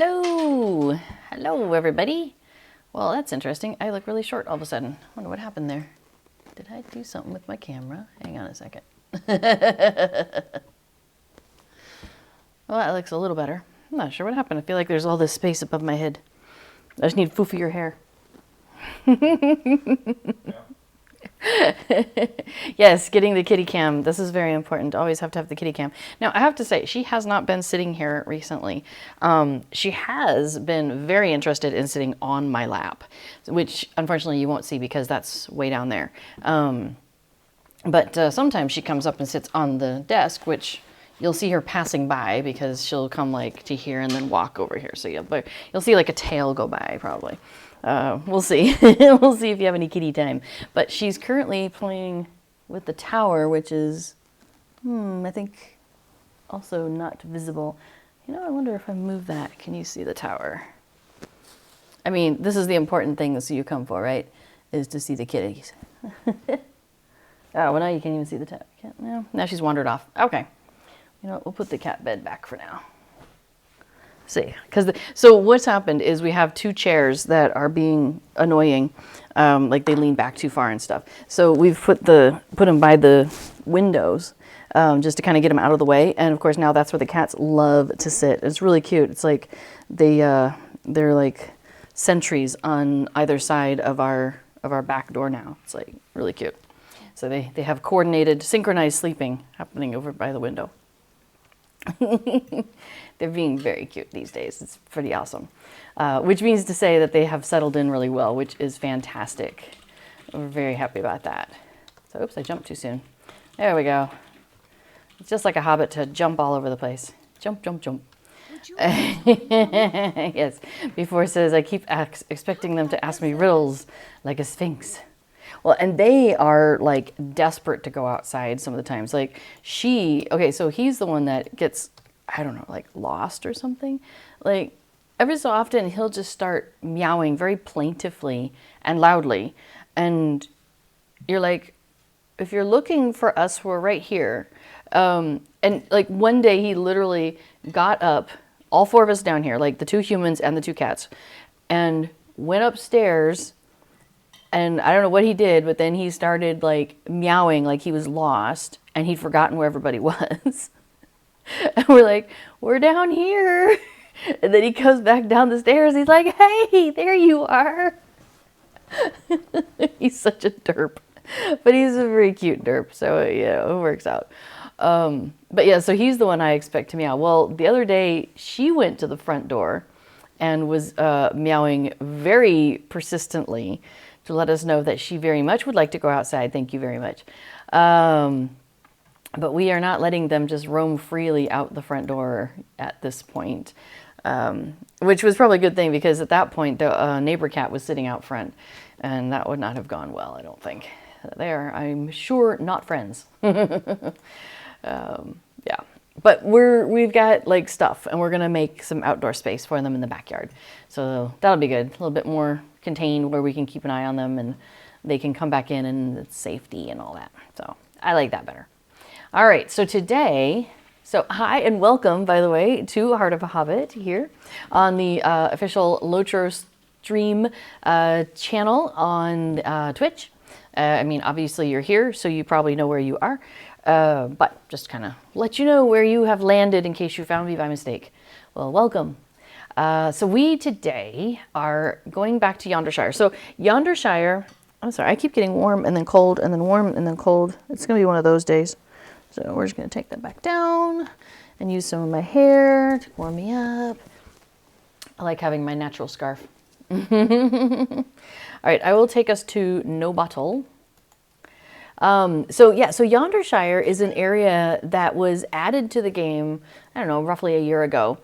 Hello! Hello, everybody. Well, that's interesting. I look really short all of a sudden. Wonder what happened there. Did I do something with my camera? Hang on a second. Well, that looks a little better. I'm not sure what happened. I feel like there's all this space above my head. I just need foofier hair. Yes, getting the kitty cam. This is very important. Always have to have the kitty cam. Now, I have to say, she has not been sitting here recently. She has been very interested in sitting on my lap, which unfortunately you won't see because that's way down there. But sometimes she comes up and sits on the desk, which you'll see her passing by because she'll come like to here and then walk over here. So you'll see like a tail go by probably. We'll see. We'll see if you have any kitty time. But she's currently playing with the tower, which is, I think, also not visible. You know, I wonder if I move that. Can you see the tower? I mean, this is the important thing that you come for, right? Is to see the kitties. Oh, well, now you can't even see the tower. No, now she's wandered off. Okay. You know what? We'll put the cat bed back for now. See, so what's happened is we have two chairs that are being annoying, like they lean back too far and stuff. So we've put them by the windows, just to kind of get them out of the way. And of course now that's where the cats love to sit. It's really cute. It's like they're like sentries on either side of our back door now. It's like really cute. So they have coordinated, synchronized sleeping happening over by the window. They're being very cute these days. It's pretty awesome. Which means to say that they have settled in really well, which is fantastic. We're very happy about that. So, oops, I jumped too soon. There we go. It's just like a Hobbit to jump all over the place. Jump, jump, jump. Yes. Before it says, I keep expecting them to ask me riddles like a sphinx. Well, and they are like desperate to go outside some of the times. Like okay, so he's the one that gets, I don't know, like lost or something. Like every so often he'll just start meowing very plaintively and loudly. And you're like, if you're looking for us, we're right here. And like one day he literally got up, all four of us down here, like the two humans and the two cats, and went upstairs. And I don't know what he did, but then he started like meowing like he was lost and he'd forgotten where everybody was. And we're like, we're down here. And then he comes back down the stairs. He's like, hey, there you are. He's such a derp. But he's a very cute derp. So, yeah, it works out. But yeah, so he's the one I expect to meow. Well, the other day she went to the front door and was meowing very persistently to let us know that she very much would like to go outside. Thank you very much. But we are not letting them just roam freely out the front door at this point, which was probably a good thing because at that point the neighbor cat was sitting out front and that would not have gone well, I don't think. They are, I'm sure, not friends. Yeah. But we've got like stuff and we're going to make some outdoor space for them in the backyard. So that'll be good. A little bit more contained where we can keep an eye on them and they can come back in and it's safety and all that. So I like that better. All right. So today, hi and welcome, by the way, to Heart of a Hobbit here on the official Lotro stream channel on Twitch. I mean, obviously you're here, so you probably know where you are. But just kind of let you know where you have landed in case you found me by mistake. Well, welcome. So we today are going back to Yondershire. So Yondershire, I'm sorry, I keep getting warm and then cold and then warm and then cold. It's going to be one of those days. So we're just going to take that back down and use some of my hair to warm me up. I like having my natural scarf. All right, I will take us to No Bottle. So Yondershire is an area that was added to the game, I don't know, roughly a year ago.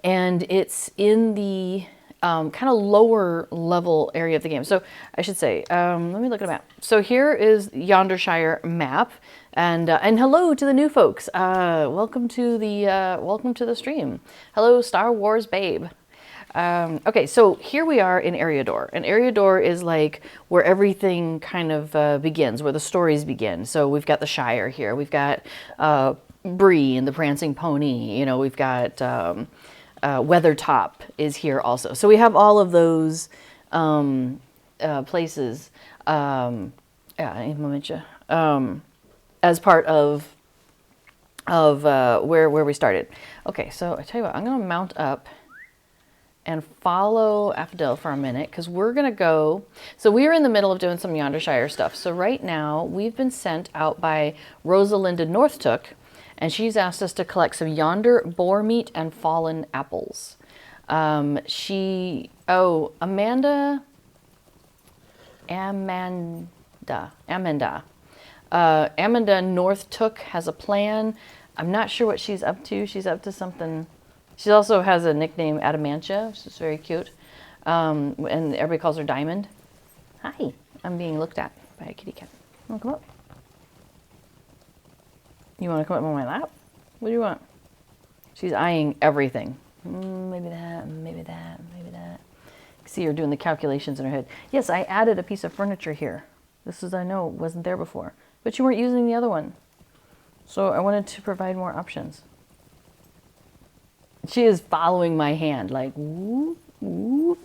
And it's in the kind of lower level area of the game. So I should say, let me look at a map. So here is Yondershire map. And hello to the new folks. Welcome to the stream. Hello, Star Wars babe. Okay, so here we are in Eriador. And Eriador is like where everything kind of begins, where the stories begin. So we've got the Shire here. We've got Bree and the Prancing Pony. You know, we've got Weathertop is here also. So we have all of those places as part of where we started. Okay, so I tell you what, I'm going to mount up and follow Affadil for a minute because we're going to go. So we are in the middle of doing some Yondershire stuff. So right now we've been sent out by Rosalinda Northtook, and she's asked us to collect some Yonder boar meat and fallen apples. Amanda Northtook has a plan. I'm not sure what she's up to. She's up to something. She also has a nickname, Adamantia, which is very cute. And everybody calls her Diamond. Hi, I'm being looked at by a kitty cat. You want to come up? You want to come up on my lap? What do you want? She's eyeing everything. Maybe that, maybe that, maybe that. See her doing the calculations in her head. Yes, I added a piece of furniture here. This is, I know, wasn't there before. But you weren't using the other one. So I wanted to provide more options. She is following my hand, like, whoop, whoop.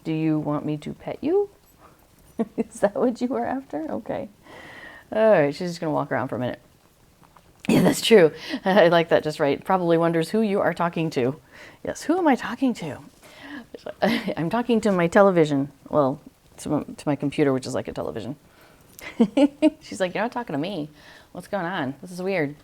Do you want me to pet you? Is that what you were after? Okay. All right, she's just going to walk around for a minute. Yeah, that's true. I like that just right. Probably wonders who you are talking to. Yes, who am I talking to? I'm talking to my television. Well, to my computer, which is like a television. She's like, you're not talking to me. What's going on? This is weird.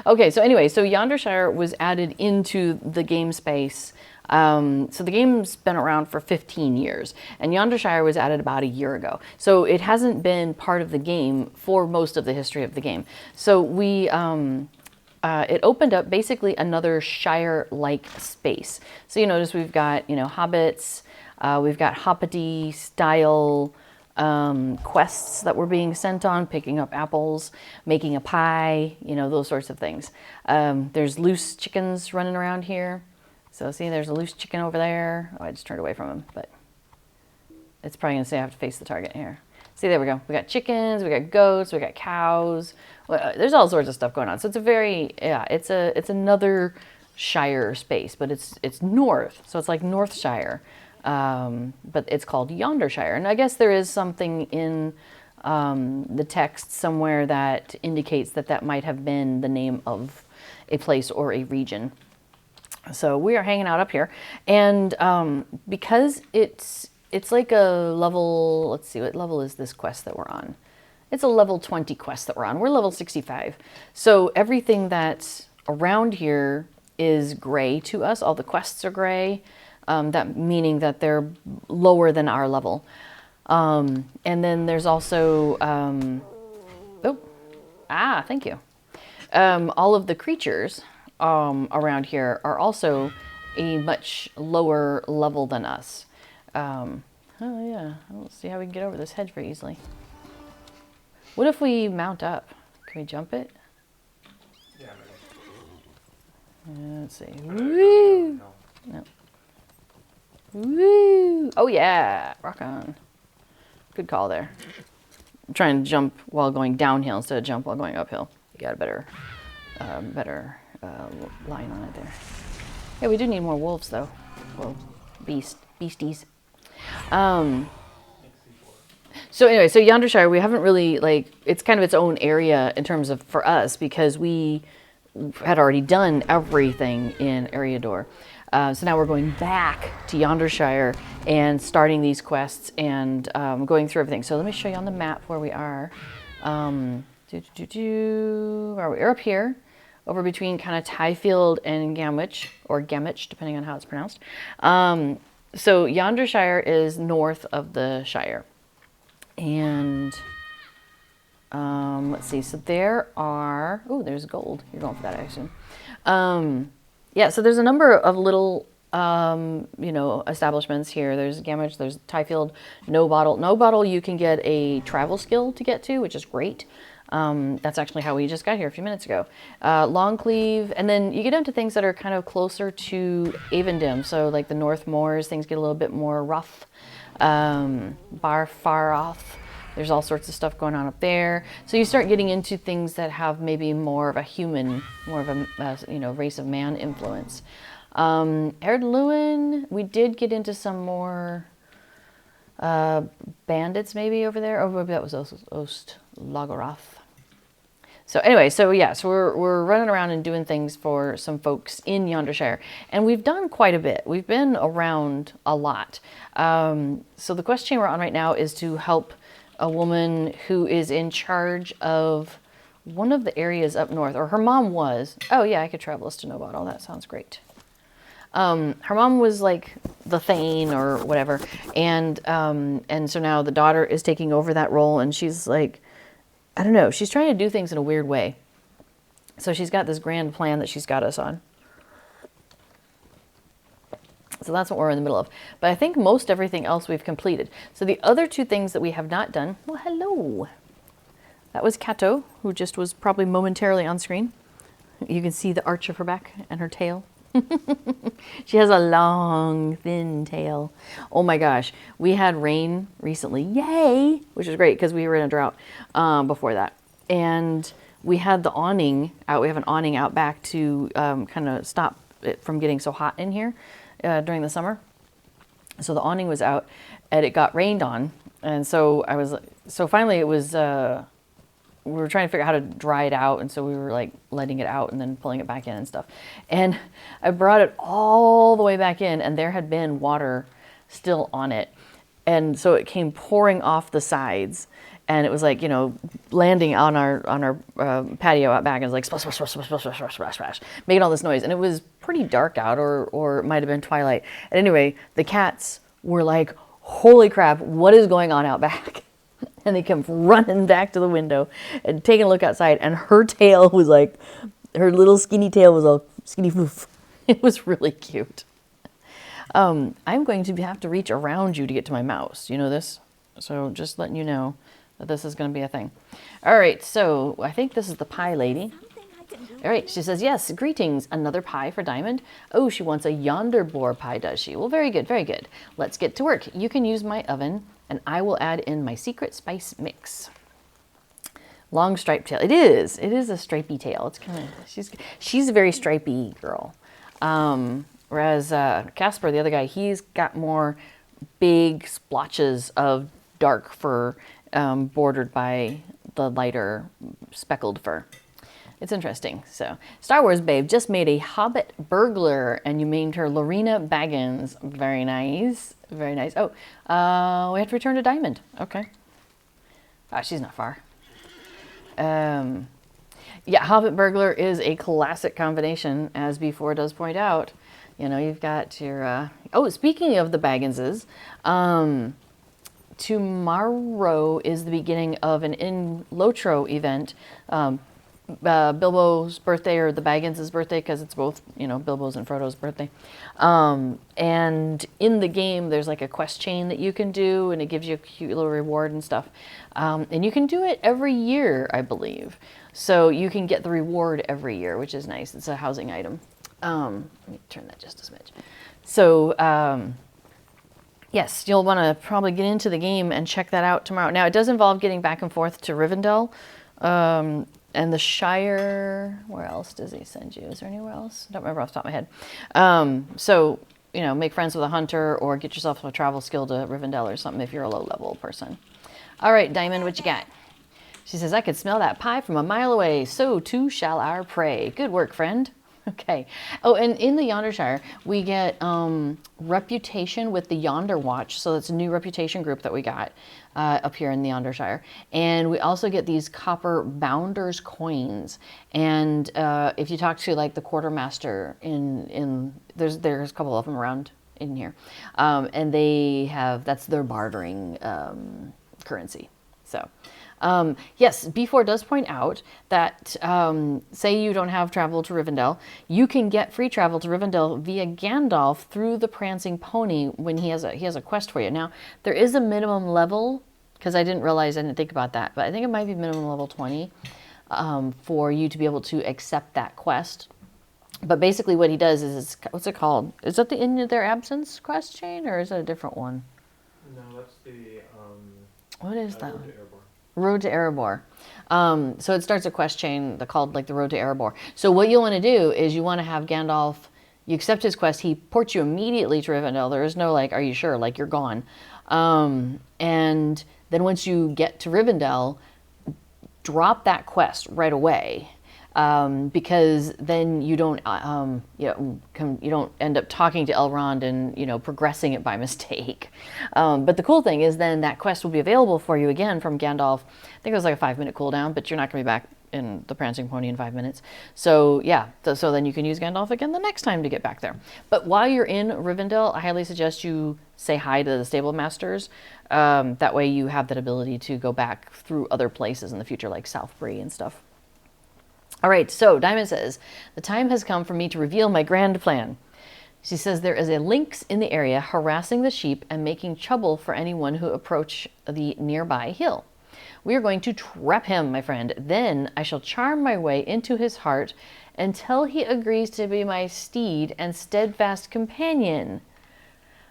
Okay, so anyway, so Yondershire was added into the game space. So the game's been around for 15 years, and Yondershire was added about a year ago. So it hasn't been part of the game for most of the history of the game. So we, it opened up basically another Shire-like space. So you notice we've got, hobbits, we've got Hobbity style quests that we're being sent on, picking up apples, making a pie, those sorts of things. There's loose chickens running around here. So see, there's a loose chicken over there. Oh, I just turned away from him, but it's probably gonna say I have to face the target here. See, there we go. We got chickens, we got goats, we got cows. Well, there's all sorts of stuff going on. So it's a very, it's another Shire space, but it's north. So it's like Northshire. But it's called Yondershire. And I guess there is something in the text somewhere that indicates that that might have been the name of a place or a region. So we are hanging out up here. And because it's like a level, let's see, what level is this quest that we're on? It's a level 20 quest that we're on. We're level 65. So everything that's around here is gray to us. All the quests are gray. That meaning that they're lower than our level. And then there's also, thank you. All of the creatures around here are also a much lower level than us. Oh yeah, I don't see how we can get over this hedge very easily. What if we mount up? Can we jump it? Yeah, maybe. Let's see. Woo! No. Woo! Oh yeah, rock on. Good call there. I'm trying to jump while going downhill instead of jump while going uphill. You got a better line on it there. Yeah, we do need more wolves though. Well, beasties. So anyway, so Yondershire, we haven't really it's kind of its own area in terms of for us because we had already done everything in Eriador. So now we're going back to Yondershire and starting these quests and going through everything. So let me show you on the map where we are. We're up here, over between kind of Tyfield and Gamwich, or Gamwich, depending on how it's pronounced. So Yondershire is north of the Shire. And let's see, so there are, there's gold. You're going for that, I assume. Yeah, so there's a number of little, establishments here. There's Gamwich, there's Tyfield, No Bottle. No Bottle you can get a travel skill to get to, which is great. That's actually how we just got here a few minutes ago. Longcleave, and then you get into things that are kind of closer to Avendim. So like the North Moors, things get a little bit more rough. Barfaroth, There's all sorts of stuff going on up there. So you start getting into things that have maybe more of a human, more of a race of man influence. Erd Lewin, we did get into some more bandits maybe over there. Oh, maybe that was Ost Lagoroth. So anyway, so we're running around and doing things for some folks in Yondershire, and we've done quite a bit. We've been around a lot. So the quest chain we're on right now is to help a woman who is in charge of one of the areas up north, or her mom was. Oh yeah, I could travel us to know about all that. Sounds great. Her mom was like the Thane or whatever, and so now the daughter is taking over that role, and she's like, I don't know, she's trying to do things in a weird way. So she's got this grand plan that she's got us on. So that's what we're in the middle of. But I think most everything else we've completed. So the other two things that we have not done, well, hello. That was Kato, who just was probably momentarily on screen. You can see the arch of her back and her tail. She has a long, thin tail. Oh my gosh. We had rain recently. Yay! Which is great because we were in a drought before that. And we had the awning out. We have an awning out back to kind of stop it from getting so hot in here during the summer. So the awning was out and it got rained on. And so finally it was, we were trying to figure out how to dry it out, and so we were like letting it out and then pulling it back in and stuff. And I brought it all the way back in, and there had been water still on it, and so it came pouring off the sides, and it was like, landing on our patio out back, and it was like splash, splash, splash, splash, splash, splash, splash, splash, making all this noise. And it was pretty dark out, or it might have been twilight. And anyway, the cats were like, holy crap, what is going on out back? And they come running back to the window and taking a look outside, and her tail was like, her little skinny tail was all skinny foof. It was really cute. I'm going to have to reach around you to get to my mouse. You know this? So just letting you know that this is going to be a thing. All right, so I think this is the pie lady. All right, she says, yes, greetings, another pie for Diamond. Oh, she wants a yonder boar pie, does she? Well, very good, very good. Let's get to work. You can use my oven, and I will add in my secret spice mix. Long striped tail. It is a stripy tail. It's kind of, she's a very stripy girl. Whereas Casper, the other guy, he's got more big splotches of dark fur bordered by the lighter speckled fur. It's interesting. So, Star Wars Babe just made a Hobbit burglar, and you named her Lorena Baggins. Very nice. Very nice. Oh, we have to return to Diamond. Okay. Ah, she's not far. Yeah, Hobbit burglar is a classic combination, as Before does point out. You've got your... oh, speaking of the Bagginses, tomorrow is the beginning of an In Lotro event. Bilbo's birthday, or the Baggins' birthday, because it's both, Bilbo's and Frodo's birthday. And in the game, there's like a quest chain that you can do, and it gives you a cute little reward and stuff. And you can do it every year, I believe. So you can get the reward every year, which is nice. It's a housing item. Let me turn that just a smidge. So, yes, you'll want to probably get into the game and check that out tomorrow. Now, it does involve getting back and forth to Rivendell. And the Shire, where else does he send you? Is there anywhere else? I don't remember off the top of my head. So, make friends with a hunter, or get yourself a travel skill to Rivendell or something if you're a low-level person. All right, Diamond, what you got? She says, I could smell that pie from a mile away. So too shall our prey. Good work, friend. Okay. Oh, and in the Yondershire, we get reputation with the Yonder Watch. So that's a new reputation group that we got up here in the Yondershire. And we also get these copper bounders coins. And if you talk to like the quartermaster there's a couple of them around in here. And that's their bartering currency. So... yes, B4 does point out that, say you don't have travel to Rivendell, you can get free travel to Rivendell via Gandalf through the Prancing Pony when he has a quest for you. Now, there is a minimum level, because I didn't think about that, but I think it might be minimum level 20 for you to be able to accept that quest. But basically what he does is, what's it called? Is that the In Their Absence quest chain, or is it a different one? No, that's the... What is that? Road to Erebor. Road to Erebor. So it starts a quest chain called like the Road to Erebor. So what you want to do is you want to have Gandalf. You accept his quest. He ports you immediately to Rivendell. There is no like, are you sure? Like you're gone. And then once you get to Rivendell, drop that quest right away. Because then you don't, you don't end up talking to Elrond and progressing it by mistake. But the cool thing is then that quest will be available for you again from Gandalf. I think it was like a 5-minute cooldown, but you're not going to be back in the Prancing Pony in 5 minutes. So yeah, so then you can use Gandalf again the next time to get back there. But while you're in Rivendell, I highly suggest you say hi to the stable masters. That way you have that ability to go back through other places in the future, like South Bree and stuff. All right, so Diamond says, the time has come for me to reveal my grand plan. She says there is a lynx in the area harassing the sheep and making trouble for anyone who approach the nearby hill. We are going to trap him, my friend. Then I shall charm my way into his heart until he agrees to be my steed and steadfast companion.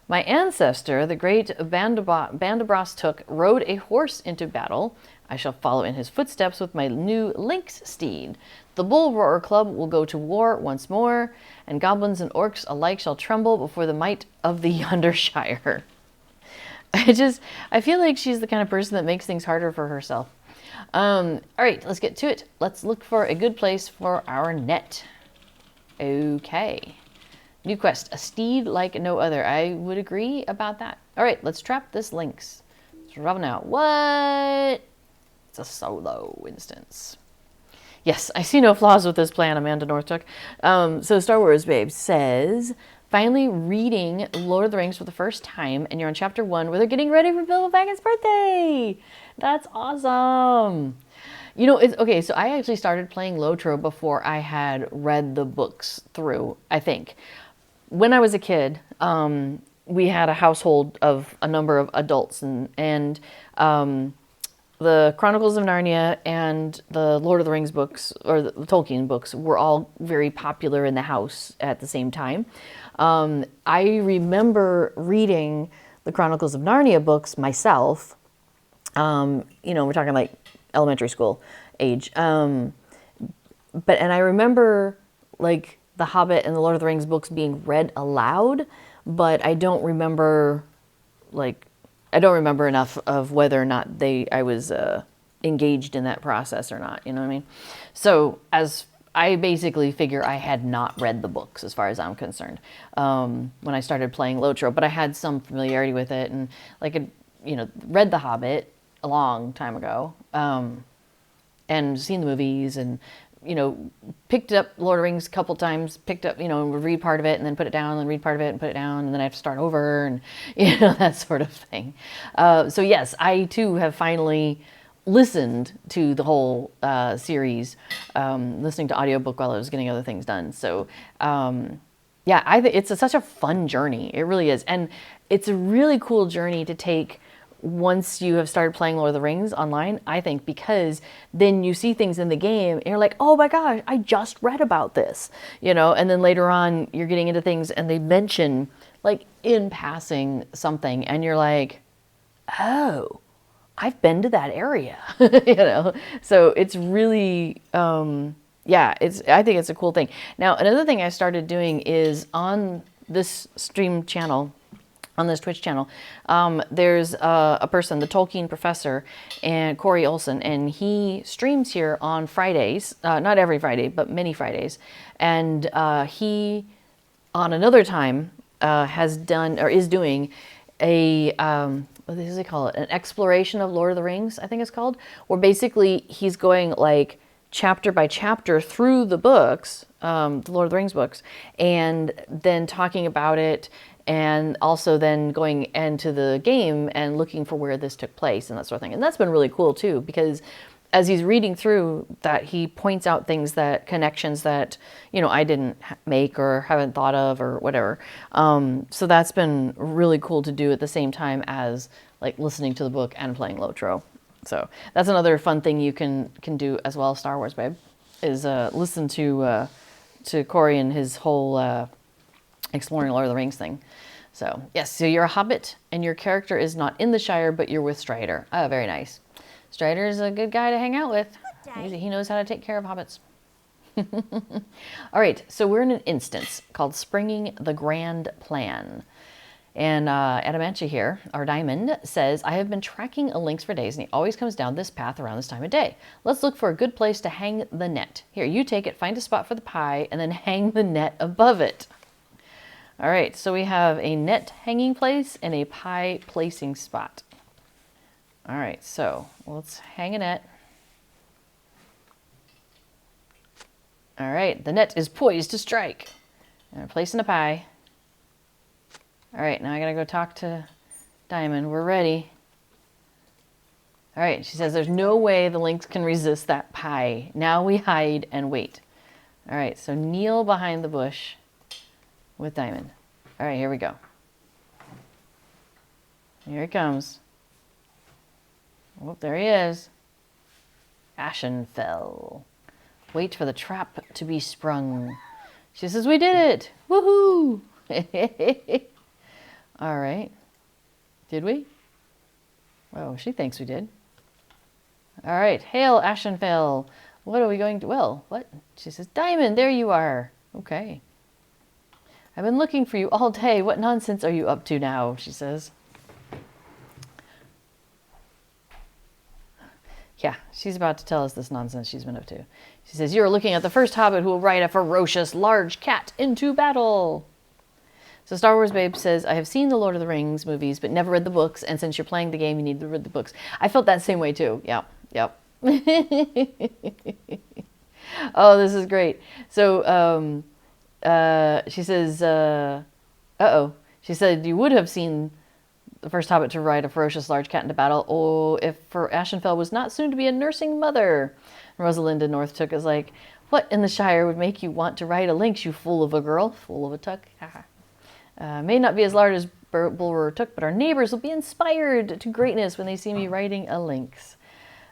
My ancestor, the great Bandabras took, rode a horse into battle. I shall follow in his footsteps with my new lynx steed. The Bull Roarer Club will go to war once more, and goblins and orcs alike shall tremble before the might of the Yondershire. I feel like she's the kind of person that makes things harder for herself. All right, let's get to it. Let's look for a good place for our net. Okay. New quest, a steed like no other. I would agree about that. All right, let's trap this lynx. Let's rub it out. What? It's a solo instance. Yes, I see no flaws with this plan, Amanda Northtook. So Star Wars Babe says, finally reading Lord of the Rings for the first time, and you're on chapter 1 where they're getting ready for Bilbo Baggin's birthday. That's awesome. It's okay. So I actually started playing Lotro before I had read the books through, I think. When I was a kid, we had a household of a number of adults, and the Chronicles of Narnia and the Lord of the Rings books, or the Tolkien books, were all very popular in the house at the same time. I remember reading the Chronicles of Narnia books myself. We're talking like elementary school age. And I remember like the Hobbit and the Lord of the Rings books being read aloud, but I don't remember enough of whether or not I was engaged in that process or not. You know what I mean? So as I basically figure I had not read the books as far as I'm concerned when I started playing Lotro, but I had some familiarity with it and read the Hobbit a long time ago and seen the movies and picked up Lord of the Rings a couple times, picked up, would read part of it and then put it down, and then read part of it and put it down, and then I have to start over and, that sort of thing. So yes, I too have finally listened to the whole series, listening to audiobook while I was getting other things done. So yeah, I think it's such a fun journey. It really is. And it's a really cool journey to take once you have started playing Lord of the Rings online, I think, because then you see things in the game and you're like, oh my gosh, I just read about this, and then later on you're getting into things and they mention like in passing something and you're like, oh, I've been to that area, so it's really, I think it's a cool thing. Now, another thing I started doing is on this stream channel, on this Twitch channel, there's a person, the Tolkien professor, and Corey Olson, and he streams here on Fridays, not every Friday, but many Fridays. And he, on another time, has done, or is doing a, what does he call it? An exploration of Lord of the Rings, I think it's called, where basically he's going like chapter by chapter through the books, the Lord of the Rings books, and then talking about it, and also then going into the game and looking for where this took place and that sort of thing. And that's been really cool too, because as he's reading through that, he points out things connections that, I didn't make or haven't thought of or whatever. So that's been really cool to do at the same time as like listening to the book and playing Lotro. So that's another fun thing you can do as well, Star Wars Babe, is listen to Corey and his whole exploring Lord of the Rings thing. So, yes, so you're a hobbit, and your character is not in the Shire, but you're with Strider. Oh, very nice. Strider is a good guy to hang out with. He knows how to take care of hobbits. All right, so we're in an instance called Springing the Grand Plan. And Adamantia here, our diamond, says, I have been tracking a lynx for days, and he always comes down this path around this time of day. Let's look for a good place to hang the net. Here, you take it, find a spot for the pie, and then hang the net above it. All right, so we have a net hanging place and a pie placing spot. All right, so let's hang a net. All right, the net is poised to strike. And I'm placing a pie. All right, now I gotta go talk to Diamond. We're ready. All right, she says there's no way the lynx can resist that pie. Now we hide and wait. All right, so kneel behind the bush with Diamond. All right, here we go. Here he comes. Oh, there he is. Ashenfell. Wait for the trap to be sprung. She says, we did it! Woohoo! All right. Did we? Oh, she thinks we did. All right. Hail, Ashenfell. What are we going to... Well, what? She says, Diamond, there you are. Okay. I've been looking for you all day. What nonsense are you up to now? She says. Yeah, she's about to tell us this nonsense she's been up to. She says, you're looking at the first hobbit who will ride a ferocious large cat into battle. So Star Wars Babe says, I have seen the Lord of the Rings movies, but never read the books. And since you're playing the game, you need to read the books. I felt that same way too. Yep. Oh, this is great. So she says, uh-oh. She said, you would have seen the first hobbit to ride a ferocious large cat into battle. Oh, if for Ashenfell was not soon to be a nursing mother. Rosalinda Northtook is like, what in the Shire would make you want to ride a lynx, you fool of a girl? Fool of a tuck. May not be as large as Bulwer Took, but our neighbors will be inspired to greatness when they see me riding a lynx.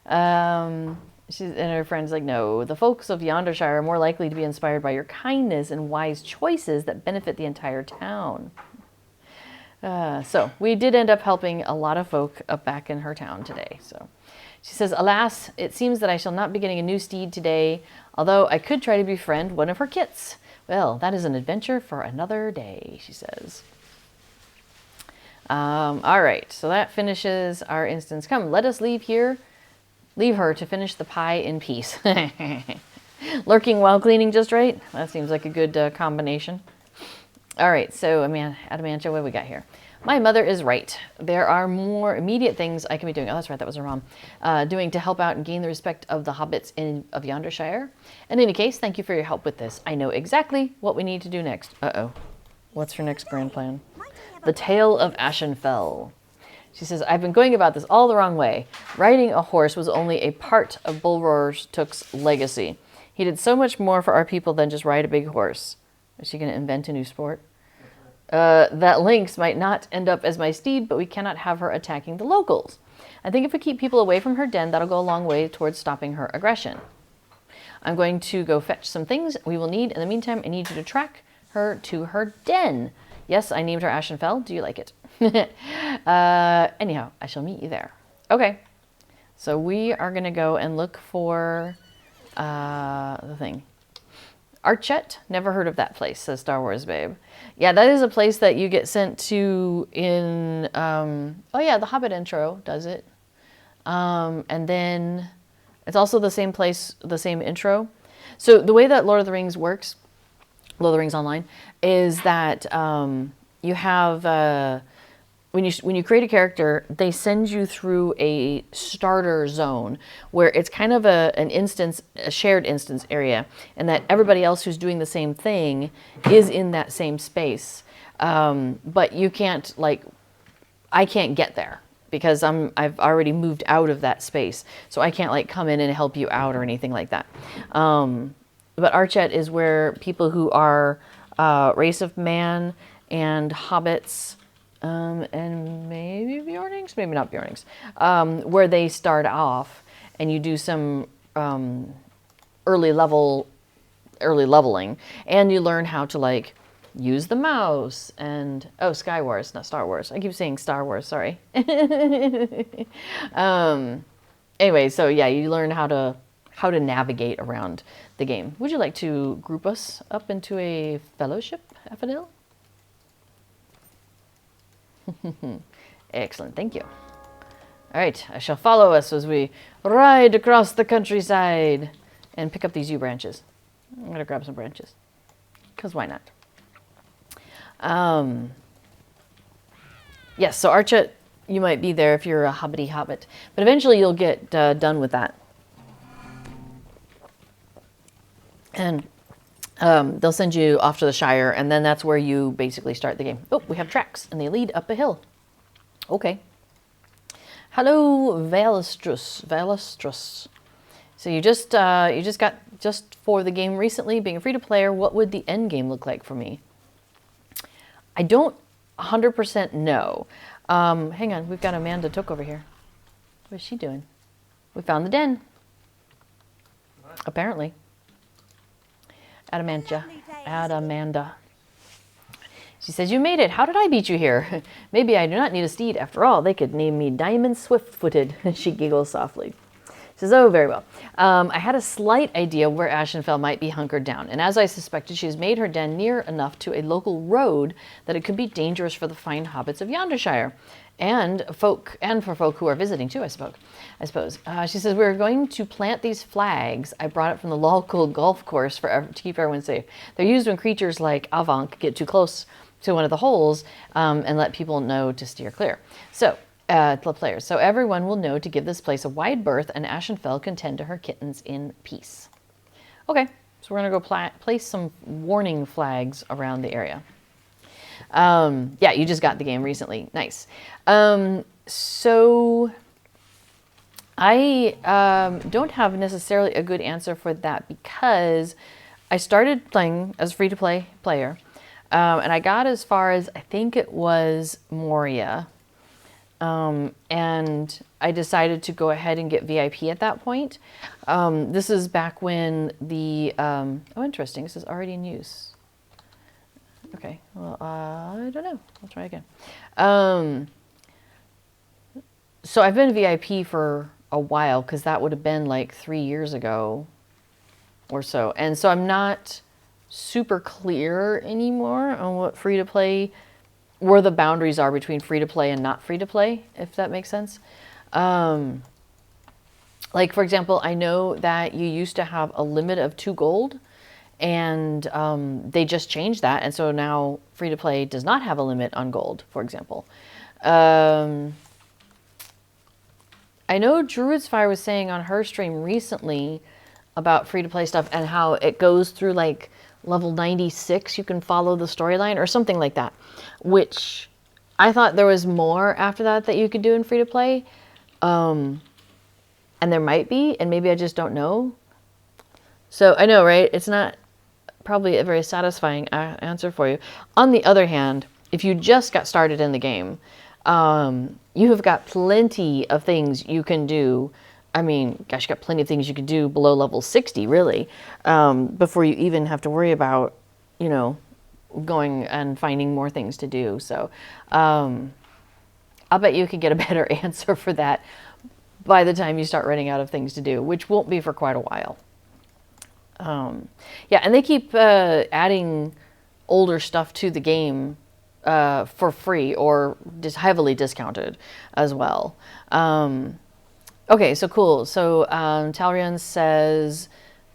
And her friend's like, no, the folks of Yondershire are more likely to be inspired by your kindness and wise choices that benefit the entire town. So we did end up helping a lot of folk up back in her town today. So she says, alas, it seems that I shall not be getting a new steed today, although I could try to befriend one of her kits. Well, that is an adventure for another day, she says. All right, so that finishes our instance. Come, let us leave her to finish the pie in peace. Lurking while cleaning just right. That seems like a good combination. All right, so Adamantia, what do we got here? My mother is right. There are more immediate things I can be doing. Oh, that's right, that was her mom. Doing to help out and gain the respect of the hobbits of Yondershire. In any case, thank you for your help with this. I know exactly what we need to do next. Uh-oh. What's her next grand plan? The Tale of Ashenfell. She says, I've been going about this all the wrong way. Riding a horse was only a part of Bulwer Took's legacy. He did so much more for our people than just ride a big horse. Is she going to invent a new sport? That lynx might not end up as my steed, but we cannot have her attacking the locals. I think if we keep people away from her den, that'll go a long way towards stopping her aggression. I'm going to go fetch some things we will need. In the meantime, I need you to track her to her den. Yes, I named her Ashenfell. Do you like it? Anyhow, I shall meet you there. Okay. So we are going to go and look for the thing. Archet? Never heard of that place, says Star Wars Babe. Yeah, that is a place that you get sent to in... oh yeah, the Hobbit intro does it. And then it's also the same place, the same intro. So the way that Lord of the Rings works, Lord of the Rings Online, is that you have... when you create a character, they send you through a starter zone where it's kind of a shared instance area, and that everybody else who's doing the same thing is in that same space. But you can't, I can't get there because I've already moved out of that space, so I can't come in and help you out or anything like that. But Archet is where people who are race of man and hobbits. And maybe Bjornings, maybe not Bjornings, where they start off and you do some early leveling, and you learn how to use the mouse, and oh, Sky Wars, not Star Wars. I keep saying Star Wars, sorry. Anyway, so yeah, you learn how to navigate around the game. Would you like to group us up into a fellowship, Affadil? Excellent, thank you. All right, I shall follow us as we ride across the countryside and pick up these yew branches. I'm gonna grab some branches, because why not? Yes, so Archet, you might be there if you're a hobbity hobbit, but eventually you'll get done with that. And they'll send you off to the Shire, and then that's where you basically start the game. Oh, we have tracks, and they lead up a hill. Okay. Hello, Valastrus. So you just got for the game recently, being a free-to-player, what would the end game look like for me? I don't 100% know. Hang on, we've got Amanda Took over here. What is she doing? We found the den. What? Apparently. Adamanda. She says, you made it. How did I beat you here? Maybe I do not need a steed. After all, they could name me Diamond Swift-Footed. She giggles softly. She says, oh, very well. I had a slight idea where Ashenfell might be hunkered down, and as I suspected, she has made her den near enough to a local road that it could be dangerous for the fine hobbits of Yondershire, and for folk who are visiting too, I suppose. She says, we're going to plant these flags. I brought it from the local golf course to keep everyone safe. They're used when creatures like Avank get too close to one of the holes and let people know to steer clear. So, the players. So everyone will know to give this place a wide berth, and Ashenfell can tend to her kittens in peace. Okay, so we're going to go place some warning flags around the area. Yeah, you just got the game recently. Nice. So I don't have necessarily a good answer for that because I started playing as a free-to-play player, and I got as far as, I think it was Moria. And I decided to go ahead and get VIP at that point. This is back when the, oh, interesting, this is already in use. Okay, well, I don't know, I'll try again. So I've been VIP for a while, because that would have been like 3 years ago or so. And so I'm not super clear anymore on what free-to-play, where the boundaries are between free-to-play and not free-to-play, if that makes sense. Like, for example, I know that you used to have a limit of 2 gold, and they just changed that, and so now free-to-play does not have a limit on gold, for example. I know Druid's Fire was saying on her stream recently about free-to-play stuff and how it goes through, like, level 96, you can follow the storyline or something like that, which I thought there was more after that you could do in free-to-play. And there might be, and maybe I just don't know. So I know, right? It's not probably a very satisfying answer for you. On the other hand, if you just got started in the game, you have got plenty of things you can do. I mean, gosh, you got plenty of things you can do below level 60, really, before you even have to worry about, you know, going and finding more things to do. So I'll bet you can get a better answer for that by the time you start running out of things to do, which won't be for quite a while. Yeah, and they keep adding older stuff to the game for free or just heavily discounted as well. Okay, so cool. So Talrian says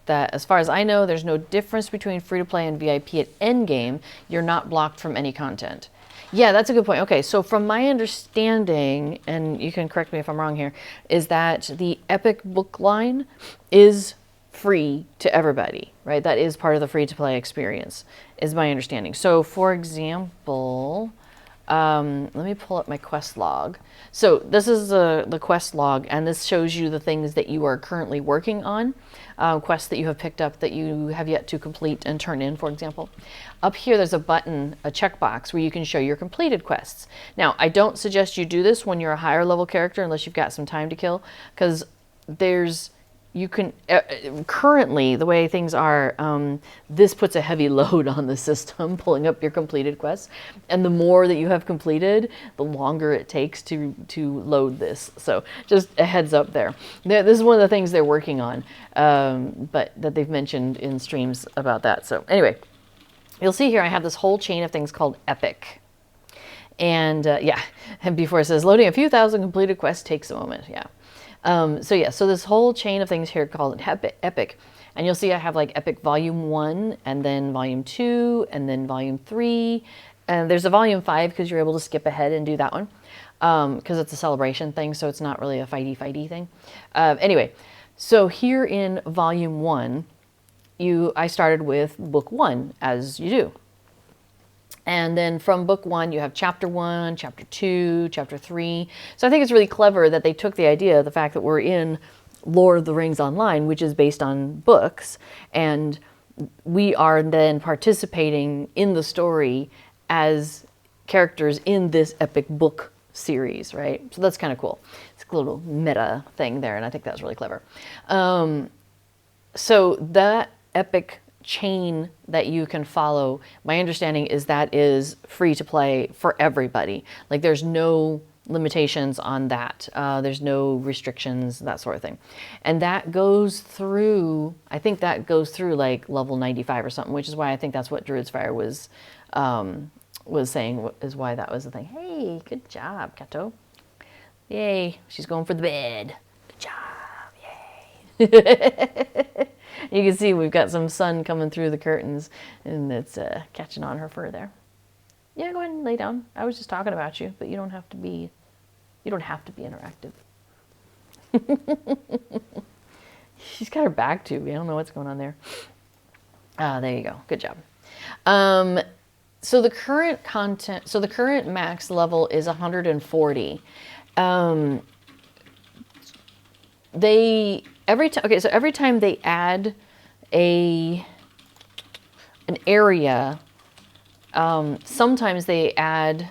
that as far as I know, there's no difference between free-to-play and VIP at endgame. You're not blocked from any content. Yeah, that's a good point. Okay, so from my understanding, and you can correct me if I'm wrong here, is that the Epic book line is free to everybody, right? That is part of the free-to-play experience, is my understanding. So, for example, let me pull up my quest log. So this is the quest log, and this shows you the things that you are currently working on, quests that you have picked up that you have yet to complete and turn in, for example. Up here, there's a button, a checkbox, where you can show your completed quests. Now, I don't suggest you do this when you're a higher level character unless you've got some time to kill, because there's you can, currently, the way things are, this puts a heavy load on the system, pulling up your completed quests. And the more that you have completed, the longer it takes to load this. So just a heads up there. This is one of the things they're working on, but that they've mentioned in streams about that. So anyway, you'll see here I have this whole chain of things called epic. And yeah, and before it says loading a few thousand completed quests takes a moment. Yeah. So this whole chain of things here called Epic, and you'll see I have like Epic Volume 1, and then Volume 2, and then Volume 3, and there's a Volume 5 because you're able to skip ahead and do that one, because it's a celebration thing, so it's not really a fighty thing. Anyway, so here in Volume 1, I started with Book 1, as you do. And then from book 1, you have chapter 1, chapter 2, chapter 3. So I think it's really clever that they took the idea, the fact that we're in Lord of the Rings Online, which is based on books, and we are then participating in the story as characters in this epic book series, right? So that's kind of cool. It's a little meta thing there, and I think that's really clever. So that epic chain that you can follow, my understanding is that is free to play for everybody. Like there's no limitations on that. There's no restrictions, that sort of thing. And that goes through, I think that goes through like level 95 or something, which is why I think that's what Druid's Fire was saying, is why that was the thing. Hey, good job, Kato. Yay, she's going for the bed. Good job, yay. You can see we've got some sun coming through the curtains, and it's catching on her fur there. Yeah, go ahead and lay down. I was just talking about you, but you don't have to be interactive. She's got her back to me. I don't know what's going on there. There you go. Good job. So the current max level is 140. Every time they add an area, sometimes they add,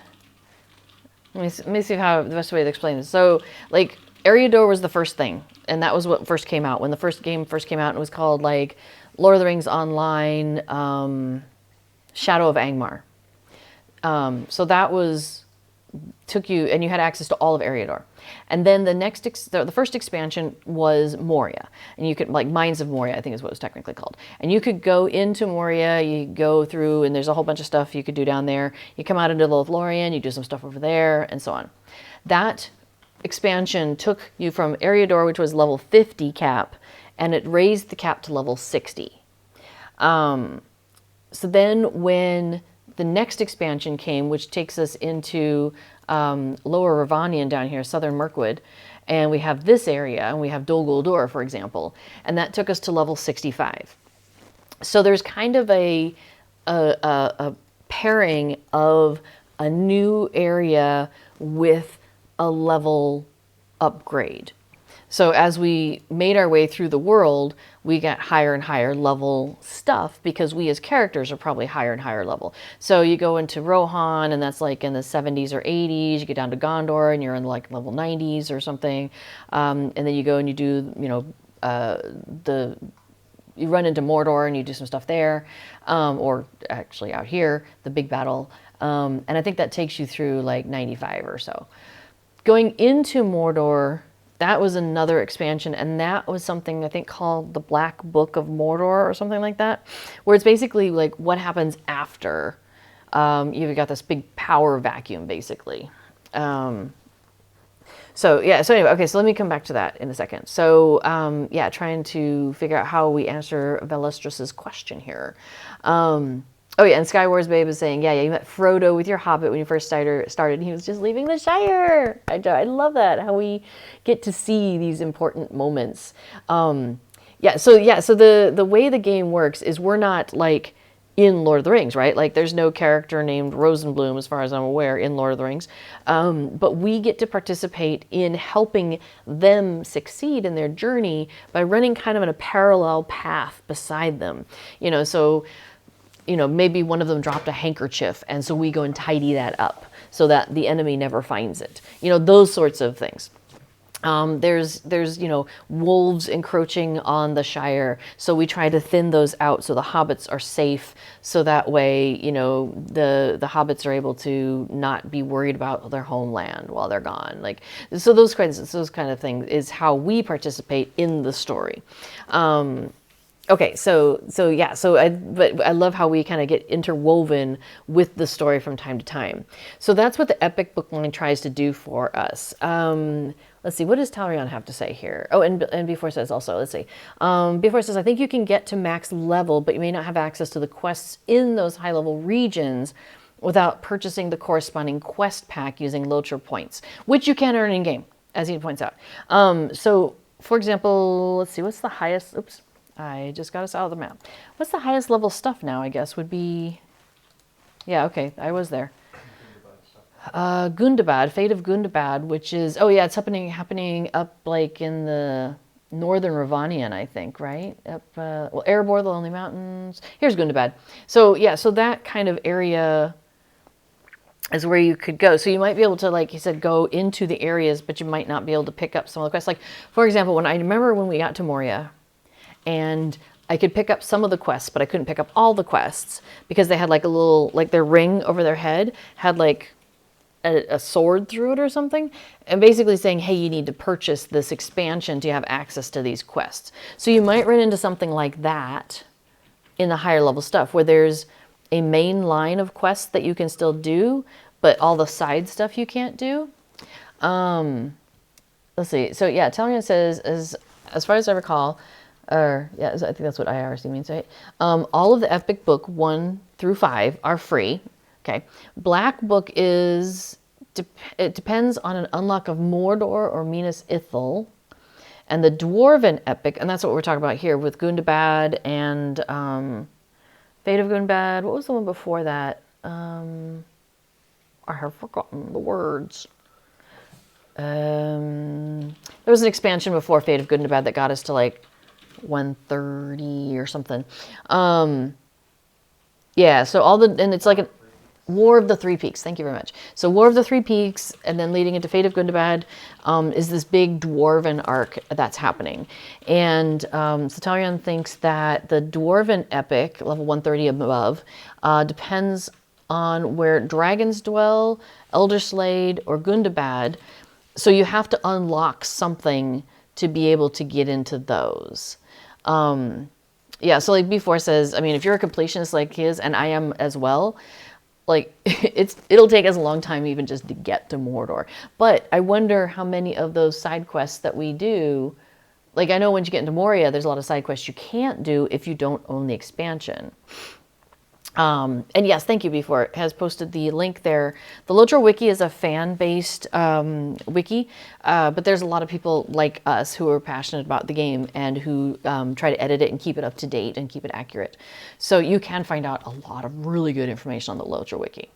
let me see how the best way to explain this. So like Eriador was the first thing, and that was what first came out when the first game first came out, and it was called like Lord of the Rings Online, Shadow of Angmar. So that took you, and you had access to all of Eriador. And then the first expansion was Moria, and you could, like Mines of Moria, I think is what it was technically called. And you could go into Moria, you go through, and there's a whole bunch of stuff you could do down there. You come out into Lothlorien, you do some stuff over there, and so on. That expansion took you from Eriador, which was level 50 cap, and it raised the cap to level 60. So then when the next expansion came, which takes us into Lower Ravanian down here, Southern Mirkwood, and we have this area, and we have Dol Guldur, for example, and that took us to level 65. So there's kind of a pairing of a new area with a level upgrade. So as we made our way through the world, we got higher and higher level stuff because we as characters are probably higher and higher level. So you go into Rohan, and that's like in the 70s or 80s. You get down to Gondor, and you're in like level 90s or something. And then you go and you do, you run into Mordor and you do some stuff there, or actually out here, the big battle. And I think that takes you through like 95 or so. Going into Mordor, that was another expansion, and that was something I think called the Black Book of Mordor or something like that, where it's basically like what happens after you've got this big power vacuum, basically. So anyway, okay, so let me come back to that in a second. So trying to figure out how we answer Velestrus's question here. Oh yeah, and Skywars Babe is saying, yeah, you met Frodo with your Hobbit when you first started. He was just leaving the Shire. I love that, how we get to see these important moments. So the way the game works is we're not like in Lord of the Rings, right? Like there's no character named Rosenbloom, as far as I'm aware, in Lord of the Rings. But we get to participate in helping them succeed in their journey by running kind of in a parallel path beside them. Maybe one of them dropped a handkerchief, and so we go and tidy that up so that the enemy never finds it. Those sorts of things. There's wolves encroaching on the Shire, so we try to thin those out so the hobbits are safe, so that way the hobbits are able to not be worried about their homeland while they're gone. Like, so those kind of things is how we participate in the story. Okay, but I love how we kind of get interwoven with the story from time to time. So that's what the epic bookline tries to do for us. Let's see, what does Talrion have to say here? Oh, and B4 says also, let's see. B4 says, I think you can get to max level, but you may not have access to the quests in those high level regions without purchasing the corresponding quest pack using Lotro points, which you can earn in game, as he points out. So, for example, let's see, what's the highest? Oops, I just got us out of the map. What's the highest level stuff now, I guess, would be... Yeah, okay, I was there. Gundabad, Fate of Gundabad, which is... Oh, yeah, it's happening up, like, in the northern Ravanian, I think, right? Up, well, Erebor, the Lonely Mountains. Here's Gundabad. So, yeah, so that kind of area is where you could go. So you might be able to, like you said, go into the areas, but you might not be able to pick up some of the quests. Like, for example, I remember when we got to Moria, and I could pick up some of the quests, but I couldn't pick up all the quests because they had like a little, like their ring over their head had like a sword through it or something, and basically saying, hey, you need to purchase this expansion to have access to these quests. So you might run into something like that in the higher level stuff where there's a main line of quests that you can still do, but all the side stuff you can't do. Let's see. So yeah, Talion says, as far as I recall, or yeah, I think that's what IRC means, right? All of the Epic Book 1 through 5 are free. Okay. Black Book is, it depends on an unlock of Mordor or Minas Ithil. And the Dwarven Epic, and that's what we're talking about here with Gundabad and Fate of Gundabad. What was the one before that? I have forgotten the words. There was an expansion before Fate of Gundabad that got us to like 130 or something. Yeah, so and it's like a War of the Three Peaks. Thank you very much. So War of the Three Peaks, and then leading into Fate of Gundabad, is this big dwarven arc that's happening. And Satarion thinks that the dwarven epic, level 130 above, depends on where dragons dwell, Elderslade, or Gundabad. So you have to unlock something to be able to get into those. Yeah, so like B4 says, I mean, if you're a completionist like he is, and I am as well, like it'll take us a long time even just to get to Mordor. But I wonder how many of those side quests that we do, like I know once you get into Moria, there's a lot of side quests you can't do if you don't own the expansion. And yes, thank you, B4 has posted the link there. The Lotro Wiki is a fan-based wiki, but there's a lot of people like us who are passionate about the game and who try to edit it and keep it up to date and keep it accurate. So you can find out a lot of really good information on the Lotro Wiki.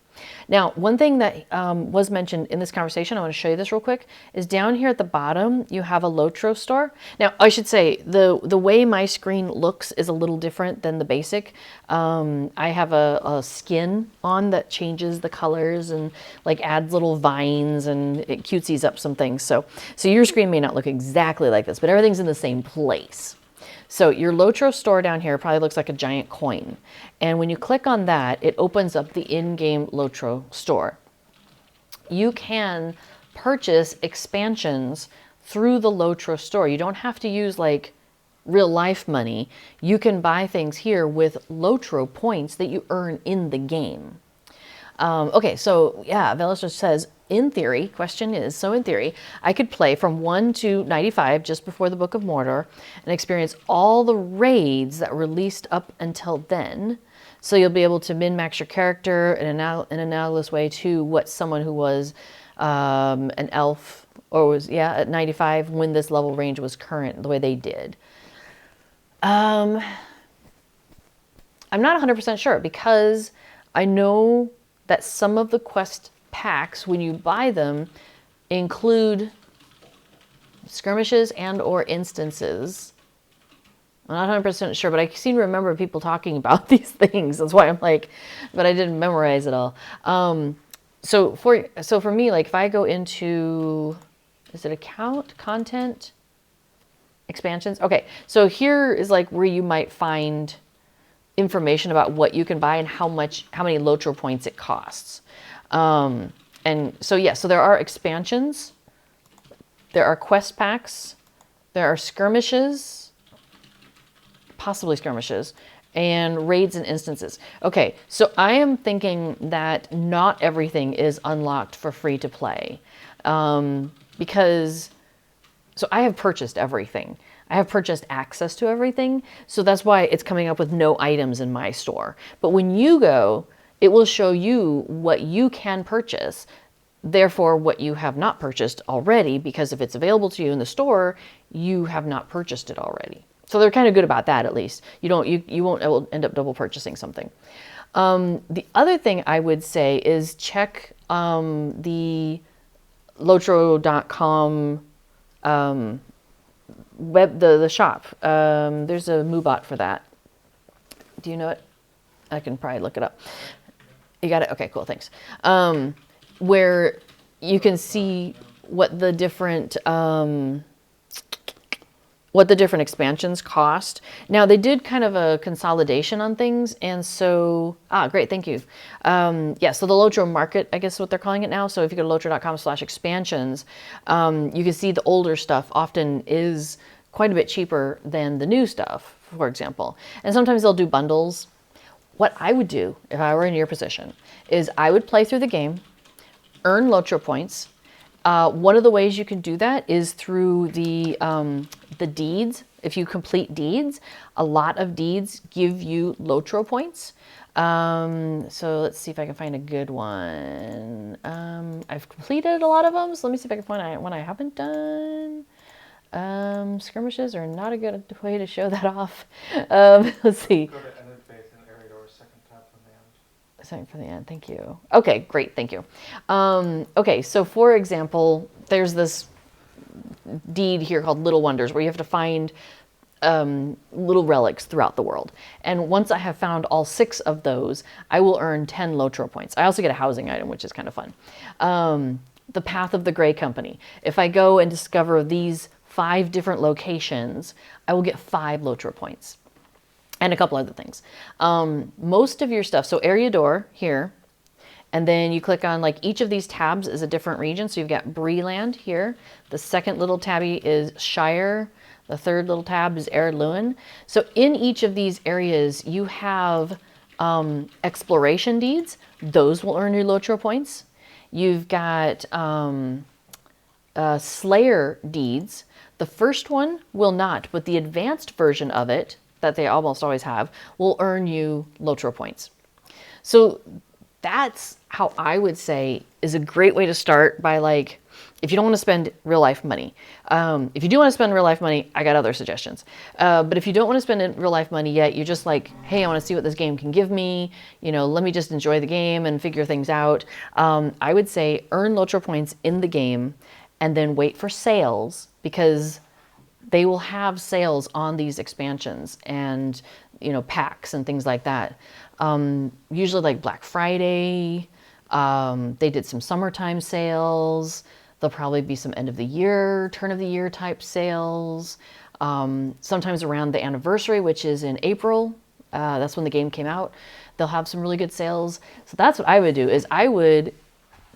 Now, one thing that was mentioned in this conversation, I want to show you this real quick, is down here at the bottom, you have a Lotro store. Now, I should say, the way my screen looks is a little different than the basic. I have a skin on that changes the colors and like adds little vines and it cutesies up some things. So your screen may not look exactly like this, but everything's in the same place. So your Lotro store down here probably looks like a giant coin. And when you click on that, it opens up the in-game Lotro store. You can purchase expansions through the Lotro store. You don't have to use like real life money. You can buy things here with Lotro points that you earn in the game. Okay, so yeah, Velasquez says, in theory, question is, so in theory, I could play from 1 to 95 just before the Book of Mordor and experience all the raids that were released up until then. So you'll be able to min-max your character in an analogous way to what someone who was an elf or was, yeah, at 95 when this level range was current, the way they did. I'm not 100% sure because I know that some of the quest packs, when you buy them, include skirmishes and or instances. I'm not 100% sure, but I seem to remember people talking about these things. That's why I'm like, but I didn't memorize it all. So for me, like if I go into, is it account, content, expansions? Okay, so here is like where you might find information about what you can buy and how many Lotro points it costs. And so yeah, so there are expansions, there are quest packs, there are skirmishes, possibly skirmishes, and raids and instances. Okay, so I am thinking that not everything is unlocked for free to play, because, so I have purchased everything. I have purchased access to everything, so that's why it's coming up with no items in my store. But when you go, it will show you what you can purchase, therefore what you have not purchased already, because if it's available to you in the store, you have not purchased it already. So they're kind of good about that, at least. You won't end up double purchasing something. The other thing I would say is check the Lotro.com the shop. There's a MooBot for that. Do you know it? I can probably look it up. You got it? Okay, cool, thanks. Where you can see what the different expansions cost. Now they did kind of a consolidation on things, and so great, thank you. Yeah, so the Lotro Market, I guess is what they're calling it now. So if you go to lotro.com/expansions, you can see the older stuff often is quite a bit cheaper than the new stuff, for example. And sometimes they'll do bundles. What I would do if I were in your position is I would play through the game, earn Lotro points. One of the ways you can do that is through the deeds. If you complete deeds, a lot of deeds give you Lotro points. So let's see if I can find a good one. I've completed a lot of them, so let me see if I can find one I haven't done. Skirmishes are not a good way to show that off. Let's see. Go to edit phase and area door, second tab from the end. Second from the end, thank you. Okay, great, thank you. Okay, so for example, there's this deed here called Little Wonders where you have to find little relics throughout the world. And once I have found all 6 of those, I will earn 10 Lotro points. I also get a housing item, which is kind of fun. The Path of the Grey Company. If I go and discover these 5 different locations, I will get 5 Lotro points. And a couple other things. Most of your stuff, so area door here, and then you click on like each of these tabs is a different region. So you've got Breeland here. The second little tabby is Shire. The third little tab is Ered Luin. So in each of these areas, you have exploration deeds. Those will earn you Lotro points. You've got Slayer deeds. The first one will not, but the advanced version of it, that they almost always have, will earn you Lotro points. So that's how I would say is a great way to start by, like, if you don't want to spend real life money. If you do want to spend real life money, I got other suggestions. But if you don't want to spend real life money yet, you're just like, hey, I want to see what this game can give me. You know, let me just enjoy the game and figure things out. I would say earn Lotro points in the game and then wait for sales, because they will have sales on these expansions and, you know, packs and things like that. Usually like Black Friday, they did some summertime sales. There'll probably be some end of the year, turn of the year type sales. Sometimes around the anniversary, which is in April. That's when the game came out. They'll have some really good sales. So that's what I would do, is I would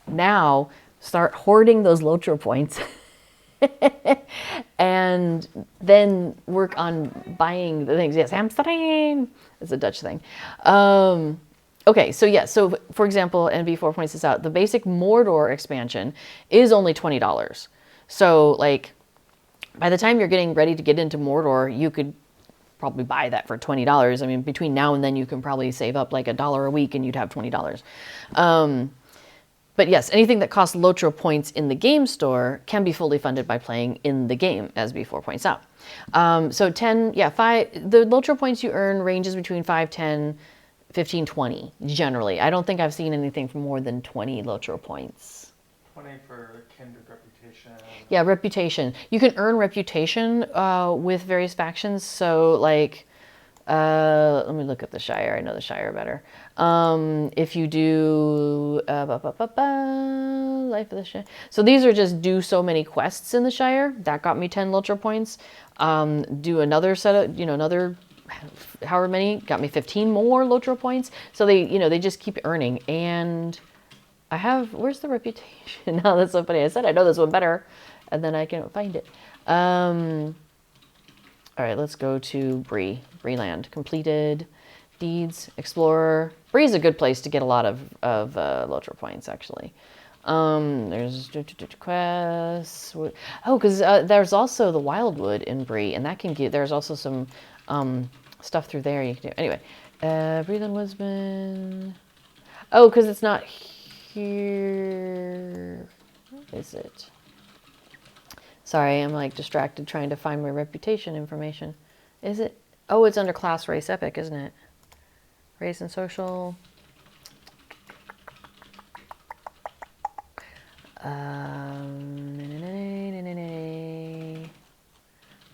now start hoarding those Lotro points and then work on buying the things. Yes, Amsterdam is a Dutch thing. Okay, so yeah, so for example, NB4 points this out, the basic Mordor expansion is only $20. So like, by the time you're getting ready to get into Mordor, you could probably buy that for $20. I mean, between now and then you can probably save up like $1 a week and you'd have $20. But yes, anything that costs Lotro points in the game store can be fully funded by playing in the game, as B4 points out. So 10, yeah, 5, the Lotro points you earn ranges between 5, 10, 15, 20, generally. I don't think I've seen anything for more than 20 Lotro points. 20 for kindred reputation. Yeah, reputation. You can earn reputation with various factions. So like, Let me look at the Shire. I know the Shire better. If you do Life of the Shire. So these are just do so many quests in the Shire. That got me 10 Lotro points. Do another set of, another however many, got me 15 more Lotro points. So they just keep earning. And I have, where's the reputation? No, that's so funny. I said I know this one better, and then I can't find it. All right, let's go to Breeland. Completed, deeds, explorer. Bree's a good place to get a lot of Lotro points, actually. There's quests. Oh, because there's also the Wildwood in Bree, and that can get, there's also some stuff through there you can do. Anyway, Breeland Woodsman. Oh, because it's not here. Is it? Sorry, I'm like distracted trying to find my reputation information. Is it? Oh, it's under class, race, epic, isn't it? Race and social.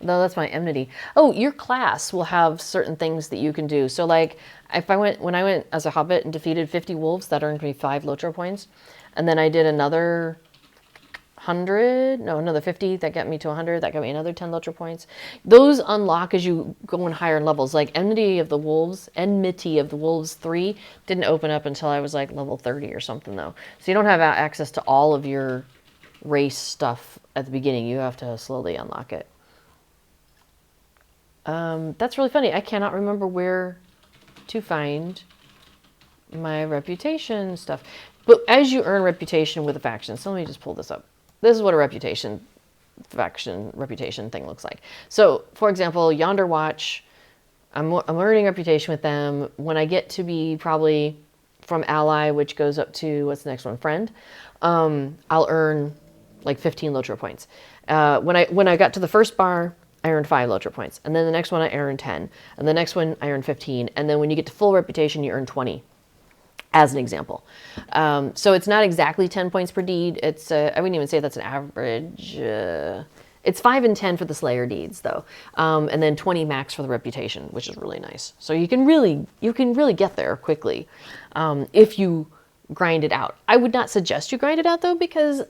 No, that's my enmity. Oh, your class will have certain things that you can do. So like when I went as a Hobbit and defeated 50 wolves, that earned me 5 Lotro points. And then I did another 50, that got me to 100, that got me another 10 Lotro points. Those unlock as you go in higher levels. Like Enmity of the Wolves 3 didn't open up until I was like level 30 or something though. So you don't have access to all of your race stuff at the beginning. You have to slowly unlock it. That's really funny. I cannot remember where to find my reputation stuff. But as you earn reputation with a faction, so let me just pull this up. This is what a reputation thing looks like. So, for example, Yonder Watch, I'm earning reputation with them. When I get to be probably from ally, which goes up to, what's the next one, friend, I'll earn like 15 Lotro points. When I got to the first bar, I earned 5 Lotro points. And then the next one I earned 10. And the next one I earned 15. And then when you get to full reputation, you earn 20. As an example. So it's not exactly 10 points per deed. It's, I wouldn't even say that's an average. It's 5 and 10 for the Slayer deeds though. And then 20 max for the reputation, which is really nice. So you can really get there quickly if you grind it out. I would not suggest you grind it out though, because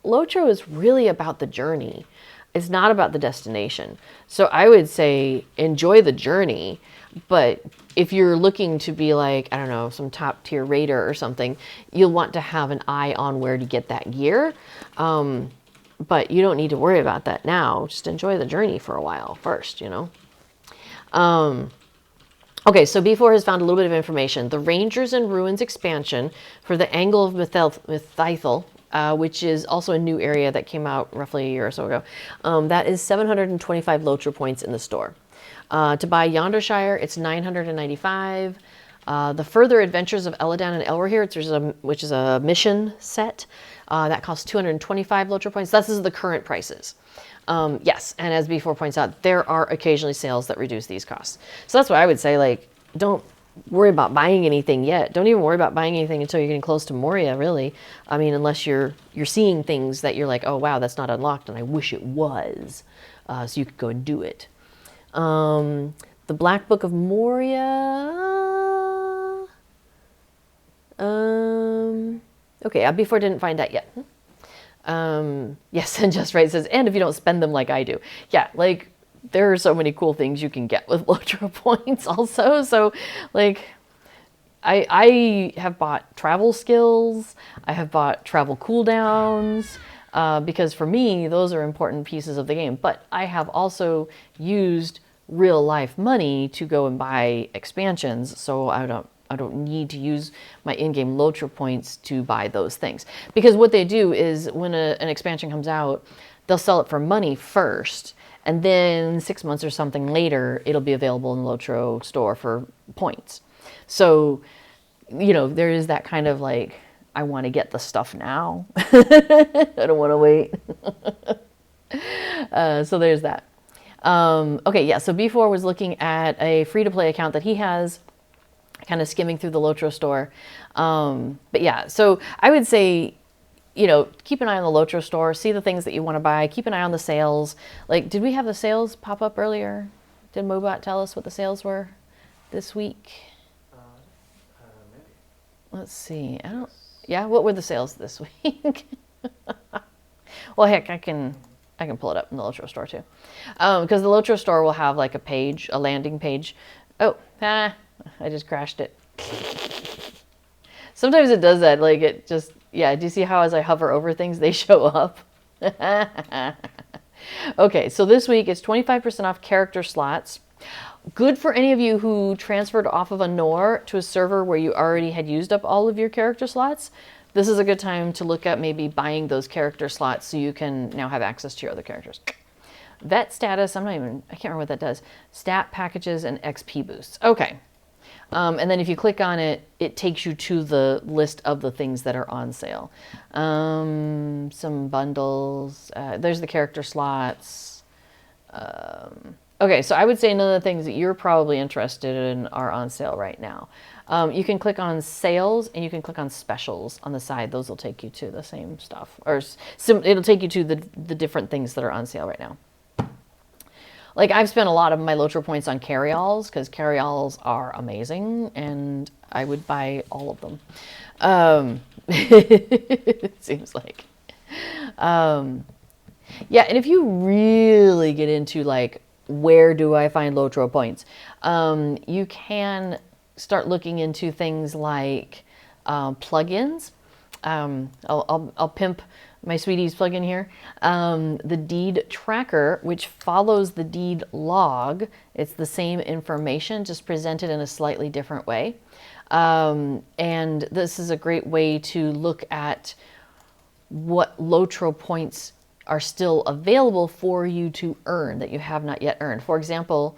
Lotro is really about the journey. It's not about the destination. So I would say enjoy the journey. But if you're looking to be like, I don't know, some top tier raider or something, you'll want to have an eye on where to get that gear. But you don't need to worry about that now. Just enjoy the journey for a while first, Okay, so B4 has found a little bit of information. The Rangers and Ruins expansion for the Angle of Mythithel, which is also a new area that came out roughly a year or so ago. That is 725 Lotro points in the store. To buy Yondershire, it's 995. The Further Adventures of Eladan and Elrohir, which is a mission set, that costs 225 Lotro points. This is the current prices. Yes, and as B4 points out, there are occasionally sales that reduce these costs. So that's why I would say, like, don't worry about buying anything yet. Don't even worry about buying anything until you're getting close to Moria, really. I mean, unless you're seeing things that you're like, oh wow, that's not unlocked, and I wish it was, so you could go and do it. The Black Book of Moria. Okay, B4 didn't find that yet. Yes, and Just Right says, and if you don't spend them like I do. Yeah, like, there are so many cool things you can get with Lotro points also. So, like, I have bought travel skills. I have bought travel cooldowns. Because for me, those are important pieces of the game. But I have also used real life money to go and buy expansions, so I don't need to use my in-game Lotro points to buy those things. Because what they do is when an expansion comes out, they'll sell it for money first, and then 6 months or something later, it'll be available in the Lotro store for points. So, there is that kind of like, I want to get the stuff now. I don't want to wait. So there's that. Okay, yeah, so B4 was looking at a free-to-play account that he has, kind of skimming through the Lotro store. But yeah, so I would say, keep an eye on the Lotro store, see the things that you want to buy, keep an eye on the sales. Like, did we have the sales pop up earlier? Did Mobot tell us what the sales were? this week? Maybe. Let's see. I don't. Yeah, what were the sales this week? Well, heck, I can pull it up in the Lotro store too, because the Lotro store will have like a landing page. Oh, I just crashed it. Sometimes it does that. Like it just, yeah. Do you see how as I hover over things, they show up? Okay, so this week it's 25% off character slots. Good for any of you who transferred off of a NOR to a server where you already had used up all of your character slots. This is a good time to look at maybe buying those character slots so you can now have access to your other characters. Vet status, I can't remember what that does. Stat packages and XP boosts. Okay. And then if you click on it, it takes you to the list of the things that are on sale. Some bundles. There's the character slots. Okay, so I would say none of the things that you're probably interested in are on sale right now. You can click on sales and you can click on specials on the side. Those will take you to the same stuff. Or it'll take you to the different things that are on sale right now. Like I've spent a lot of my Lotro points on carry-alls because carry-alls are amazing and I would buy all of them. It seems like. Yeah, and if you really get into like, where do I find Lotro points? You can start looking into things like plugins. I'll pimp my sweetie's plugin here. The deed tracker, which follows the deed log. It's the same information, just presented in a slightly different way. And this is a great way to look at what Lotro points are still available for you to earn that you have not yet earned. For example,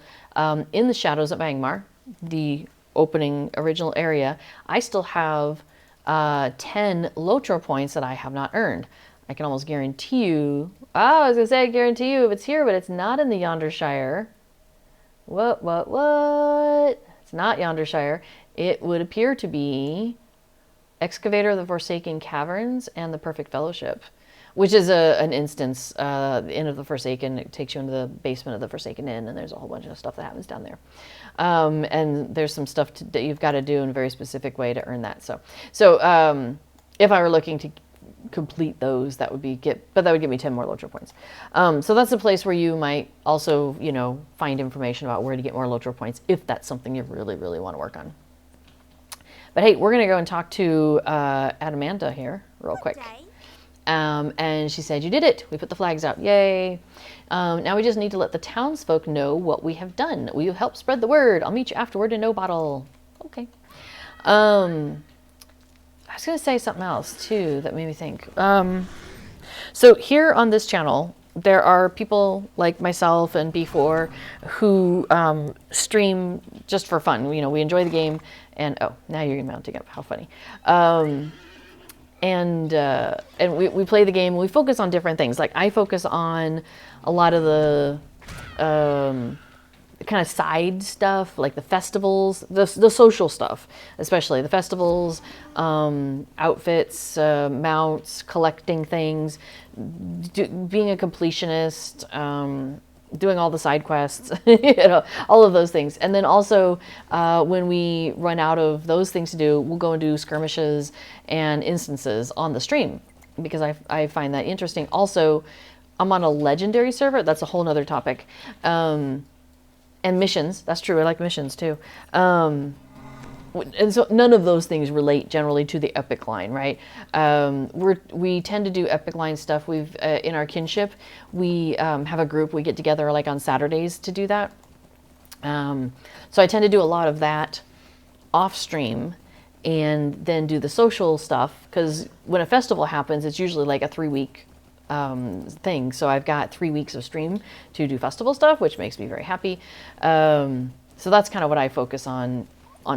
in the Shadows of Angmar, the opening original area, I still have 10 Lotro points that I have not earned. I can almost guarantee you, I was gonna say I guarantee you if it's here, but it's not in the Yondershire. What? It's not Yondershire. It would appear to be Excavator of the Forsaken Caverns and the Perfect Fellowship, which is an instance, the Inn of the Forsaken. It takes you into the basement of the Forsaken Inn, and there's a whole bunch of stuff that happens down there. And there's some stuff that you've got to do in a very specific way to earn that. So if I were looking to complete those, that would give me 10 more Lotro points. So that's a place where you might also, find information about where to get more Lotro points if that's something you really, really want to work on. But hey, we're going to go and talk to Adamanta here real quick. And she said, you did it. We put the flags out. Yay. Now we just need to let the townsfolk know what we have done. We have helped spread the word. I'll meet you afterward in No Bottle. Okay. I was going to say something else too that made me think. So here on this channel, there are people like myself and B4 who stream just for fun. We enjoy the game. And oh, now you're mounting up. How funny. And we play the game. We focus on different things. Like I focus on a lot of the kind of side stuff, like the festivals, the social stuff, especially the festivals, outfits, mounts, collecting things, being a completionist, doing all the side quests, all of those things. And then also when we run out of those things to do, we'll go and do skirmishes and instances on the stream because I find that interesting. Also, I'm on a legendary server. That's a whole nother topic. And missions. That's true. I like missions too. And so none of those things relate generally to the epic line, right? We tend to do epic line stuff. We've in our kinship, we have a group. We get together like on Saturdays to do that. So I tend to do a lot of that off stream, and then do the social stuff because when a festival happens, it's usually like a 3-week thing. So I've got 3 weeks of stream to do festival stuff, which makes me very happy. So that's kind of what I focus on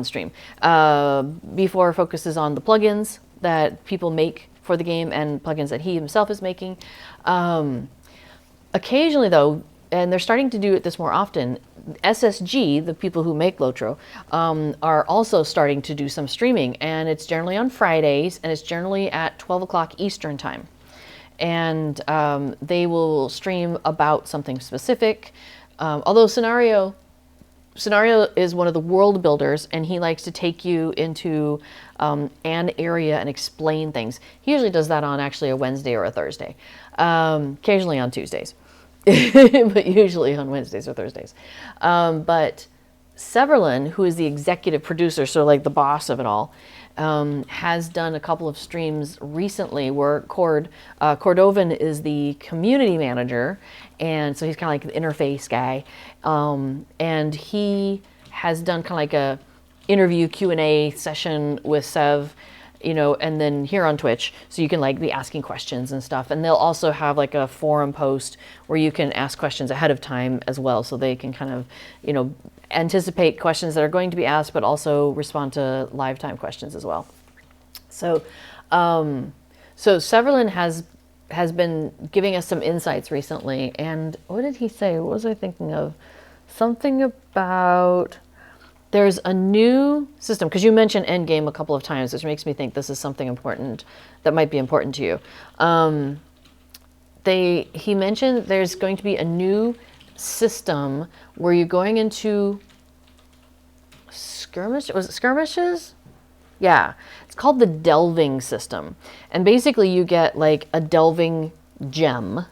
stream. B4 focuses on the plugins that people make for the game and plugins that he himself is making. Occasionally though, and they're starting to do this more often, SSG, the people who make Lotro, are also starting to do some streaming, and it's generally on Fridays, and it's generally at 12 o'clock Eastern time. And they will stream about something specific. Although Scenario Scenario is one of the world builders, and he likes to take you into an area and explain things. He usually does that on actually a Wednesday or a Thursday, occasionally on Tuesdays, but usually on Wednesdays or Thursdays. But Severlin, who is the executive producer, so like the boss of it all, has done a couple of streams recently where Cordovan is the community manager, and so he's kind of like the interface guy, and he has done kind of like a interview Q&A session with Sev, and then here on Twitch, so you can like be asking questions and stuff. And they'll also have like a forum post where you can ask questions ahead of time as well, so they can kind of, anticipate questions that are going to be asked, but also respond to live time questions as well. So, so Severlin has been giving us some insights recently. And what did he say? What was I thinking of? Something about there's a new system, because you mentioned endgame a couple of times, which makes me think this is something important that might be important to you. He mentioned there's going to be a new system where you're going into skirmishes? Yeah, it's called the delving system. And basically you get like a delving gem,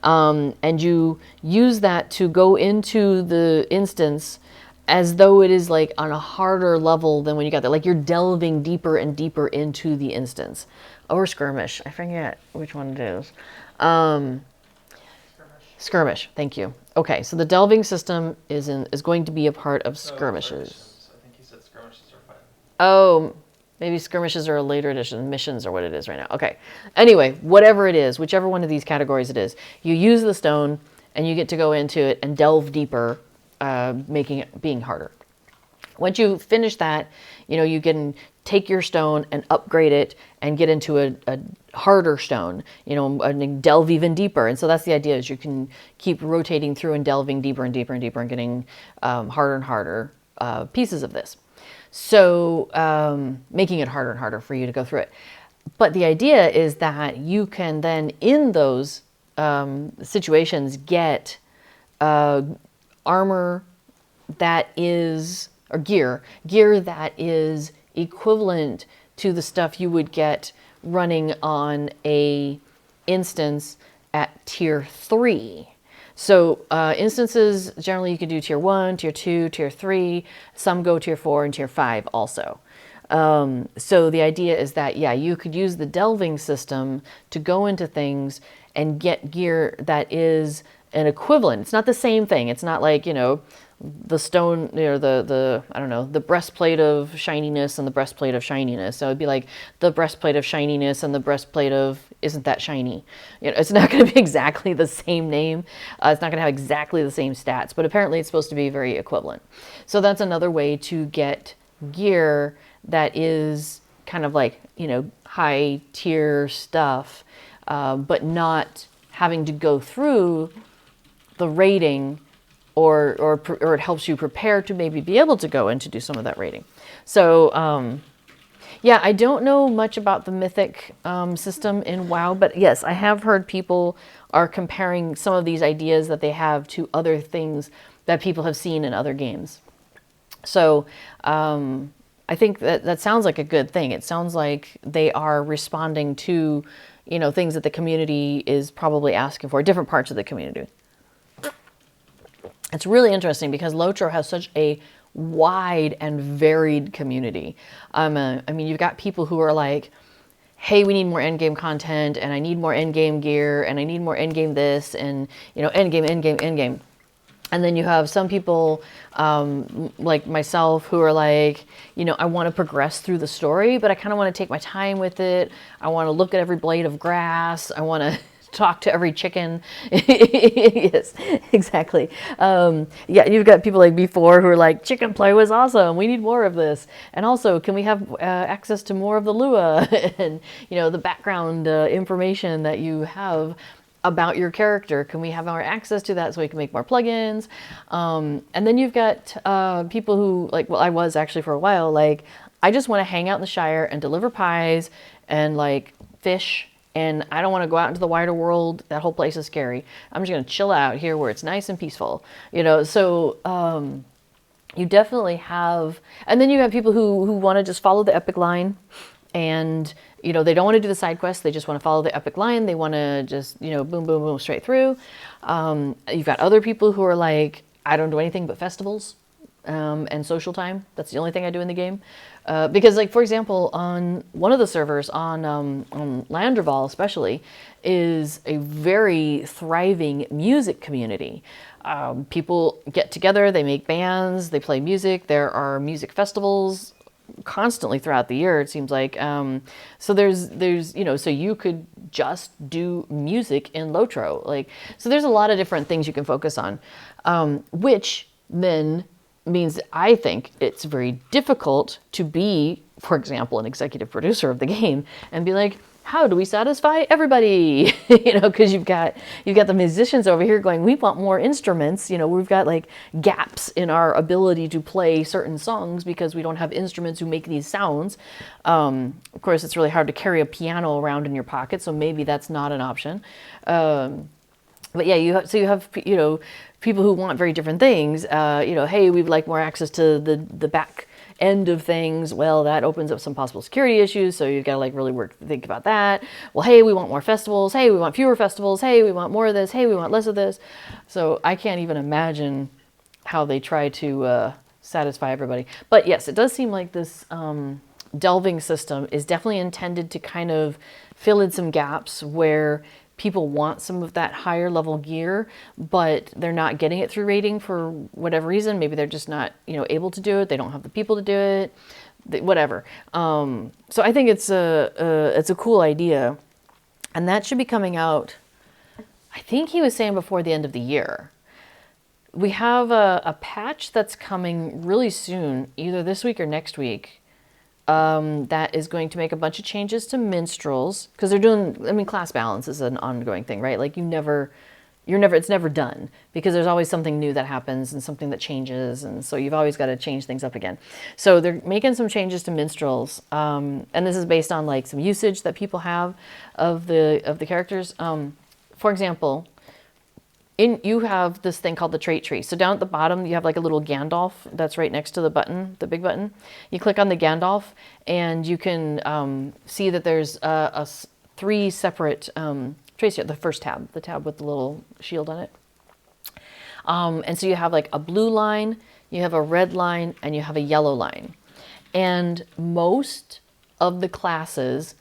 and you use that to go into the instance as though it is like on a harder level than when you got there. Like you're delving deeper and deeper into the instance. Or skirmish, I forget which one it is. Skirmish, thank you. Okay, so the delving system is going to be a part of skirmishes. I think he said skirmishes are fine. Oh, maybe skirmishes are a later edition. Missions are what it is right now. Okay. Anyway, whatever it is, whichever one of these categories it is, you use the stone and you get to go into it and delve deeper, making it being harder. Once you finish that, you can take your stone and upgrade it and get into a harder stone, and delve even deeper. And so that's the idea, is you can keep rotating through and delving deeper and deeper and deeper and getting harder and harder pieces of this. So making it harder and harder for you to go through it. But the idea is that you can then, in those situations, get armor that is, or gear that is equivalent to the stuff you would get running on a instance at tier 3. So instances, generally you could do tier 1, tier 2, tier 3. Some go tier 4 and tier 5 also. So the idea is that, yeah, you could use the delving system to go into things and get gear that is an equivalent. It's not the same thing. It's not like, the stone, the I don't know, the breastplate of shininess and the breastplate of shininess. So it'd be like the breastplate of shininess and the breastplate of isn't that shiny. It's not going to be exactly the same name. It's not going to have exactly the same stats, but apparently it's supposed to be very equivalent. So that's another way to get gear that is kind of like, high tier stuff, but not having to go through the rating, or it helps you prepare to maybe be able to go in to do some of that rating. So yeah, I don't know much about the mythic system in WoW, but yes, I have heard people are comparing some of these ideas that they have to other things that people have seen in other games. So I think that sounds like a good thing. It sounds like they are responding to, things that the community is probably asking for, different parts of the community. It's really interesting because Lotro has such a wide and varied community. I mean, you've got people who are like, hey, we need more endgame content, and I need more endgame gear, and I need more endgame this, and, endgame. And then you have some people like myself who are like, I want to progress through the story, but I kind of want to take my time with it. I want to look at every blade of grass. I want to talk to every chicken. Yes, exactly. Yeah, you've got people like before who are like, chicken play was awesome. We need more of this. And also, can we have access to more of the Lua and, the background information that you have about your character? Can we have more access to that so we can make more plugins? And then you've got people who I was actually for a while, I just want to hang out in the Shire and deliver pies and fish, and I don't want to go out into the wider world. That whole place is scary. I'm just going to chill out here where it's nice and peaceful, So you definitely have, and then you have people who want to just follow the epic line, and they don't want to do the side quests. They just want to follow the epic line. They want to just boom, boom, boom, straight through. You've got other people who are like, I don't do anything but festivals and social time. That's the only thing I do in the game. Because, like, for example, on one of the servers on Landerval especially is a very thriving music community. People get together, they make bands, they play music. There are music festivals constantly throughout the year, it seems like. So there's so you could just do music in Lotro. Like, so there's a lot of different things you can focus on, which then means I think it's very difficult to be, for example, an executive producer of the game and be like, how do we satisfy everybody? Because you've got the musicians over here going, we want more instruments. We've got like gaps in our ability to play certain songs because we don't have instruments who make these sounds. Of course, it's really hard to carry a piano around in your pocket, so maybe that's not an option. But yeah, you have people who want very different things. Hey, we'd like more access to the back end of things. Well, that opens up some possible security issues, so you've got to like really think about that. Well, hey, we want more festivals. Hey, we want fewer festivals. Hey, we want more of this. Hey, we want less of this. So I can't even imagine how they try to satisfy everybody. But yes, it does seem like this delving system is definitely intended to kind of fill in some gaps where people want some of that higher level gear, but they're not getting it through raiding for whatever reason. Maybe they're just not, able to do it. They don't have the people to do it, whatever. So I think it's a cool idea, and that should be coming out. I think he was saying before the end of the year. We have a patch that's coming really soon, either this week or next week. That is going to make a bunch of changes to minstrels, because they're doing, class balance is an ongoing thing, right? Like it's never done, because there's always something new that happens and something that changes. And so you've always got to change things up again. So they're making some changes to minstrels. And this is based on like some usage that people have of the characters. For example, you have this thing called the trait tree. So down at the bottom, you have like a little Gandalf that's right next to the button, the big button. You click on the Gandalf, and you can see that there's 3 separate traits here. The first tab, the tab with the little shield on it. And so you have like a blue line, you have a red line, and you have a yellow line. And most of the classes,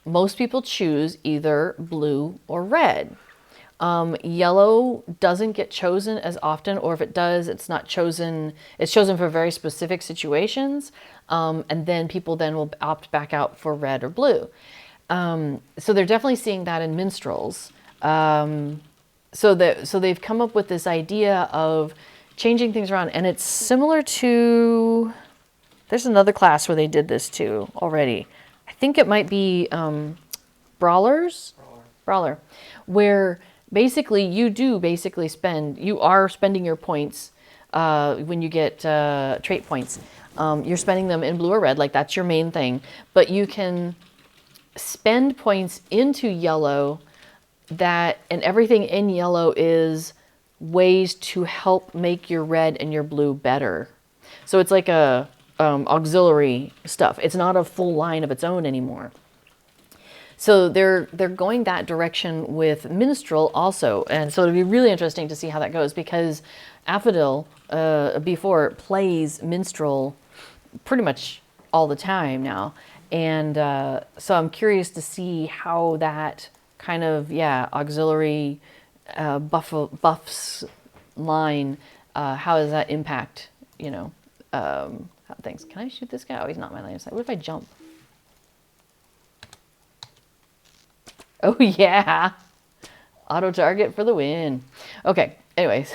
most people choose either blue or red. Yellow doesn't get chosen as often, or if it does, it's not chosen. It's chosen for very specific situations, and then people then will opt back out for red or blue. So they're definitely seeing that in minstrels. So they've come up with this idea of changing things around, and it's similar to. There's another class where they did this too already. I think it might be Brawlers. Brawler, where basically you are spending your points when you get trait points. You're spending them in blue or red, like that's your main thing. But you can spend points into yellow, and everything in yellow is ways to help make your red and your blue better. So it's like a auxiliary stuff. It's not a full line of its own anymore. So they're going that direction with Minstrel also. And so it'll be really interesting to see how that goes, because Affodil before plays Minstrel pretty much all the time now. And so I'm curious to see how that kind of, auxiliary buffs line, how does that impact, things. Can I shoot this guy? Oh, he's not my line of sight. What if I jump? Oh, yeah. Auto target for the win. Okay. Anyways.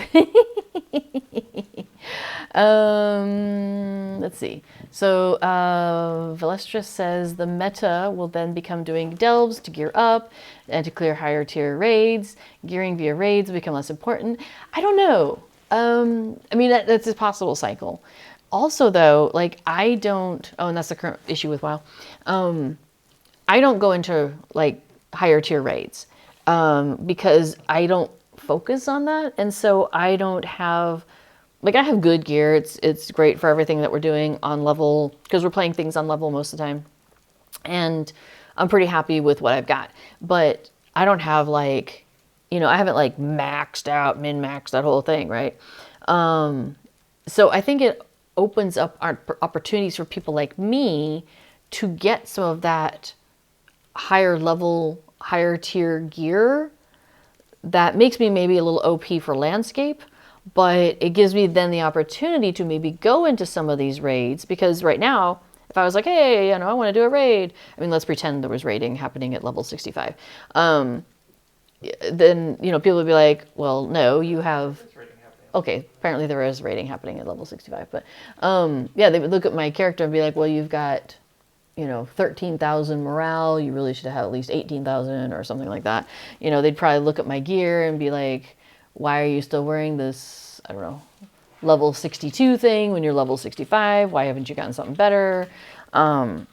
Let's see. So Valestra says the meta will then become doing delves to gear up and to clear higher tier raids. Gearing via raids will become less important. I don't know. That's a possible cycle. Also, though, I don't... Oh, and that's the current issue with WoW. I don't go into, higher tier raids because I don't focus on that, and so I don't have like I have good gear. It's great for everything that we're doing on level, because we're playing things on level most of the time. And I'm pretty happy with what I've got. But I don't have like, I haven't like maxed out, min-maxed that whole thing, right? So I think it opens up our opportunities for people like me to get some of that higher level, higher tier gear that makes me maybe a little OP for landscape, but it gives me then the opportunity to maybe go into some of these raids, because right now, if I was like, hey, I want to do a raid, I mean, let's pretend there was raiding happening at level 65. Then, people would be like, well, no, you have, okay, apparently there is raiding happening at level 65, but yeah, they would look at my character and be like, well, you've got, 13,000 morale, you really should have at least 18,000 or something like that. They'd probably look at my gear and be like, why are you still wearing this, I don't know, level 62 thing when you're level 65? Why haven't you gotten something better? There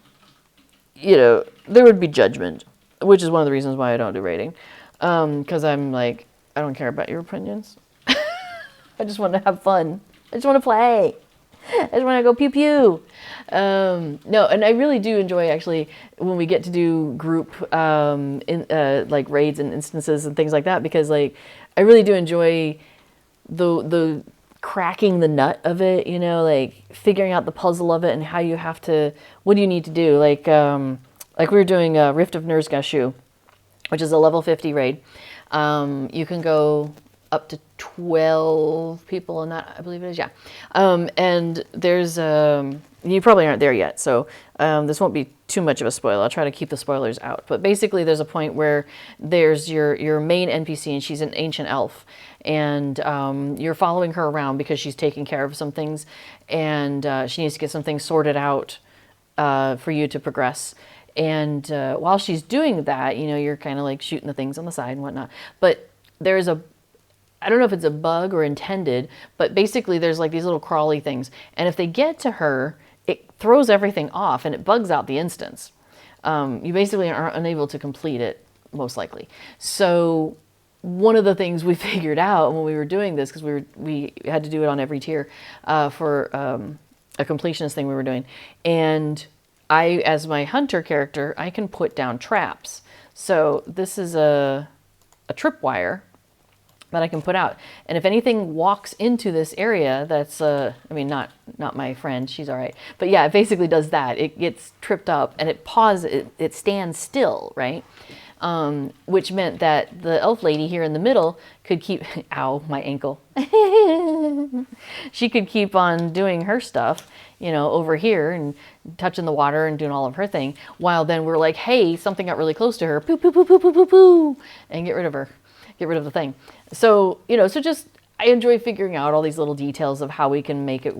would be judgment, which is one of the reasons why I don't do raiding. Because I'm like, I don't care about your opinions. I just want to have fun. I just want to play. I just want to go pew pew. No, and I really do enjoy actually when we get to do group like raids and instances and things like that, because like I really do enjoy the cracking the nut of it, like figuring out the puzzle of it and how you have to, what do you need to do? Like we were doing Rift of Ner'zgashu, which is a level 50 raid. You can go up to 12 people in that, I believe it is, yeah. And there's, you probably aren't there yet, so this won't be too much of a spoiler. I'll try to keep the spoilers out. But basically there's a point where there's your main NPC, and she's an ancient elf. And you're following her around because she's taking care of some things, and she needs to get some things sorted out for you to progress. And while she's doing that, you're kind of like shooting the things on the side and whatnot. But there's I don't know if it's a bug or intended, but basically there's like these little crawly things. And if they get to her, it throws everything off and it bugs out the instance. You basically are unable to complete it, most likely. So one of the things we figured out when we were doing this, because we had to do it on every tier for a completionist thing we were doing. And I, as my hunter character, I can put down traps. So this is a tripwire that I can put out. And if anything walks into this area, that's, I mean, not my friend, she's all right. But yeah, it basically does that. It gets tripped up and it pauses, it stands still, right? Which meant that the elf lady here in the middle could keep, ow, my ankle. She could keep on doing her stuff, over here and touching the water and doing all of her thing. While then we're like, hey, something got really close to her, poo, poo, poo, poo, poo, poo, poo, and get rid of her. Get rid of the thing. So, so just, I enjoy figuring out all these little details of how we can make it,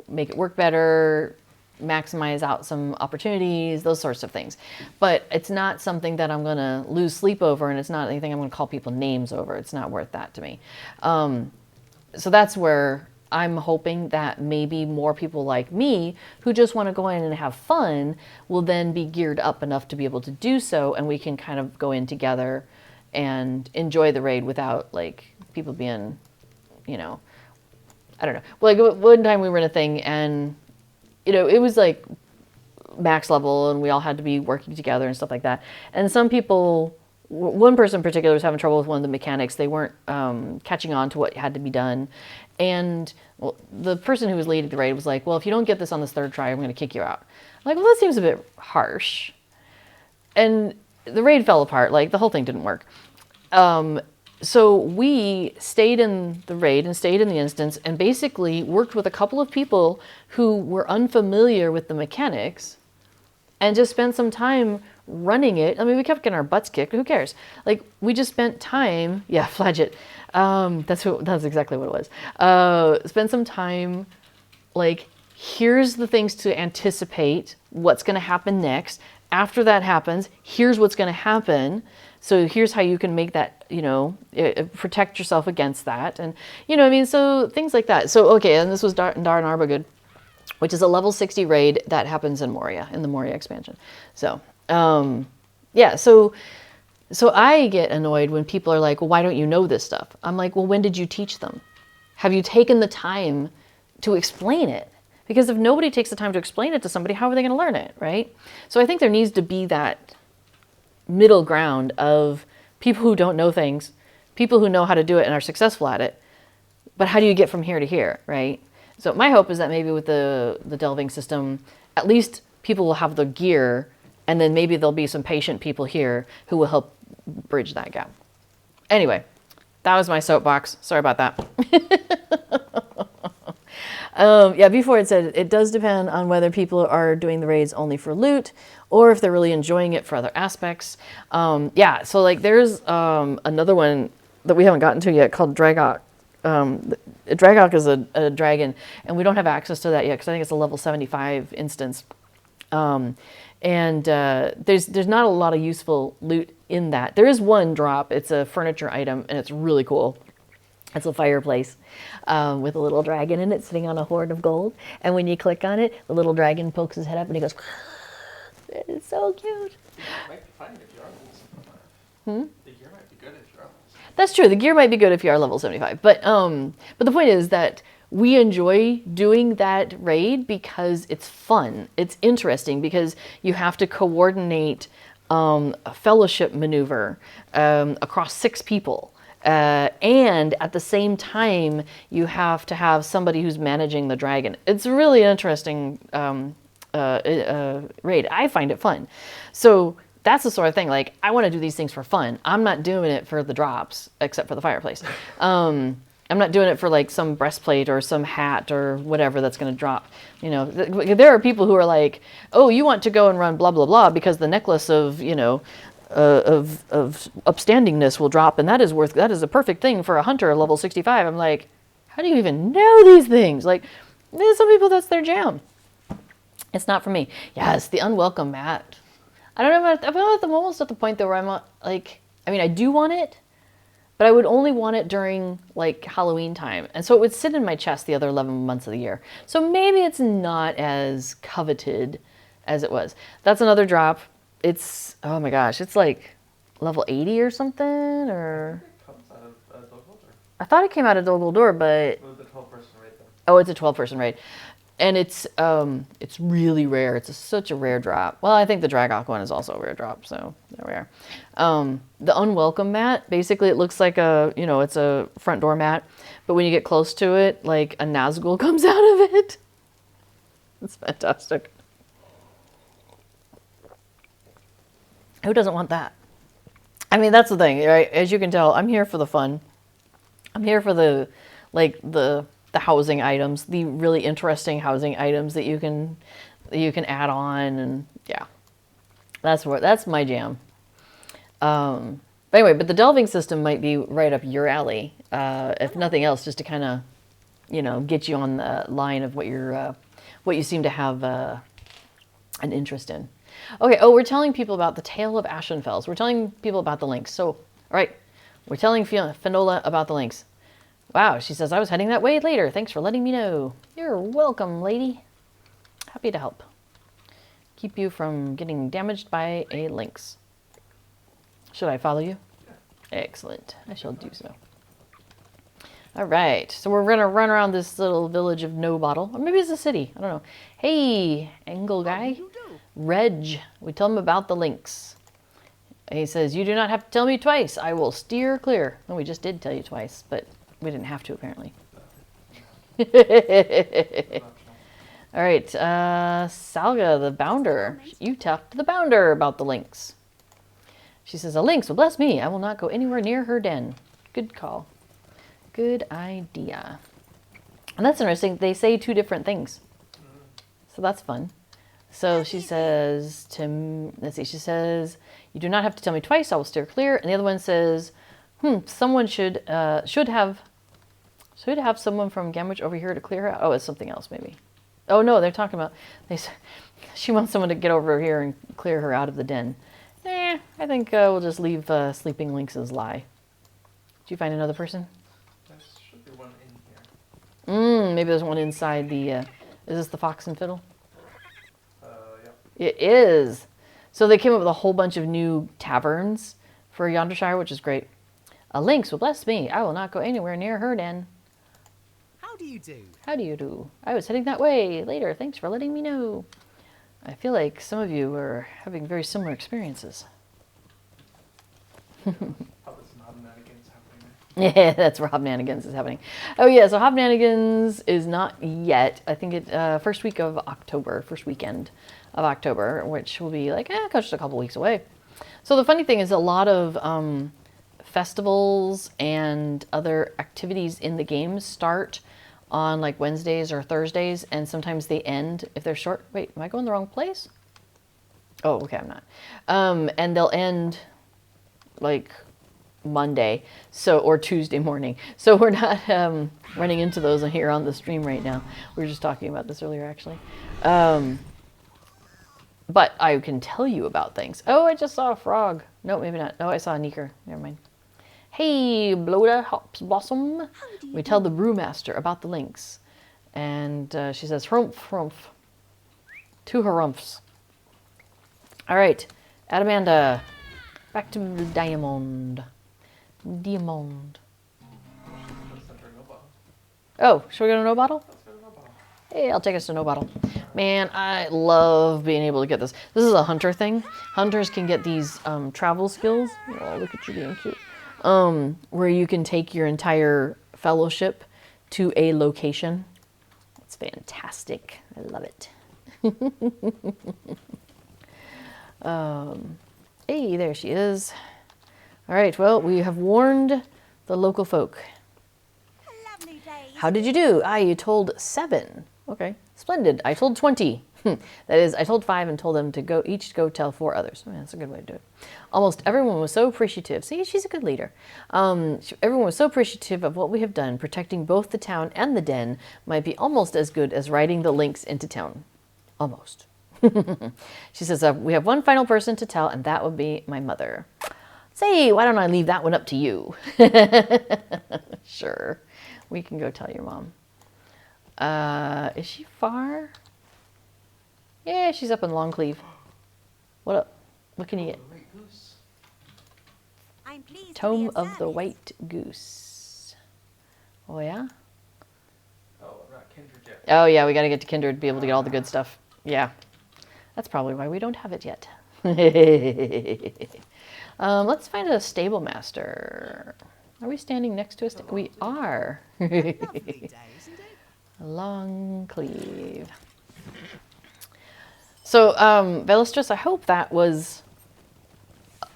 make it work better, maximize out some opportunities, those sorts of things. But it's not something that I'm going to lose sleep over, and it's not anything I'm going to call people names over. It's not worth that to me. So that's where I'm hoping that maybe more people like me who just want to go in and have fun will then be geared up enough to be able to do so, and we can kind of go in together and enjoy the raid without like people being, I don't know. Well, like one time we were in a thing and, it was like max level and we all had to be working together and stuff like that. And some people, one person in particular was having trouble with one of the mechanics. They weren't catching on to what had to be done. And well, the person who was leading the raid was like, well, if you don't get this on this third try, I'm going to kick you out. I'm like, well, that seems a bit harsh. And the raid fell apart. Like the whole thing didn't work. So we stayed in the raid and stayed in the instance and basically worked with a couple of people who were unfamiliar with the mechanics and just spent some time running it. I mean, we kept getting our butts kicked. Who cares? Like we just spent time. Yeah, Flagit. That's exactly what it was. Spend some time like, here's the things to anticipate what's going to happen next. After that happens, here's what's going to happen. So here's how you can make that, protect yourself against that. And, so things like that. So, okay, and this was Dar Arbogud, which is a level 60 raid that happens in Moria, in the Moria expansion. So, yeah, so I get annoyed when people are like, well, why don't you know this stuff? I'm like, well, when did you teach them? Have you taken the time to explain it? Because if nobody takes the time to explain it to somebody, how are they going to learn it, right? So I think there needs to be that middle ground of people who don't know things, people who know how to do it and are successful at it, but how do you get from here to here, right? So my hope is that maybe with the delving system, at least people will have the gear, and then maybe there'll be some patient people here who will help bridge that gap. Anyway, that was my soapbox. Sorry about that. Yeah, before it said it does depend on whether people are doing the raids only for loot or if they're really enjoying it for other aspects. Yeah, so like there's another one that we haven't gotten to yet called Dragok. Dragok is a dragon, and we don't have access to that yet because I think it's a level 75 instance. There's not a lot of useful loot in that. There is one drop. It's a furniture item, and it's really cool. It's a fireplace with a little dragon in it sitting on a hoard of gold. And when you click on it, the little dragon pokes his head up and he goes, it's so cute. It might be fine if you are level 75. The gear might be good if you're level 75. That's true. The gear might be good if you are level 75. But the point is that we enjoy doing that raid because it's fun. It's interesting because you have to coordinate a fellowship maneuver across 6 people. And at the same time, you have to have somebody who's managing the dragon. It's really an interesting raid. I find it fun. So that's the sort of thing, like, I want to do these things for fun. I'm not doing it for the drops, except for the fireplace. I'm not doing it for like some breastplate or some hat or whatever that's going to drop. You know, there are people who are like, oh, you want to go and run blah, blah, blah, because the necklace of, you know, of upstandingness will drop, and that is a perfect thing for a hunter level 65. I'm like, how do you even know these things? Like, there's some people that's their jam. It's not for me. Yes, the unwelcome mat. I don't know. I'm almost at the point though where I'm like, I mean, I do want it, but I would only want it during like Halloween time, and so it would sit in my chest the other 11 months of the year. So maybe it's not as coveted as it was. That's another drop. It's, oh my gosh, it's like level 80 or something, or... It comes out of Dogwalder. I thought it came out of Dogwalder, but... With the 12-person raid though. Oh, it's a 12-person raid. And it's really rare. It's such a rare drop. Well, I think the Dragok one is also a rare drop, so there we are. The unwelcome mat, basically it looks like a, you know, it's a front door mat, but when you get close to it, like a Nazgul comes out of it. It's fantastic. Who doesn't want that? I mean, that's the thing, right? As you can tell, I'm here for the fun. I'm here for the housing items, the really interesting housing items that you can add on, and yeah, that's my jam. But anyway, but the delving system might be right up your alley, if nothing else, just to kind of, you know, get you on the line of what you seem to have an interest in. Okay, oh, we're telling people about the Tale of Ashenfells. We're telling people about the links. So, all right, we're telling Finola about the links. Wow, she says, I was heading that way later. Thanks for letting me know. You're welcome, lady. Happy to help. Keep you from getting damaged by a lynx. Should I follow you? Yeah. Excellent. I shall do so. All right, so we're going to run around this little village of No Bottle. Or maybe it's a city. I don't know. Hey, Angle guy. Reg, we tell him about the links. He says, you do not have to tell me twice. I will steer clear. Well, we just did tell you twice, but we didn't have to, apparently. All right, Salga, the bounder. You talk to the bounder about the links. She says, a lynx will bless me. I will not go anywhere near her den. Good call. Good idea. And that's interesting. They say 2 different things. So that's fun. So she says, let's see, she says, you do not have to tell me twice, I will steer clear. And the other one says, someone should have someone from Gamwich over here to clear her out. Oh, it's something else maybe. Oh no, they're talking about, she wants someone to get over here and clear her out of the den. I think we'll just leave Sleeping Lynx's lie. Did you find another person? There should be one in here. Maybe there's one inside the, is this the Fox and Fiddle? Yeah. It is. So they came up with a whole bunch of new taverns for Yondershire, which is great. A lynx will bless me. I will not go anywhere near her den. How do you do? How do you do? I was heading that way later. Thanks for letting me know. I feel like some of you are having very similar experiences. Hobbit's Hobnanigans happening. Yeah, that's where Hobnanigans is happening. Oh yeah, so Hobnanigans is not yet. I think it first week of October, first weekend of October, which will be like just a couple weeks away. So the funny thing is a lot of festivals and other activities in the game start on like Wednesdays or Thursdays, and sometimes they end if they're short. Wait, am I going the wrong place? Oh, okay, I'm not. And they'll end like Monday, so or Tuesday morning. So we're not running into those here on the stream right now. We were just talking about this earlier, actually. But I can tell you about things. Oh, I just saw a frog. No, maybe not. No, I saw a neeker. Never mind. Hey, Bloda Hops Blossom. We tell the brewmaster about the links. And she says, hrumph, hrumph. To her rumphs. All right, Adamanda. Back to Diamond. Diamond. Let's enter no bottle. Oh, should we go to no bottle? Let's go to no bottle. Hey, I'll take us to no bottle. Man, I love being able to get this. This is a hunter thing. Hunters can get these travel skills. Oh, look at you being cute. Where you can take your entire fellowship to a location. It's fantastic. I love it. Hey, there she is. All right, well, we have warned the local folk. Lovely day. How did you do? You told 7. Okay, splendid. I told 20. That is, I told 5 and told them to each go tell 4 others. I mean, that's a good way to do it. Almost everyone was so appreciative. See, she's a good leader. Everyone was so appreciative of what we have done. Protecting both the town and the den might be almost as good as writing the links into town. Almost. She says, we have one final person to tell, and that would be my mother. Say, why don't I leave that one up to you? Sure. We can go tell your mom. Is she far? Yeah, she's up in Longcleave. What up? What can you get? White goose. I'm pleased. Tome of the White Goose. Oh, yeah? Oh, I'm not kindred yet. Oh, yeah, we got to get to Kindred to be able to get all the good stuff. Yeah. That's probably why we don't have it yet. Let's find a stable master. Are we standing next to a We are. Lovely day, isn't it? Longcleave. So, Velistris, I hope that was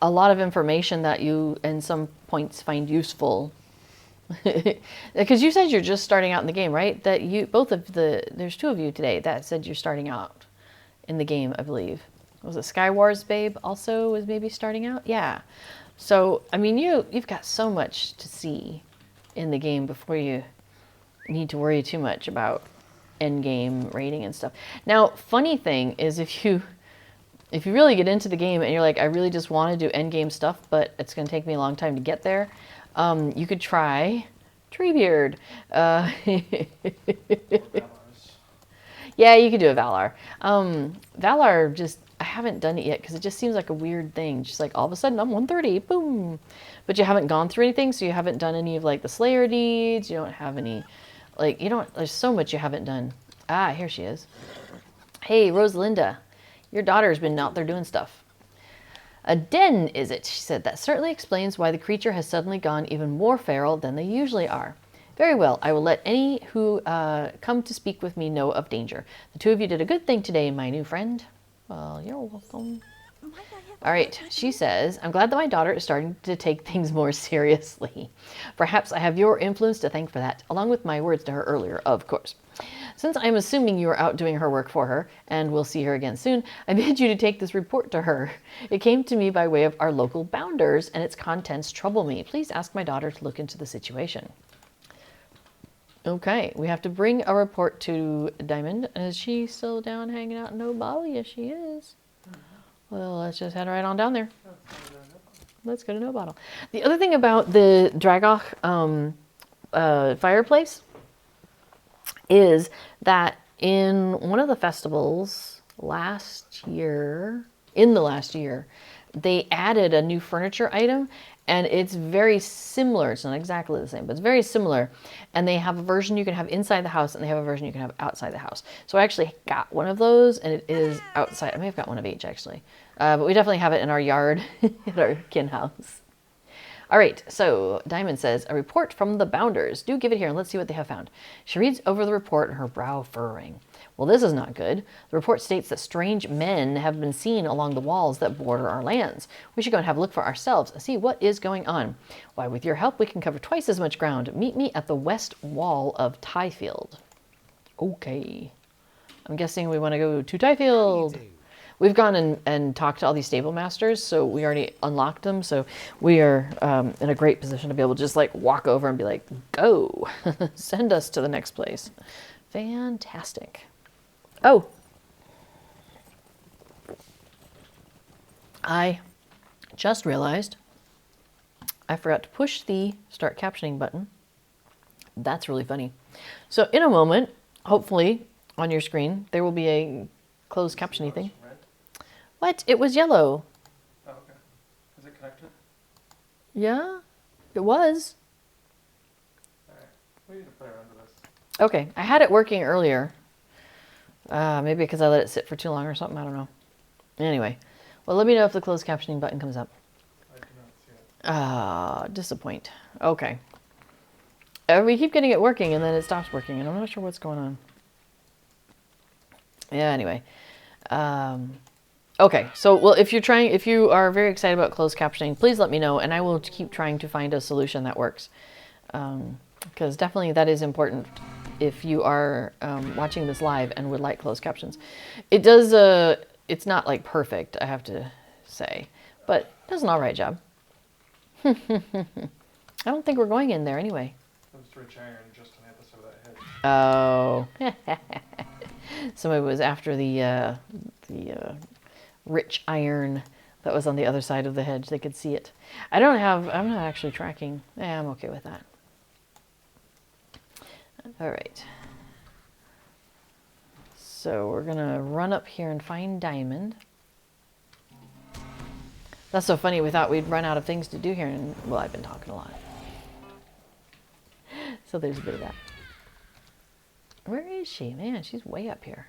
a lot of information that you, in some points, find useful. Because you said you're just starting out in the game, right? That you, there's 2 of you today that said you're starting out in the game, I believe. Was it Skywars Babe also was maybe starting out? Yeah. So, I mean, you've got so much to see in the game before you need to worry too much about end game rating and stuff. Now, funny thing is if you really get into the game and you're like, I really just want to do end game stuff, but it's going to take me a long time to get there, you could try Treebeard. Yeah, you could do a Valar. Valar just, I haven't done it yet because it just seems like a weird thing. Just like all of a sudden I'm 130, boom. But you haven't gone through anything, so you haven't done any of like the Slayer deeds. You don't have any, like, there's so much you haven't done. Ah, here she is. Hey, Rosalinda, your daughter's been out there doing stuff. A den, is it? She said. That certainly explains why the creature has suddenly gone even more feral than they usually are. Very well, I will let any who come to speak with me know of danger. The 2 of you did a good thing today, my new friend. Well, you're welcome. All right, she says, I'm glad that my daughter is starting to take things more seriously. Perhaps I have your influence to thank for that, along with my words to her earlier, of course. Since I'm assuming you are out doing her work for her, and we'll see her again soon, I bid you to take this report to her. It came to me by way of our local bounders, and its contents trouble me. Please ask my daughter to look into the situation. Okay, we have to bring a report to Diamond. Is she still down hanging out in No Bottle? Yes, she is. Well, let's just head right on down there. Let's go to No Bottle. The other thing about the Dragoch fireplace is that in one of the festivals last year, they added a new furniture item, And it's very similar. It's not exactly the same, but it's very similar. And they have a version you can have inside the house, and they have a version you can have outside the house. So I actually got one of those, and it is outside. I may have got one of each, actually. But we definitely have it in our yard, at our kin house. All right, so Diamond says, a report from the Bounders. Do give it here and let's see what they have found. She reads over the report, her brow furrowing. Well, this is not good. The report states that strange men have been seen along the walls that border our lands. We should go and have a look for ourselves and see what is going on. Why, with your help, we can cover twice as much ground. Meet me at the west wall of Tyfield. Okay. I'm guessing we want to go to Tyfield. We've gone and talked to all these stable masters, so we already unlocked them. So we are in a great position to be able to just like walk over and be like, go, send us to the next place. Fantastic. Oh, I just realized I forgot to push the start captioning button. That's really funny. So in a moment, hopefully on your screen, there will be a closed captioning thing. What? It was yellow. Oh, okay. Is it connected? Yeah, it was. Alright. We need to play around with this. Okay, I had it working earlier. Maybe because I let it sit for too long or something. I don't know. Anyway, well, let me know if the closed captioning button comes up. I do not see it. Disappoint. Okay. We keep getting it working and then it stops working, and I'm not sure what's going on. Yeah, anyway. Okay, so, well, if you are very excited about closed captioning, please let me know, and I will keep trying to find a solution that works. Because definitely that is important if you are watching this live and would like closed captions. It does, it's not like perfect, I have to say, but it does an all right job. I don't think we're going in there anyway. It was Rich Iron just on the other side of that hedge. Oh. Somebody was after the rich iron that was on the other side of the hedge. They could see it. I'm not actually tracking. I'm okay with that. All right. So we're gonna run up here and find Diamond. That's so funny. We thought we'd run out of things to do here, and well, I've been talking a lot. So there's a bit of that. Where is she? Man, she's way up here.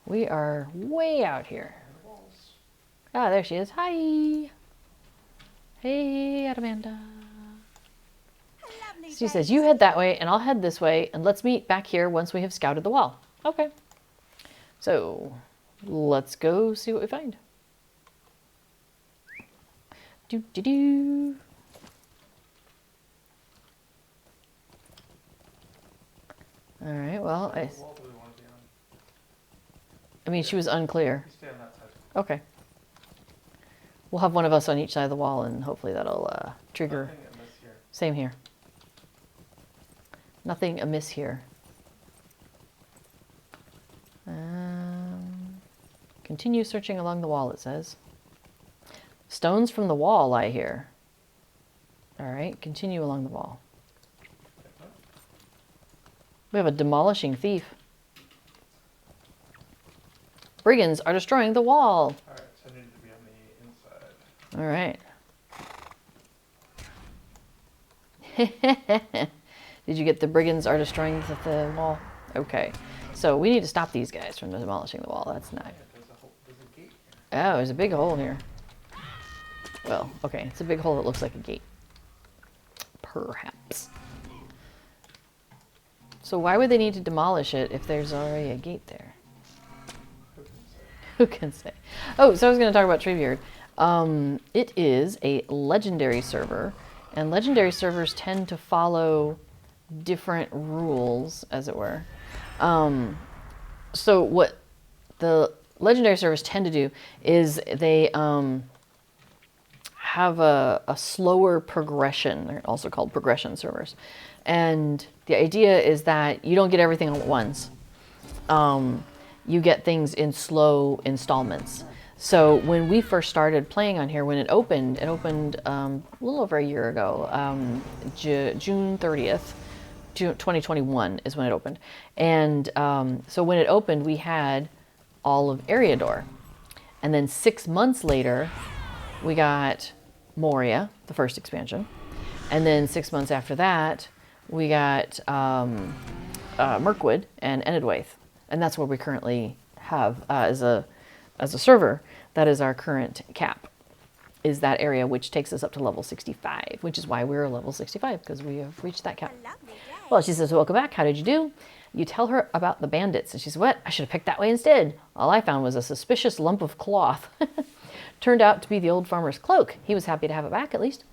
We are way out here. Ah, there she is. Hi. Hey, Amanda. She says, you head that way and I'll head this way, and let's meet back here once we have scouted the wall. Okay. So let's go see what we find. Do, do, do. All right, well, What wall do we want to be on? I mean, she was unclear. You stay on that side. Okay. We'll have one of us on each side of the wall, and hopefully that'll trigger. Nothing amiss here. Same here. Nothing amiss here. Continue searching along the wall, it says. Stones from the wall lie here. All right, continue along the wall. We have a demolishing thief. Brigands are destroying the wall. Alright, so I need to be on the inside. All right. Did you get the brigands are destroying the wall? Okay. So we need to stop these guys from demolishing the wall. That's not. Yeah, there's a gate here. Oh, there's a big hole here. Well, okay. It's a big hole that looks like a gate. Perhaps. So why would they need to demolish it if there's already a gate there? Who can say? Oh, so I was going to talk about Treebeard. It is a legendary server, and legendary servers tend to follow different rules, as it were. So what the legendary servers tend to do is they have a slower progression. They're also called progression servers. And the idea is that you don't get everything all at once. You get things in slow installments. So when we first started playing on here, when it opened a little over a year ago, June 30th, 2021 is when it opened. And so when it opened, we had all of Eriador. And then 6 months later, we got Moria, the first expansion. And then 6 months after that, we got Mirkwood and Enidwaith. And that's where we currently have, as a server, that is our current cap, is that area, which takes us up to level 65, which is why we're level 65, because we have reached that cap. A lovely day. Well, she says, welcome back. How did you do? You tell her about the bandits. And she says, what? I should have picked that way instead. All I found was a suspicious lump of cloth. Turned out to be the old farmer's cloak. He was happy to have it back, at least.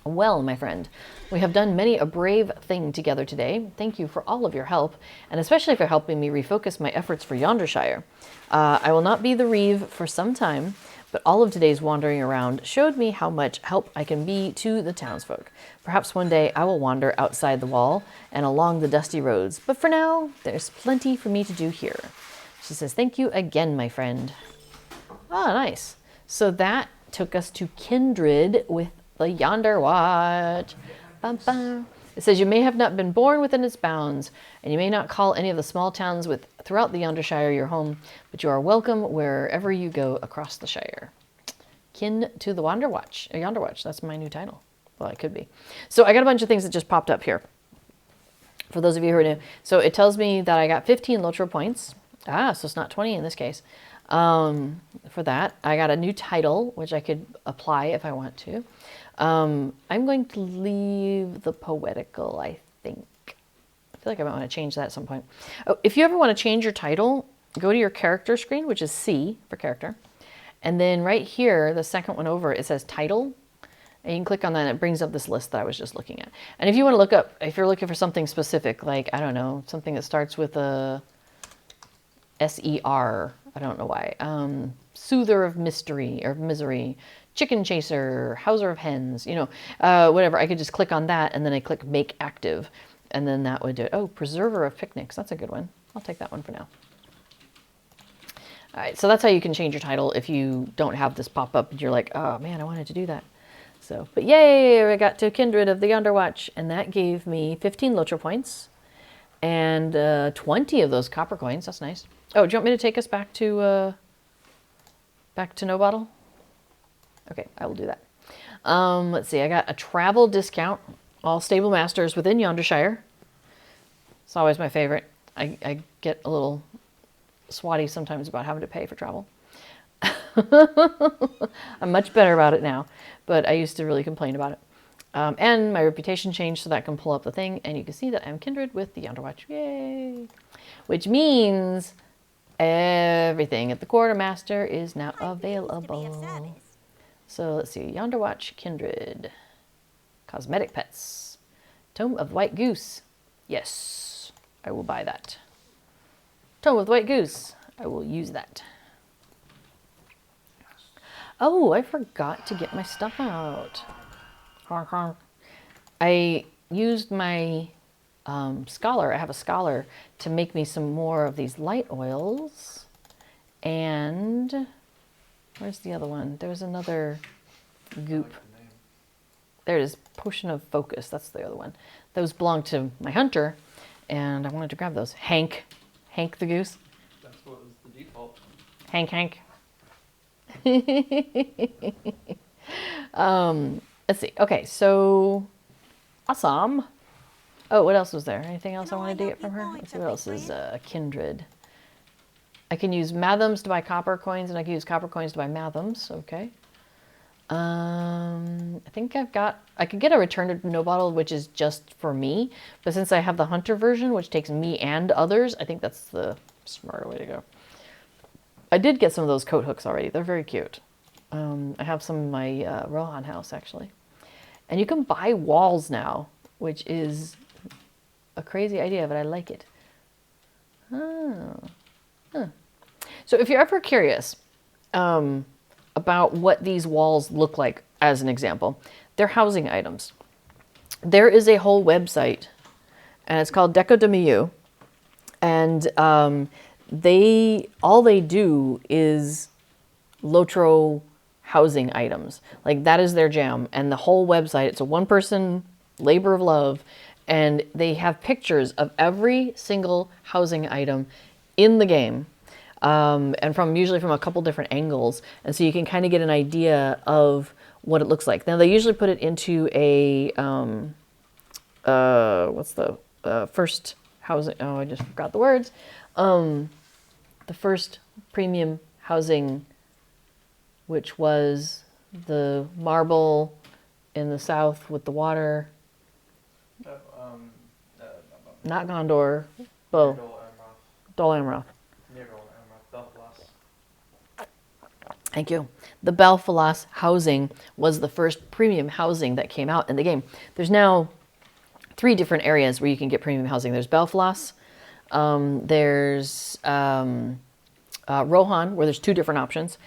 Well, my friend, we have done many a brave thing together today. Thank you for all of your help, and especially for helping me refocus my efforts for Yondershire. I will not be the reeve for some time, but all of today's wandering around showed me how much help I can be to the townsfolk. Perhaps one day I will wander outside the wall and along the dusty roads, but for now, there's plenty for me to do here. She says, thank you again, my friend. Ah, nice. So that took us to Kindred with the Yonder Watch. Bum, bum. It says, you may have not been born within its bounds, and you may not call any of the small towns throughout the Yondershire your home, but you are welcome wherever you go across the Shire. Kin to the Yonder Watch. That's my new title. Well, it could be. So I got a bunch of things that just popped up here. For those of you who are new. So it tells me that I got 15 Lotro points. So it's not 20 in this case. For that, I got a new title, which I could apply if I want to. I'm going to leave the poetical, I think. I feel like I might want to change that at some point. Oh, if you ever want to change your title, go to your character screen, which is C for character. And then right here, the second one over, it says title. And you can click on that and it brings up this list that I was just looking at. And if you want to look up, if you're looking for something specific, like, I don't know, something that starts with a S-E-R, I don't know why, Soother of Mystery or Misery, Chicken Chaser, Houser of Hens, whatever. I could just click on that and then I click Make Active. And then that would do it. Oh, Preserver of Picnics. That's a good one. I'll take that one for now. All right, so that's how you can change your title if you don't have this pop up and you're like, oh man, I wanted to do that. So, but yay, I got to Kindred of the Yonderwatch, and that gave me 15 Lotro points and 20 of those copper coins. That's nice. Oh, do you want me to take us back to No Bottle? Okay, I will do that. Let's see, I got a travel discount. All stable masters within Yondershire. It's always my favorite. I get a little swatty sometimes about having to pay for travel. I'm much better about it now, but I used to really complain about it. And my reputation changed so that I can pull up the thing, and you can see that I'm kindred with the Yonderwatch. Yay! Which means everything at the quartermaster is now available. So let's see, Yonderwatch Kindred. Cosmetic pets. Tome of White Goose. Yes, I will buy that. Tome of the White Goose. I will use that. Oh, I forgot to get my stuff out. I used my scholar. I have a scholar to make me some more of these light oils. And where's the other one? There was another goop. There it is, Potion of Focus. That's the other one. Those belong to my hunter, and I wanted to grab those. Hank the goose. That's what was the default. Hank. Let's see. Okay, so awesome. Oh, what else was there? Anything else I wanted to get from her? Let's see what else is Kindred. I can use Mathams to buy copper coins, and I can use copper coins to buy Mathams. Okay. I think I could get a Return to No Bottle, which is just for me, but since I have the Hunter version, which takes me and others, I think that's the smarter way to go. I did get some of those coat hooks already. They're very cute. I have some in my Rohan house, actually. And you can buy walls now, which is a crazy idea, but I like it. Oh. Huh. So if you're ever curious, about what these walls look like, as an example. They're housing items. There is a whole website, and it's called Deco de Milieu, and all they do is Lotro housing items. Like, that is their jam, and the whole website, it's a one-person labor of love, and they have pictures of every single housing item in the game. And usually from a couple different angles. And so you can kind of get an idea of what it looks like. Now they usually put it into a what's the first housing? Oh, I just forgot the words. The first premium housing, which was the marble in the south with the water. Not Gondor. Well, Dol Amroth. Thank you. The Belfalas housing was the first premium housing that came out in the game. There's now 3 different areas where you can get premium housing. There's Belfalas, there's Rohan, where there's 2 different options,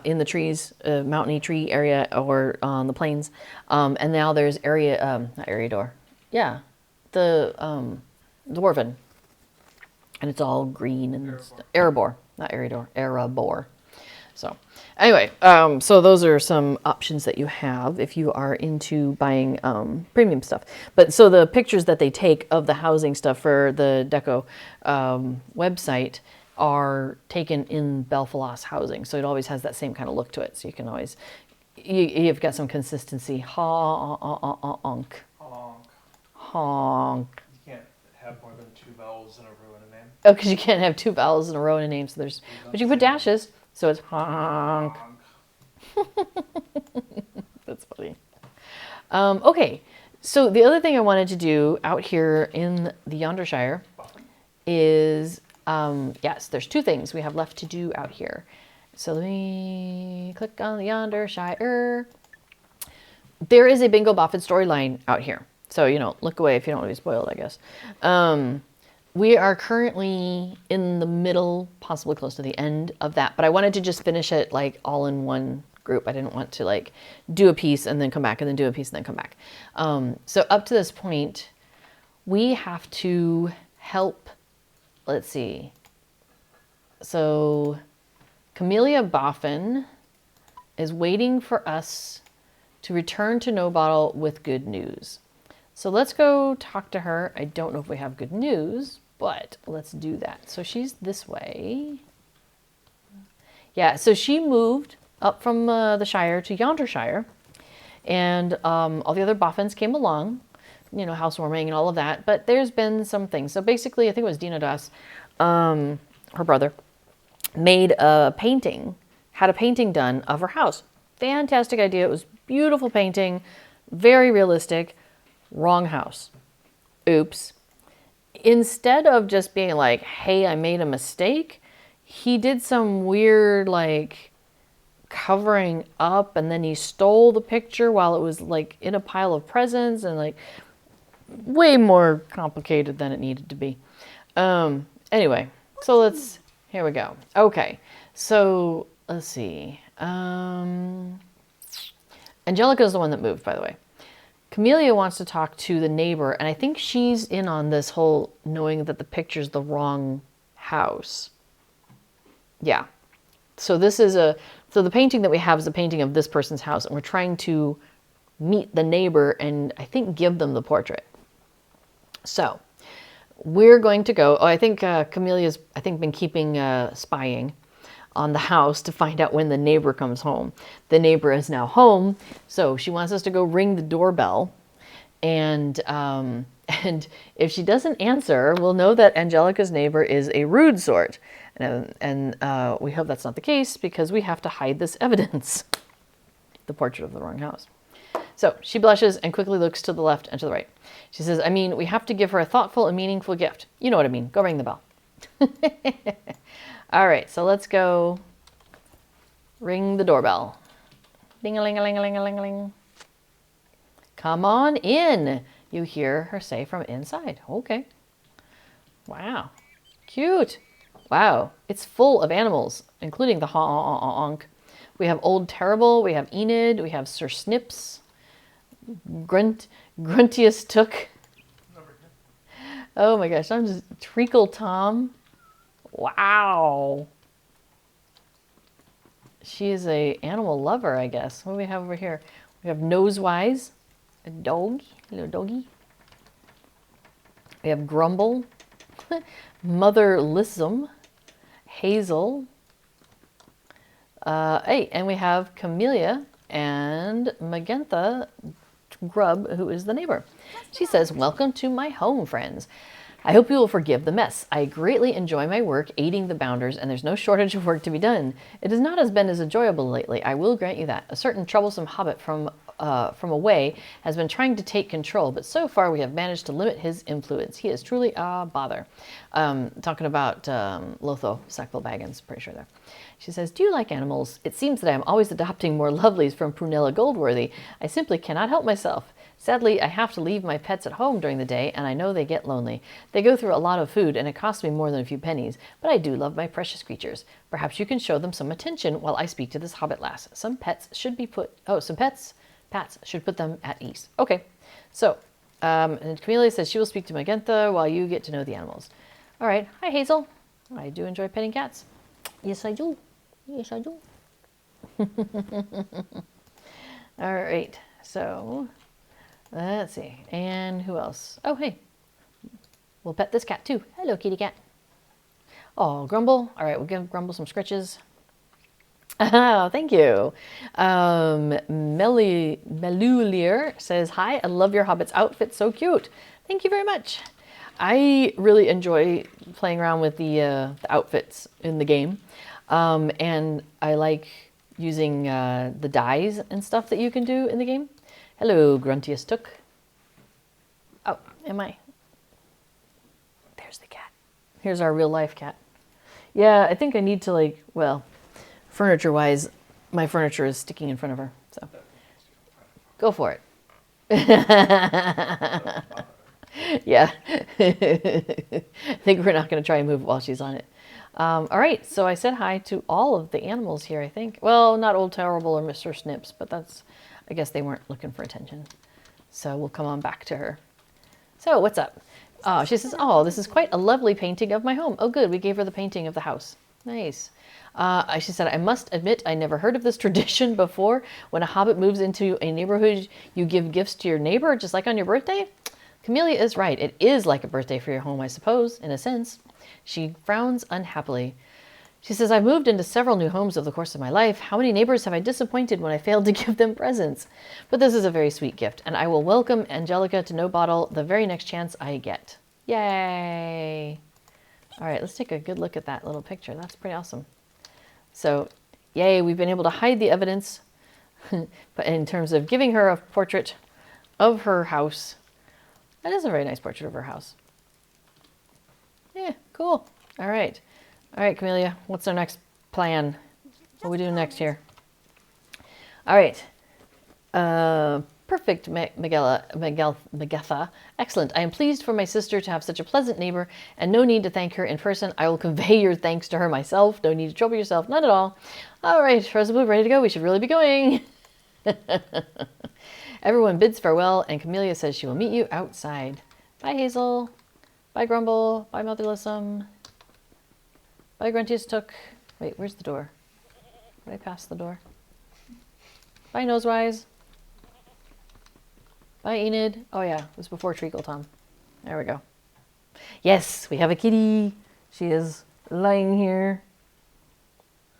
in the trees, mountainy tree area or on the plains. And now there's not Eriador. Yeah, the Dwarven. And it's all green and Erebor, not Eriador, Erebor. So anyway, so those are some options that you have if you are into buying premium stuff. But so the pictures that they take of the housing stuff for the Deco website are taken in Belfalas housing. So it always has that same kind of look to it. So you can always, you've got some consistency. Honk. Honk. Honk. You can't have more than 2 vowels in a row in a name. Oh, because you can't have 2 vowels in a row in a name. So there's, but you can put dashes. So it's honk. That's funny. Okay, so the other thing I wanted to do out here in the Yondershire is, yes, there's 2 things we have left to do out here. So let me click on the Yondershire. There is a Bingo Boffin storyline out here. So, you know, look away if you don't want to be spoiled, I guess. We are currently in the middle, possibly close to the end of that, but I wanted to just finish it like all in one group. I didn't want to like do a piece and then come back and then do a piece and then come back. So up to this point, we have to help, let's see. So Camellia Boffin is waiting for us to return to No Bottle with good news. So let's go talk to her. I don't know if we have good news, but let's do that. So she's this way. Yeah, so she moved up from the Shire to Yondershire, and all the other Boffins came along, you know, housewarming and all of that, but there's been some things. So basically, I think it was Dina Das, her brother, made a painting, had a painting done of her house. Fantastic idea. It was beautiful painting, very realistic. Wrong house. Oops. Instead of just being like, hey, I made a mistake, he did some weird like covering up, and then he stole the picture while it was like in a pile of presents, and like way more complicated than it needed to be. Anyway, so here we go. Okay, so let's see. Angelica's the one that moved, by the way. Camellia wants to talk to the neighbor, and I think she's in on this whole knowing that the picture's the wrong house. Yeah. So so the painting that we have is a painting of this person's house, and we're trying to meet the neighbor and I think give them the portrait. So we're going to go, I think Camellia's, been keeping spying on the house to find out when the neighbor comes home. The neighbor is now home, so she wants us to go ring the doorbell, and if she doesn't answer, we'll know that Angelica's neighbor is a rude sort, and we hope that's not the case because we have to hide this evidence, the portrait of the wrong house. So she blushes and quickly looks to the left and to the right. She says, we have to give her a thoughtful and meaningful gift. You know what I mean. Go ring the bell. All right, so let's go ring the doorbell. Ding-a-ling-a-ling-a-ling-a-ling-a-ling. Come on in, you hear her say from inside. Okay. Wow. Cute. Wow. It's full of animals, including the honk. We have Old Terrible, we have Enid, we have Sir Snips, Gruntius Took. Oh my gosh, I'm just Treacle Tom. Wow. She is a animal lover, I guess. What do we have over here? We have Nosewise, a dog, little doggy. We have Grumble, Mother Lissom, Hazel. Hey, and we have Camellia and Magentha Grub, who is the neighbor. She says, welcome to my home, friends. I hope you will forgive the mess. I greatly enjoy my work aiding the bounders, and there's no shortage of work to be done. It has not been as enjoyable lately, I will grant you that. A certain troublesome hobbit from away has been trying to take control, but so far we have managed to limit his influence. He is truly a bother. Talking about Lotho Sackville Baggins, pretty sure there. She says, do you like animals? It seems that I am always adopting more lovelies from Prunella Goldworthy. I simply cannot help myself. Sadly, I have to leave my pets at home during the day, and I know they get lonely. They go through a lot of food, and it costs me more than a few pennies, but I do love my precious creatures. Perhaps you can show them some attention while I speak to this hobbit lass. Some pets should put them at ease. Okay, so, and Camellia says she will speak to Magentha while you get to know the animals. All right, hi Hazel. I do enjoy petting cats. Yes, I do. Yes, I do. All right, so let's see. And who else? Oh, hey. We'll pet this cat too. Hello, kitty cat. Oh, Grumble. All right, we'll give Grumble some scritches. Oh, thank you. Melulier says, hi, I love your Hobbit's outfit. So cute. Thank you very much. I really enjoy playing around with the outfits in the game. And I like using the dyes and stuff that you can do in the game. Hello, Gruntius Took. Oh, am I? There's the cat. Here's our real life cat. Yeah, I think I need to furniture-wise, my furniture is sticking in front of her. So go for it. Yeah. I think we're not going to try and move it while she's on it. All right, so I said hi to all of the animals here, I think. Well, not Old Terrible or Mr. Snips, but I guess they weren't looking for attention. So we'll come on back to her. So what's up? She says, oh, this is quite a lovely painting of my home. Oh, good, we gave her the painting of the house. Nice. She said, I must admit I never heard of this tradition before. When a hobbit moves into a neighborhood, you give gifts to your neighbor, just like on your birthday? Camellia is right. It is like a birthday for your home, I suppose, in a sense. She frowns unhappily. She says, I've moved into several new homes over the course of my life. How many neighbors have I disappointed when I failed to give them presents? But this is a very sweet gift, and I will welcome Angelica to No Bottle the very next chance I get. Yay! All right, let's take a good look at that little picture. That's pretty awesome. So, yay, we've been able to hide the evidence, but in terms of giving her a portrait of her house. That is a very nice portrait of her house. Yeah, cool. All right. All right, Camellia, what's our next plan? What are we doing next here? All right. Perfect, Magatha. Excellent. I am pleased for my sister to have such a pleasant neighbor, and no need to thank her in person. I will convey your thanks to her myself. No need to trouble yourself. None at all. All right, Rosa Blue, ready to go. We should really be going. Everyone bids farewell, and Camellia says she will meet you outside. Bye, Hazel. Bye, Grumble. Bye, Motherlessum. Bye, Gruntius Took. Wait, where's the door? Did I pass the door? Bye, Nosewise. Bye, Enid. Oh, yeah, it was before Treacle Tom. There we go. Yes, we have a kitty. She is lying here.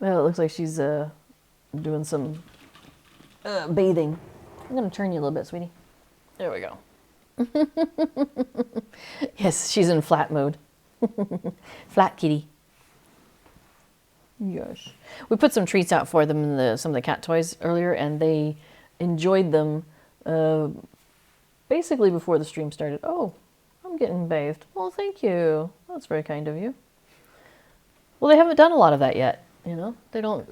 Well, it looks like she's doing some bathing. I'm going to turn you a little bit, sweetie. There we go. Yes, she's in flat mode. Flat kitty. Yes. We put some treats out for them in some of the cat toys earlier, and they enjoyed them basically before the stream started. Oh, I'm getting bathed. Well, thank you. That's very kind of you. Well, they haven't done a lot of that yet. You know, they don't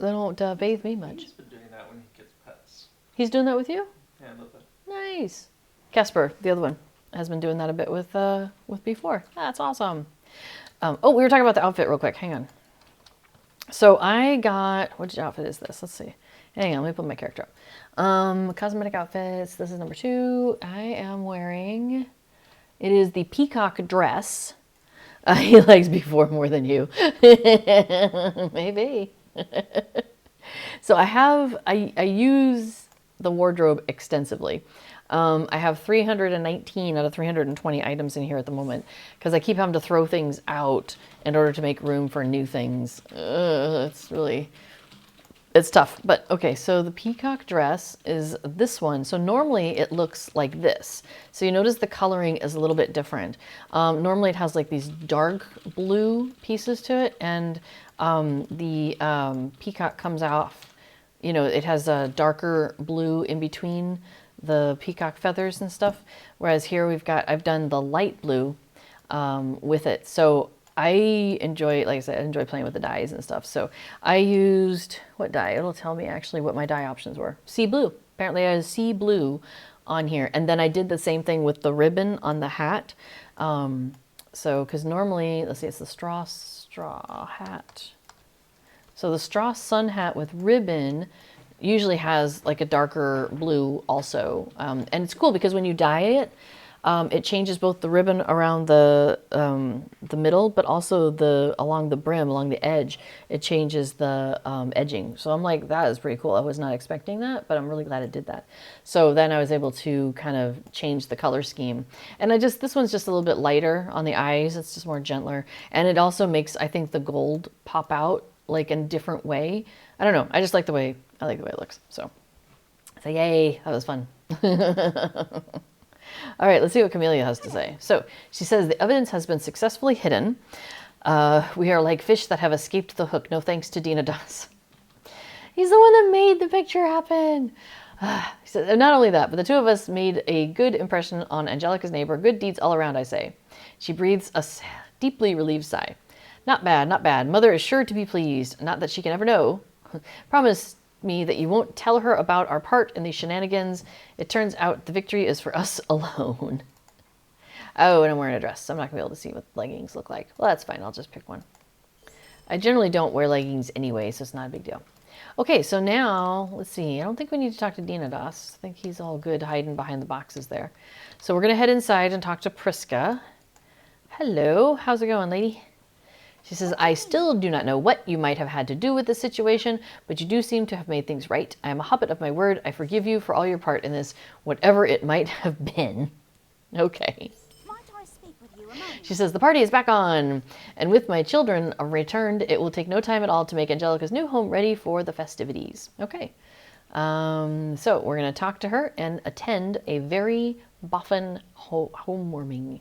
bathe me much. He's been doing that when he gets pets. He's doing that with you? Yeah, a little bit. Nice. Casper, the other one, has been doing that a bit with B4. That's awesome. Oh, we were talking about the outfit real quick. Hang on. So I got, which outfit is this? Let's see. Hang on, let me put my character up. Cosmetic outfits. This is number 2. I am wearing, it is the peacock dress. He likes B4 more than you. Maybe. So I use the wardrobe extensively. I have 319 out of 320 items in here at the moment because I keep having to throw things out in order to make room for new things. It's really It's tough, but okay, so the peacock dress is this one. So normally it looks like this. So you notice the coloring is a little bit different. Normally it has like these dark blue pieces to it, and the peacock comes off, you know, it has a darker blue in between the peacock feathers and stuff. Whereas here I've done the light blue with it. So I enjoy, like I said, I enjoy playing with the dyes and stuff. So I used, what dye? It'll tell me actually what my dye options were. Sea blue. Apparently I had sea blue on here. And then I did the same thing with the ribbon on the hat. So, because normally, let's see, it's the straw hat. So the straw sun hat with ribbon usually has like a darker blue also. And it's cool because when you dye it, it changes both the ribbon around the middle, but also along the brim, along the edge. It changes the edging. So I'm like, that is pretty cool. I was not expecting that, but I'm really glad it did that. So then I was able to kind of change the color scheme. And this one's just a little bit lighter on the eyes. It's just more gentler. And it also makes, I think, the gold pop out like in a different way. I don't know. I like the way it looks. So yay, that was fun. All right, let's see what Camellia has to say. So she says, the evidence has been successfully hidden. We are like fish that have escaped the hook. No thanks to Dina Das. He's the one that made the picture happen. He said, and not only that, but the two of us made a good impression on Angelica's neighbor. Good deeds all around, I say. She breathes a deeply relieved sigh. Not bad, not bad. Mother is sure to be pleased. Not that she can ever know. Promise me that you won't tell her about our part in these shenanigans. It turns out the victory is for us alone. Oh, and I'm wearing a dress, so I'm not gonna be able to see what leggings look like. Well, that's fine. I'll just pick one. I generally don't wear leggings anyway, so it's not a big deal. Okay, so now let's see. I don't think we need to talk to Dina Das. I think he's all good hiding behind the boxes there. So we're gonna head inside and talk to Priska. Hello, how's it going, lady? She says, I still do not know what you might have had to do with the situation, but you do seem to have made things right. I am a Hobbit of my word. I forgive you for all your part in this, whatever it might have been. Okay. Might I speak with you a moment? She says, the party is back on, and with my children returned, it will take no time at all to make Angelica's new home ready for the festivities. Okay. So we're going to talk to her and attend a very boffin housewarming.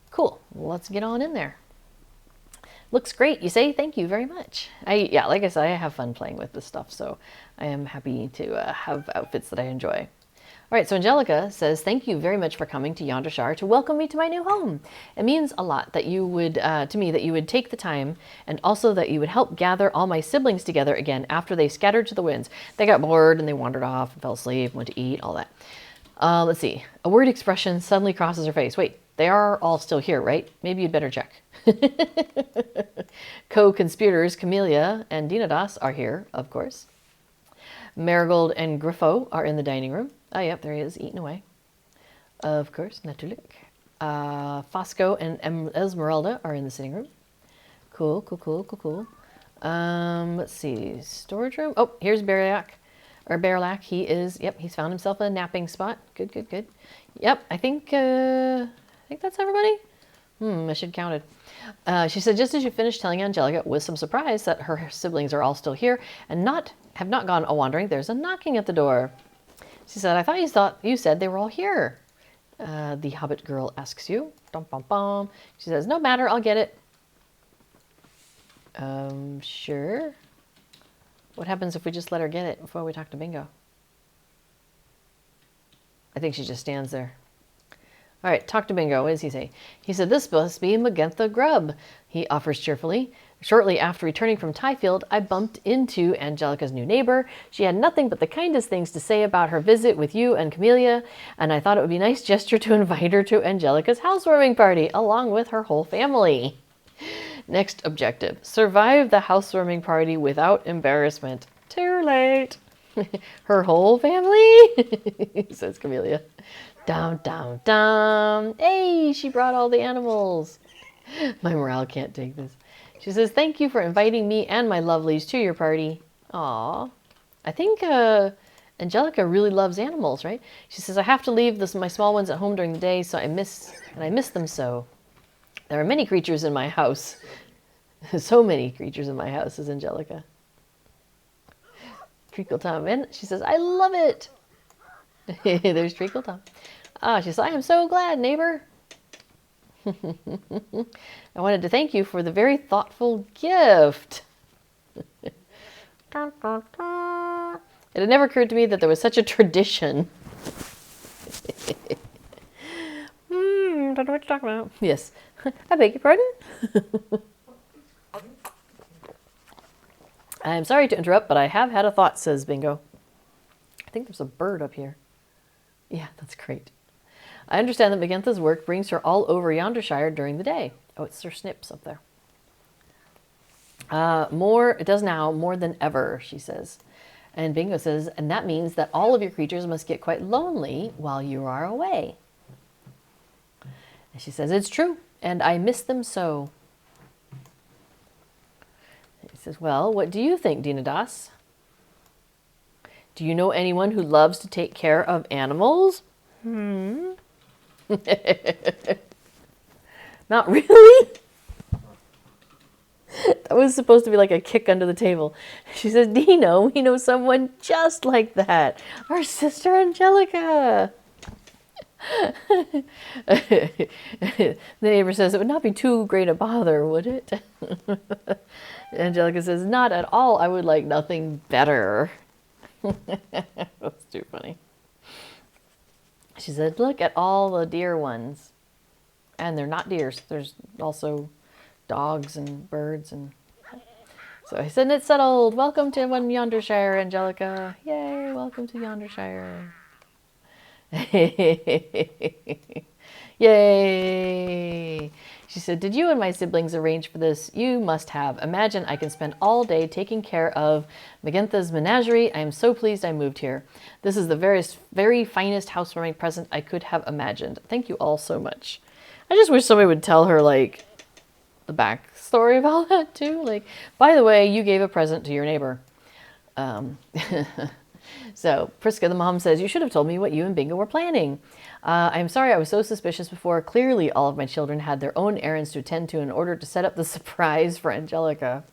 Cool. Let's get on in there. Looks great, you say? Thank you very much. Yeah, like I said, I have fun playing with this stuff, so I am happy to have outfits that I enjoy. All right, so Angelica says, thank you very much for coming to Yondershire to welcome me to my new home. It means a lot that you would, to me, that you would take the time, and also that you would help gather all my siblings together again after they scattered to the winds. They got bored and they wandered off and fell asleep, went to eat, all that. Let's see. A word expression suddenly crosses her face. Wait, they are all still here, right? Maybe you'd better check. Co-conspirators Camellia and Dina Das are here, of course. Marigold and Griffo are in the dining room. Oh, yep, there he is, eating away. Of course, natuurlijk. Fosco and Esmeralda are in the sitting room. Cool. Let's see, storage room. Oh, here's Bearlac. He's found himself a napping spot. Good. Yep, I think that's everybody. I should count it. She said, just as you finished telling Angelica with some surprise that her siblings are all still here and have not gone a-wandering, there's a knocking at the door. She said, I thought you said they were all here. The Hobbit girl asks you. Dum, bum, bum. She says, no matter, I'll get it. Sure. What happens if we just let her get it before we talk to Bingo? I think she just stands there. All right, talk to Bingo. What does he say? He said, this must be Magentha Grubb, he offers cheerfully. Shortly after returning from Tyfield, I bumped into Angelica's new neighbor. She had nothing but the kindest things to say about her visit with you and Camellia, and I thought it would be a nice gesture to invite her to Angelica's housewarming party, along with her whole family. Next objective, survive the housewarming party without embarrassment. Too late. Her whole family, says Camellia. Dum. Hey, she brought all the animals. My morale can't take this. She says, thank you for inviting me and my lovelies to your party. Aw. I think Angelica really loves animals, right? She says, I have to leave my small ones at home during the day, so I miss them so. There are many creatures in my house. So many creatures in my house, says Angelica. Treacle Tom. And she says, I love it. There's Treacle Tom. She says, I am so glad, neighbor. I wanted to thank you for the very thoughtful gift. It had never occurred to me that there was such a tradition. Don't know what you're talking about. Yes. I beg your pardon? I'm sorry to interrupt, but I have had a thought, says Bingo. I think there's a bird up here. Yeah, that's great. I understand that Megantha's work brings her all over Yondershire during the day. Oh, it's Sir Snips up there. It does now, more than ever, she says. And Bingo says, and that means that all of your creatures must get quite lonely while you are away. And she says, it's true, and I miss them so. And he says, well, what do you think, Dinadas? Do you know anyone who loves to take care of animals? Not really? That was supposed to be like a kick under the table. She says, Dino, we know someone just like that. Our sister Angelica. The neighbor says, it would not be too great a bother, would it? Angelica says, not at all. I would like nothing better. That's too funny. She said, look at all the dear ones. And they're not deers. There's also dogs and birds. And so I said, it's settled. Welcome to Yondershire, Angelica. Yay, welcome to Yondershire. Yay. She said, did you and my siblings arrange for this? You must have. Imagine I can spend all day taking care of Megantha's menagerie. I am so pleased I moved here. This is the very finest housewarming present I could have imagined. Thank you all so much. I just wish somebody would tell her, like, the backstory of all that, too. Like, by the way, you gave a present to your neighbor. So, Priska, the mom, says, you should have told me what you and Bingo were planning. I'm sorry I was so suspicious before. Clearly, all of my children had their own errands to attend to in order to set up the surprise for Angelica.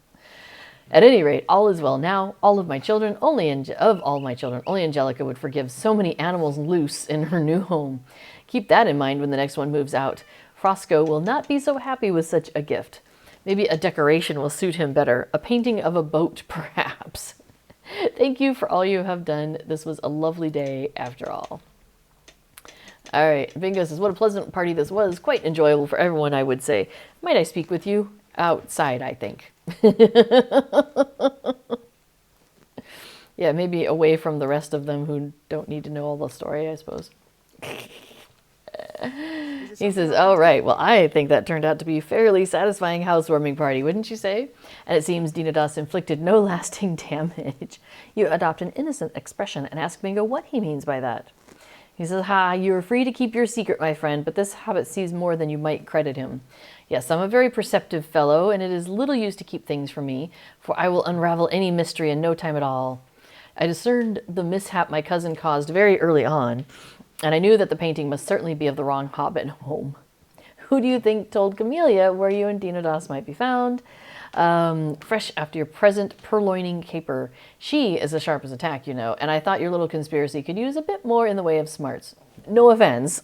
At any rate, all is well now. All of my children, only Angelica would forgive so many animals loose in her new home. Keep that in mind when the next one moves out. Frosco will not be so happy with such a gift. Maybe a decoration will suit him better. A painting of a boat, perhaps. Thank you for all you have done. This was a lovely day after all. All right, Bingo says, what a pleasant party this was. Quite enjoyable for everyone, I would say. Might I speak with you? Outside, I think. Yeah, maybe away from the rest of them who don't need to know all the story, I suppose. He says, oh, right. Well, I think that turned out to be a fairly satisfying housewarming party, wouldn't you say? And it seems Dinadas inflicted no lasting damage. You adopt an innocent expression and ask Bingo what he means by that. He says, you are free to keep your secret, my friend, but this Hobbit sees more than you might credit him. Yes, I'm a very perceptive fellow, and it is little use to keep things from me, for I will unravel any mystery in no time at all. I discerned the mishap my cousin caused very early on, and I knew that the painting must certainly be of the wrong Hobbit home. Who do you think told Camellia where you and Dinadas might be found? Fresh after your present purloining caper. She is as sharp as a tack, you know, and I thought your little conspiracy could use a bit more in the way of smarts. No offense.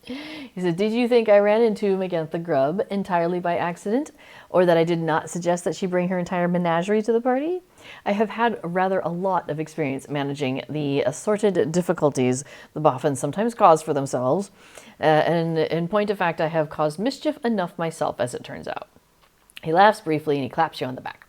He said, did you think I ran into Megantha Grubb entirely by accident, or that I did not suggest that she bring her entire menagerie to the party? I have had rather a lot of experience managing the assorted difficulties the Boffins sometimes cause for themselves, and in point of fact, I have caused mischief enough myself, as it turns out. He laughs briefly and he claps you on the back.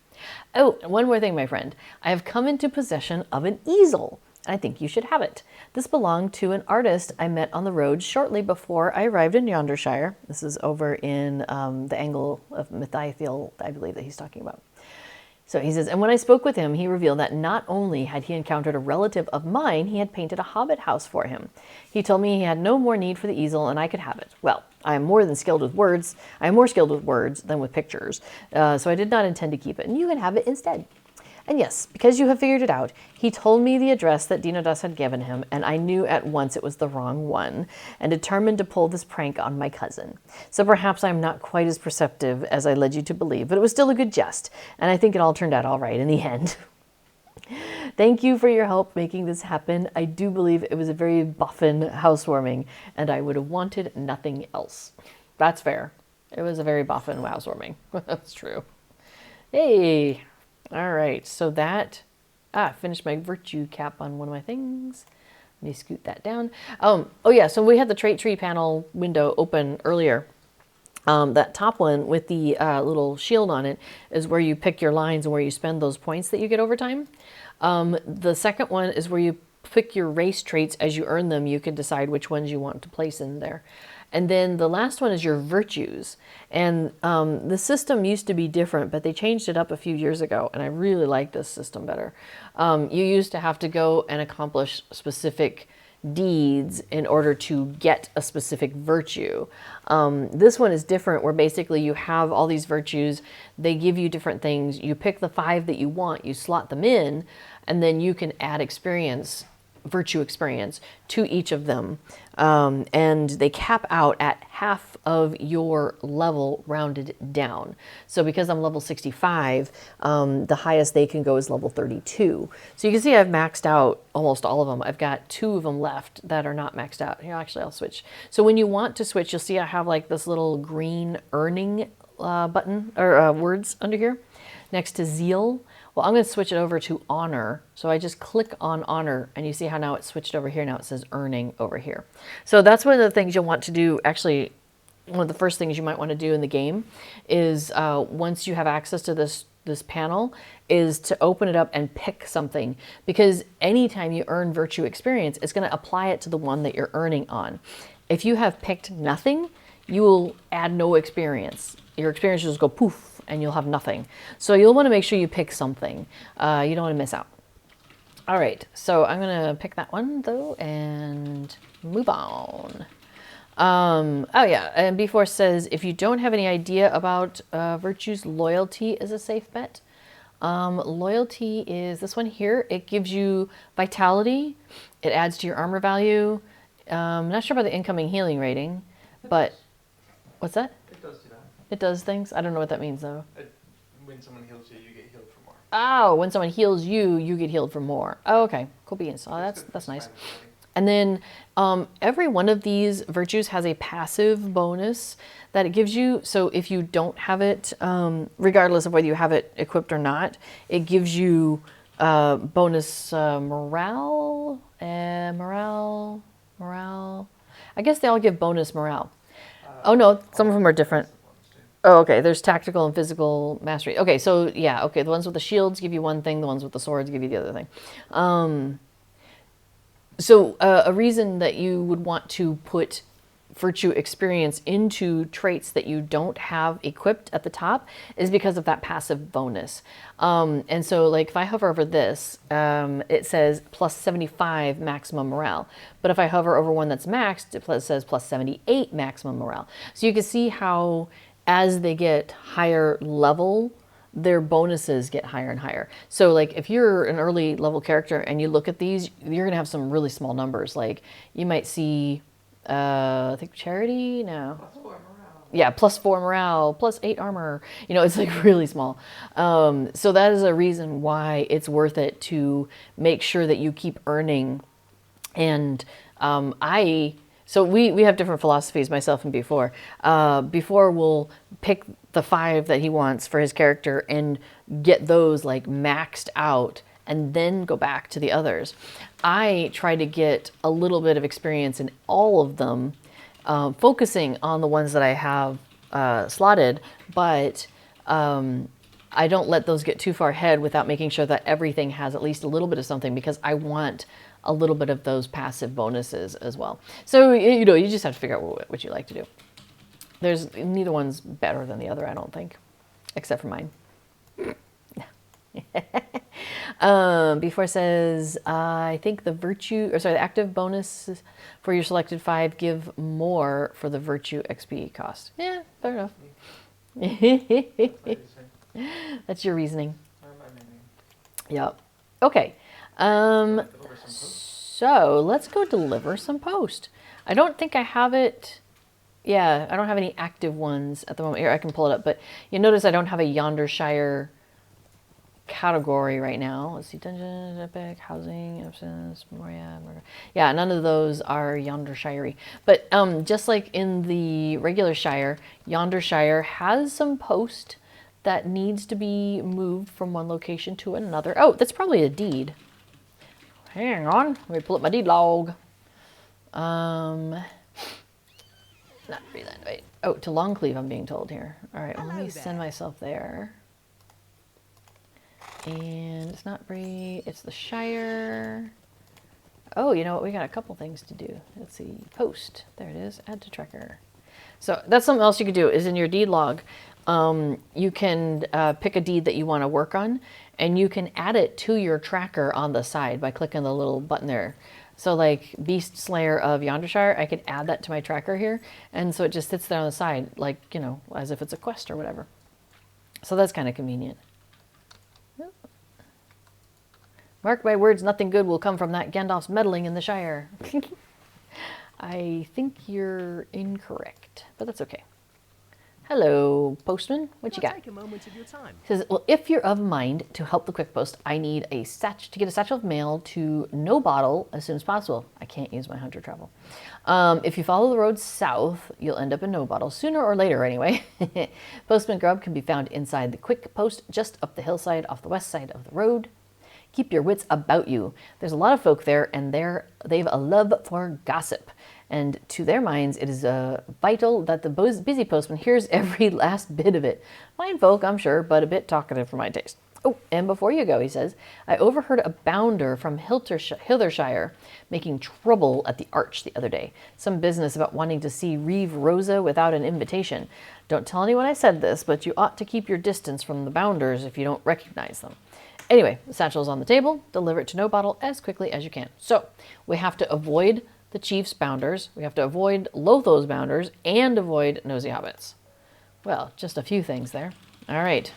Oh, one more thing, my friend. I have come into possession of an easel. I think you should have it. This belonged to an artist I met on the road shortly before I arrived in Yondershire. This is over in the angle of Mythiel, I believe, that he's talking about. So he says, and when I spoke with him, he revealed that not only had he encountered a relative of mine, he had painted a hobbit house for him. He told me he had no more need for the easel and I could have it. Well, I am more skilled with words than with pictures, so I did not intend to keep it, and you can have it instead. And yes, because you have figured it out, he told me the address that Dinadas had given him, and I knew at once it was the wrong one, and determined to pull this prank on my cousin. So perhaps I'm not quite as perceptive as I led you to believe, but it was still a good jest, and I think it all turned out all right in the end. Thank you for your help making this happen. I do believe it was a very boffin housewarming, and I would have wanted nothing else. That's fair. It was a very boffin housewarming. That's true. Hey. All right. So that... finished my virtue cap on one of my things. Let me scoot that down. Oh yeah, so we had the trait tree panel window open earlier. That top one with the little shield on it is where you pick your lines and where you spend those points that you get over time. The second one is where you pick your race traits. As you earn them, you can decide which ones you want to place in there. And then the last one is your virtues. And the system used to be different, but they changed it up a few years ago, and I really like this system better. You used to have to go and accomplish specific deeds in order to get a specific virtue. This one is different, where basically you have all these virtues, they give you different things, you pick the 5 that you want, you slot them in, and then you can add experience, virtue experience, to each of them. And they cap out at half of your level rounded down. So because I'm level 65, the highest they can go is level 32. So you can see I've maxed out almost all of them. I've got 2 of them left that are not maxed out. Here, actually, I'll switch. So when you want to switch, you'll see I have like this little green earning button, or words under here, next to zeal. Well, I'm going to switch it over to honor. So I just click on honor, and you see how now it's switched over here. Now it says earning over here. So that's one of the things you'll want to do. Actually, one of the first things you might want to do in the game is once you have access to this panel, is to open it up and pick something. Because anytime you earn virtue experience, it's going to apply it to the one that you're earning on. If you have picked nothing, you will add no experience. Your experience will just go poof, and you'll have nothing. So you'll want to make sure you pick something. You don't want to miss out. All right, so I'm going to pick that one, though, and move on. Oh, yeah, and before says, if you don't have any idea about virtues, loyalty is a safe bet. Loyalty is this one here. It gives you vitality. It adds to your armor value. Not sure about the incoming healing rating, but what's that? It does do that. It does things? I don't know what that means, though. When someone heals you, you get healed for more. Oh, when someone heals you, you get healed for more. Oh, okay. Cool beans. Oh, that's nice. And then every one of these virtues has a passive bonus that it gives you. So if you don't have it, regardless of whether you have it equipped or not, it gives you bonus morale. Morale. I guess they all give bonus morale. Oh, no, some of them are different. Oh, okay. There's tactical and physical mastery. Okay, so yeah, okay. The ones with the shields give you one thing. The ones with the swords give you the other thing. So a reason that you would want to put virtue experience into traits that you don't have equipped at the top is because of that passive bonus. And so like if I hover over this, it says plus 75 maximum morale. But if I hover over one that's maxed, it says plus 78 maximum morale. So you can see how as they get higher level, their bonuses get higher and higher. So like if you're an early level character and you look at these, you're gonna have some really small numbers. Like you might see, I think charity, no. Plus 4 morale. Yeah, plus 4 morale, plus 8 armor. You know, it's like really small. So that is a reason why it's worth it to make sure that you keep earning. And so we have different philosophies, myself and before. Before will pick the 5 that he wants for his character and get those like maxed out and then go back to the others. I try to get a little bit of experience in all of them, focusing on the ones that I have slotted, but I don't let those get too far ahead without making sure that everything has at least a little bit of something, because I want a little bit of those passive bonuses as well. So, you know, you just have to figure out what you like to do. There's neither one's better than the other, I don't think, except for mine. Before it says, I think the active bonus for your selected 5 give more for the virtue XP cost. Yeah, fair enough. That's your reasoning. Yep. Okay. So let's go deliver some post. I don't think I have it. Yeah, I don't have any active ones at the moment. Here, I can pull it up, but you notice I don't have a Yondershire category right now. Let's see, Dungeon, Epic, Housing, Absence, Moria, Murder. Yeah, none of those are Yondershire. But just like in the regular Shire, Yondershire has some post that needs to be moved from one location to another. Oh, that's probably a deed. Hang on, let me pull up my deed log. Not Freeland, wait. Oh, to Longcleave, I'm being told here. All right, well, let me send myself there. And it's not Bree, it's the Shire. Oh, you know what? We got a couple things to do. Let's see. Post. There it is. Add to tracker. So that's something else you could do is in your deed log. You can pick a deed that you want to work on, and you can add it to your tracker on the side by clicking the little button there. So like Beast Slayer of Yondershire, I could add that to my tracker here. And so it just sits there on the side, like, you know, as if it's a quest or whatever. So that's kind of convenient. Mark my words, nothing good will come from that Gandalf's meddling in the Shire. I think you're incorrect, but that's okay. Hello, postman. What you got? Take a moment of your time. Says, well, if you're of mind to help the quick post, I need a to get a satchel of mail to No Bottle as soon as possible. I can't use my hunter travel. If you follow the road south, you'll end up in No Bottle sooner or later anyway. Postman grub can be found inside the quick post just up the hillside off the west side of the road. Keep your wits about you. There's a lot of folk there, and they've a love for gossip. And to their minds, it is vital that the busy postman hears every last bit of it. Fine folk, I'm sure, but a bit talkative for my taste. Oh, and before you go, he says, I overheard a bounder from Hildershire making trouble at the Arch the other day. Some business about wanting to see Reeve Rosa without an invitation. Don't tell anyone I said this, but you ought to keep your distance from the bounders if you don't recognize them. Anyway, the satchel's on the table. Deliver it to No Bottle as quickly as you can. So we have to avoid the chief's bounders. We have to avoid Lotho's bounders and avoid nosy hobbits. Well, just a few things there. All right.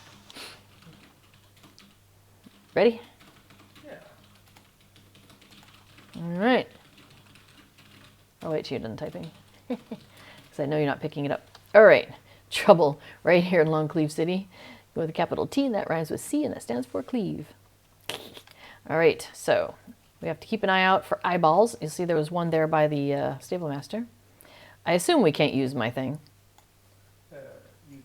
Ready? Yeah. All right. I'll wait till you're done typing. Because I know you're not picking it up. All right. Trouble right here in Longcleave City. Go with a capital T, and that rhymes with C, and that stands for cleave. All right, so we have to keep an eye out for eyeballs. You'll see there was one there by the stable master. I assume we can't use my thing. You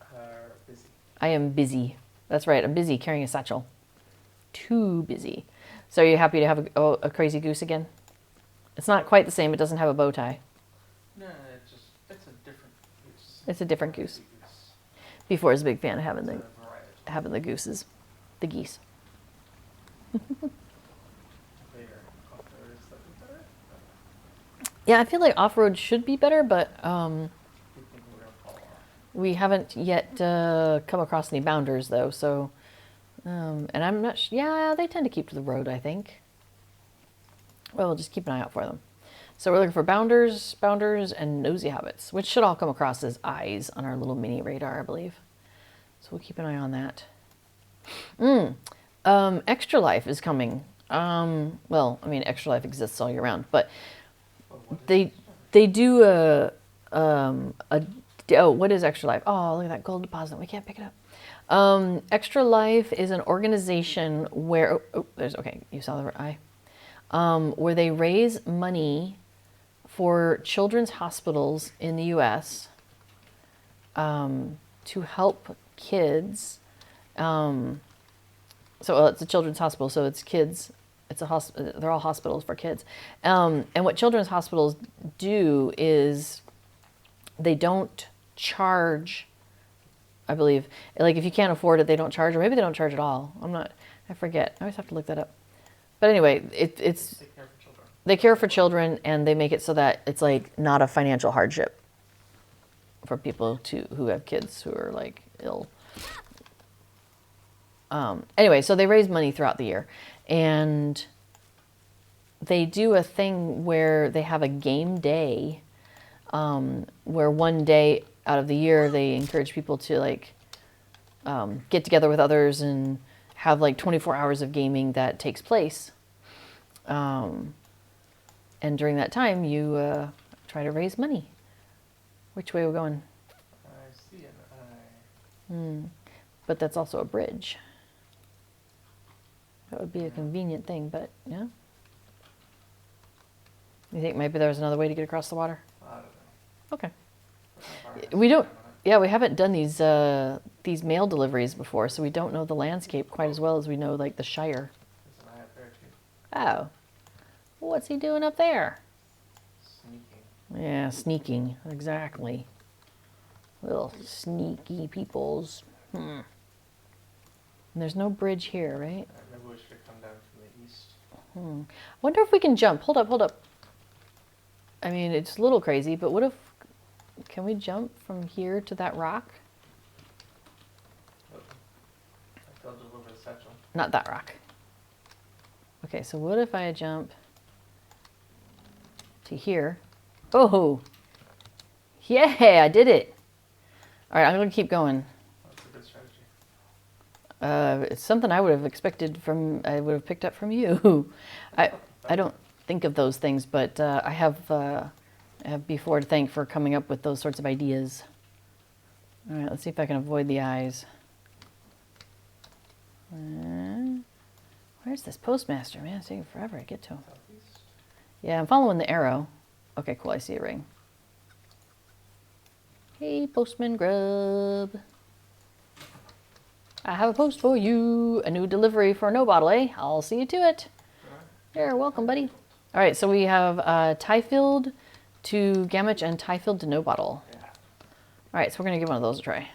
are busy. I am busy. That's right, I'm busy carrying a satchel. Too busy. So are you happy to have a crazy goose again? It's not quite the same. It doesn't have a bow tie. No, it's a different goose. It's a different goose. Goose. Before I was a big fan of having It's a variety. having the gooses, the geese. They're off-road is slightly better. Yeah, I feel like off-road should be better, but You think we're gonna fall off? we haven't yet come across any bounders, though. So, and I'm not. Yeah, they tend to keep to the road, I think. Well, we'll just keep an eye out for them. So we're looking for bounders, and nosy hobbits, which should all come across as eyes on our little mini radar, I believe. So we'll keep an eye on that. Extra Life is coming. Well, I mean, Extra Life exists all year round, but they do what is Extra Life? Oh, look at that gold deposit. We can't pick it up. Extra Life is an organization where you saw the eye. Where they raise money for children's hospitals in the U.S. To help kids. So it's a children's hospital, so it's kids. It's a they're all hospitals for kids. And what children's hospitals do is they don't charge. I believe, like if you can't afford it, they don't charge, or maybe they don't charge at all. I forget. I always have to look that up. But anyway, it's They care for children. they care for children, and they make it so that it's like not a financial hardship for people who have kids who are like ill. Anyway, so they raise money throughout the year, and they do a thing where they have a game day, where one day out of the year they encourage people to like get together with others and have like 24 hours of gaming that takes place. And during that time, you try to raise money. Which way are we going? I see an eye. But that's also a bridge. That would be a convenient thing, but yeah. You think maybe there's another way to get across the water? I don't know. Okay. Far as We don't. I'm on Yeah, we haven't done these mail deliveries before, so we don't know the landscape quite as well as we know like the Shire. it. There's an eye up there too. Oh, what's he doing up there? Sneaking. Yeah, sneaking. Exactly. Little sneaky peoples. And there's no bridge here, right? Maybe we should have come down from the east. I wonder if we can jump. Hold up, hold up. I mean, it's a little crazy, but what if... Can we jump from here to that rock? But I filled it over the satchel. Not that rock. Okay, so what if I jump to here? Oh! Yeah, I did it! Alright, I'm going to keep going. That's a good strategy. It's something I would have expected from... I would have picked up from you. I don't think of those things, but I have before to thank for coming up with those sorts of ideas. Alright, let's see if I can avoid the eyes. Where's this postmaster? Man, it's taking forever to get to him. Southeast. Yeah, I'm following the arrow. Okay, cool, I see a ring. Hey, Postman Grub. I have a post for you. A new delivery for no bottle, eh? I'll see you to it. You're welcome, buddy. All right, so we have Tyfield to Gamage and Tyfield to no bottle. Yeah. All right, so we're going to give one of those a try.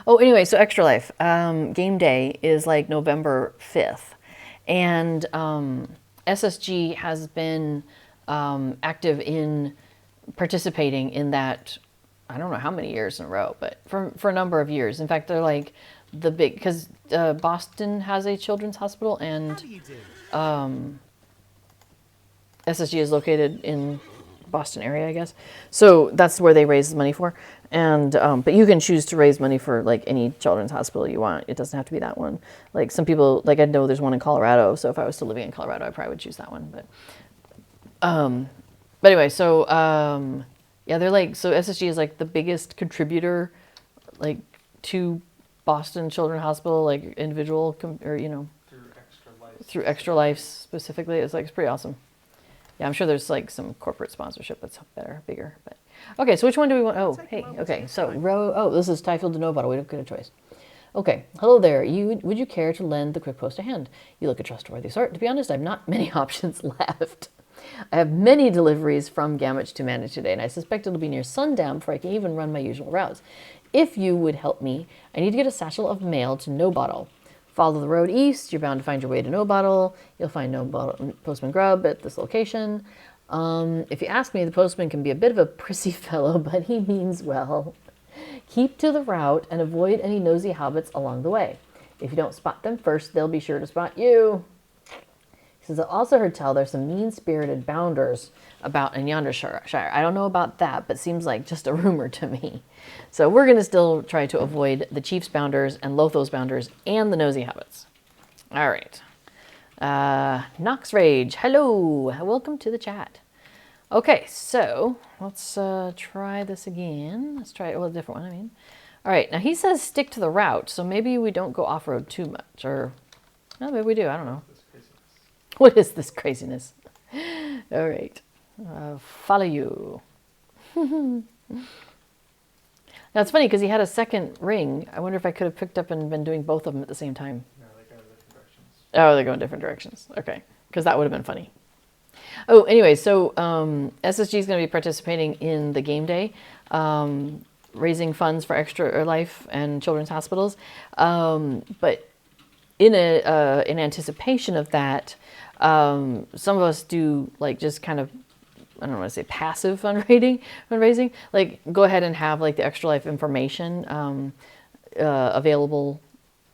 Oh, anyway, so Extra Life. Game day is like November 5th. And SSG has been active in participating in that, I don't know how many years in a row, but for a number of years. In fact, they're like the big, because Boston has a children's hospital, and SSG is located in Boston area, I guess. So that's where they raise the money for. And but you can choose to raise money for like any children's hospital you want. It doesn't have to be that one. Like some people, like I know there's one in Colorado. So if I was still living in Colorado, I probably would choose that one. But anyway, so yeah, they're like, so SSG is like the biggest contributor, like to Boston Children's Hospital, like individual or you know through Extra Life specifically. It's like it's pretty awesome. Yeah, I'm sure there's like some corporate sponsorship that's better, bigger. But okay, so which one do we want? Oh, hey, okay. So this is Tyfield to no bottle. We don't get a choice. Okay, hello there. Would you care to lend the quick post a hand? You look a trustworthy sort. To be honest, I have not many options left. I have many deliveries from Gamage to manage today, and I suspect it'll be near sundown before I can even run my usual routes. If you would help me, I need to get a satchel of mail to No Bottle. Follow the road east, you're bound to find your way to No Bottle. You'll find No Bottle Postman Grub at this location. If you ask me, the postman can be a bit of a prissy fellow, but he means well. Keep to the route and avoid any nosy hobbits along the way. If you don't spot them first, they'll be sure to spot you. He says, I also heard tell there's some mean-spirited bounders about in Yondershire. I don't know about that, but seems like just a rumor to me. So we're going to still try to avoid the Chiefs bounders and Lothos bounders and the nosy hobbits. All right. Nox Rage, hello. Welcome to the chat. Okay, so let's try this again. Let's try a different one, I mean. All right, now he says stick to the route, so maybe we don't go off-road too much, or no, maybe we do, I don't know. What is this craziness? All right, follow you. Now it's funny because he had a second ring. I wonder if I could have picked up and been doing both of them at the same time. No, they go in different directions. Oh, they're going different directions. Okay, because that would have been funny. Oh, anyway, so SSG is going to be participating in the game day, raising funds for Extra Life and children's hospitals. But in anticipation of that, some of us do like just kind of, I don't want to say passive fundraising, like go ahead and have like the Extra Life information available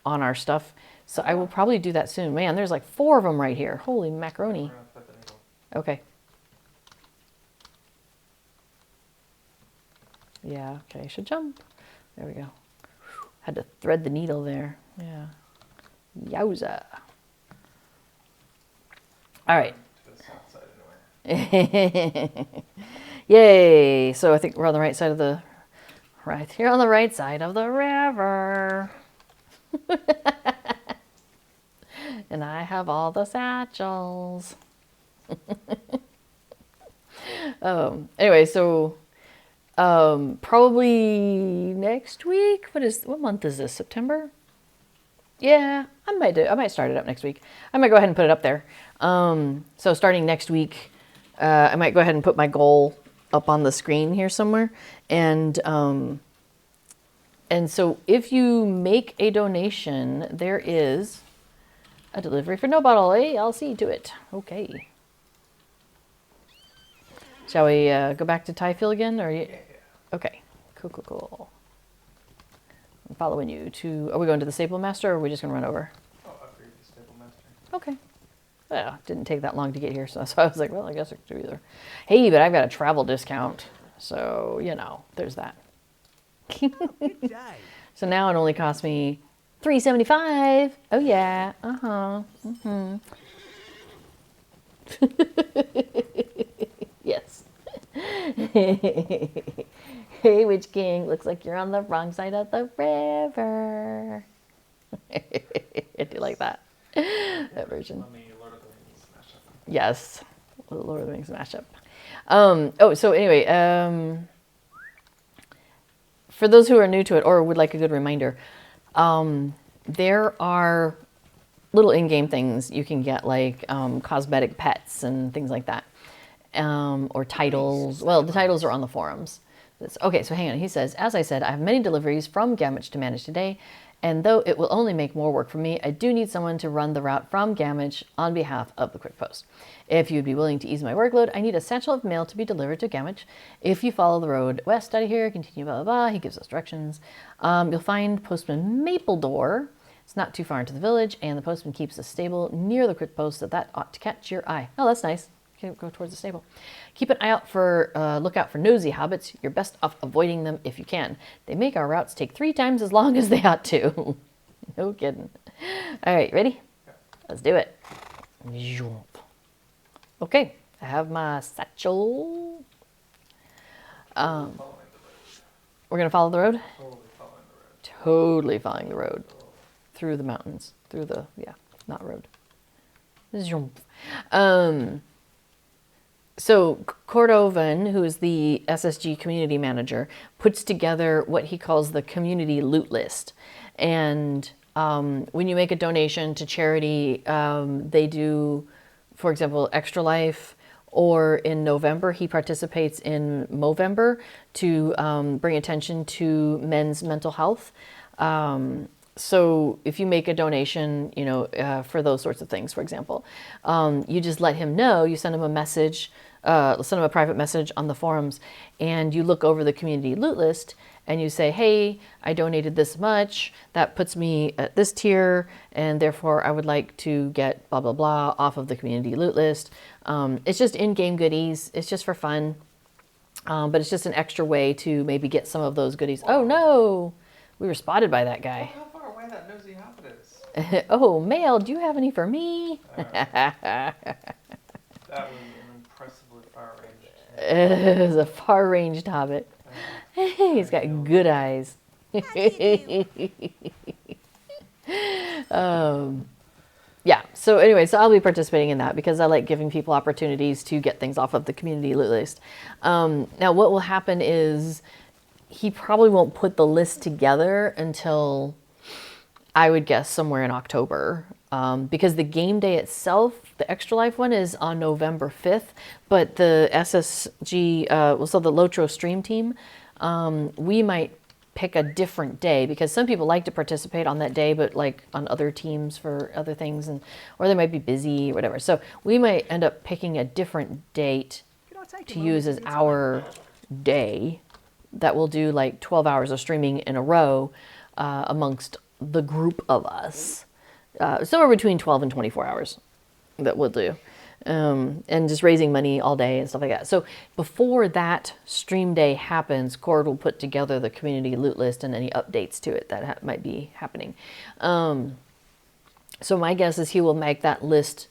on our stuff. So I will probably do that soon. Man, there's like 4 of them right here. Holy macaroni. Okay. Yeah, okay, should jump. There we go. Had to thread the needle there. Yeah. Yowza. All right. To the south side anyway. Yay! So I think we're on the right side of the... Right here on the right side of the river. And I have all the satchels. Anyway, so probably next week. What month is this? September? Yeah, I might start it up next week. I might go ahead and put it up there. So starting next week, I might go ahead and put my goal up on the screen here somewhere. And so if you make a donation, there is a delivery for no bottle. Hey, I'll see to it. Okay. Shall we go back to Tyfield again? Or Yeah. Okay. Cool. I'm following you to. Are we going to the Staple Master, or are we just gonna run over? Oh, upgrade the Staple Master. Okay. Well, didn't take that long to get here, so I was like, well, I guess I could do either. Hey, but I've got a travel discount, so there's that. Good day. So now it only costs me $3.75. Oh yeah. Yes. Hey, Witch King, looks like you're on the wrong side of the river. I do like that. That version. Let me Lord of the Rings smash up. Yes. The Lord of the Rings mashup. So anyway, for those who are new to it or would like a good reminder, there are little in-game things you can get, like cosmetic pets and things like that, or titles. Well, the titles are on the forums. Okay, so hang on. He says, as I said, I have many deliveries from Gamage to manage today, and though it will only make more work for me, I do need someone to run the route from Gamage on behalf of the Quick Post. If you'd be willing to ease my workload, I need a satchel of mail to be delivered to Gamage. If you follow the road west out of here, continue blah, blah, blah. He gives us directions. You'll find Postman Mapledore. It's not too far into the village, and the postman keeps a stable near the Quick Post, so that ought to catch your eye. Oh, that's nice. Okay, go towards the stable. Keep an eye out for, look out for nosy hobbits. You're best off avoiding them if you can. They make our routes take 3 times as long as they ought to. No kidding. All right, ready? Let's do it. Okay, I have my satchel. Following the road. We're gonna follow the road? Totally following the road. Totally following the road. Through the mountains. Through the, not road. So Cordovan, who is the SSG community manager, puts together what he calls the community loot list. And when you make a donation to charity, they do, for example, Extra Life, or in November, he participates in Movember to bring attention to men's mental health. So if you make a donation, for those sorts of things, for example, you just let him know, you send him a message, send him a private message on the forums, and you look over the community loot list and you say, hey, I donated this much, that puts me at this tier, and therefore I would like to get blah, blah, blah off of the community loot list. It's just in-game goodies. It's just for fun. But it's just an extra way to maybe get some of those goodies. Oh no, we were spotted by that guy. How far away that nosy hobbit is? Oh, mail, do you have any for me? That was an impressively far range. It is a far-ranged hobbit. He's got good eyes. Yeah, so anyway, so I'll be participating in that because I like giving people opportunities to get things off of the community loot list. Now, what will happen is he probably won't put the list together until, I would guess, somewhere in October. Because the game day itself, the Extra Life one, is on November 5th, but the SSG, so the Lotro stream team, we might pick a different day because some people like to participate on that day, but like on other teams for other things, or they might be busy or whatever. So we might end up picking a different date to use as our day that will do like 12 hours of streaming in a row amongst the group of us. Somewhere between 12 and 24 hours that we'll do. And just raising money all day and stuff like that. So before that stream day happens, Cord will put together the community loot list and any updates to it that might be happening. So my guess is he will make that list,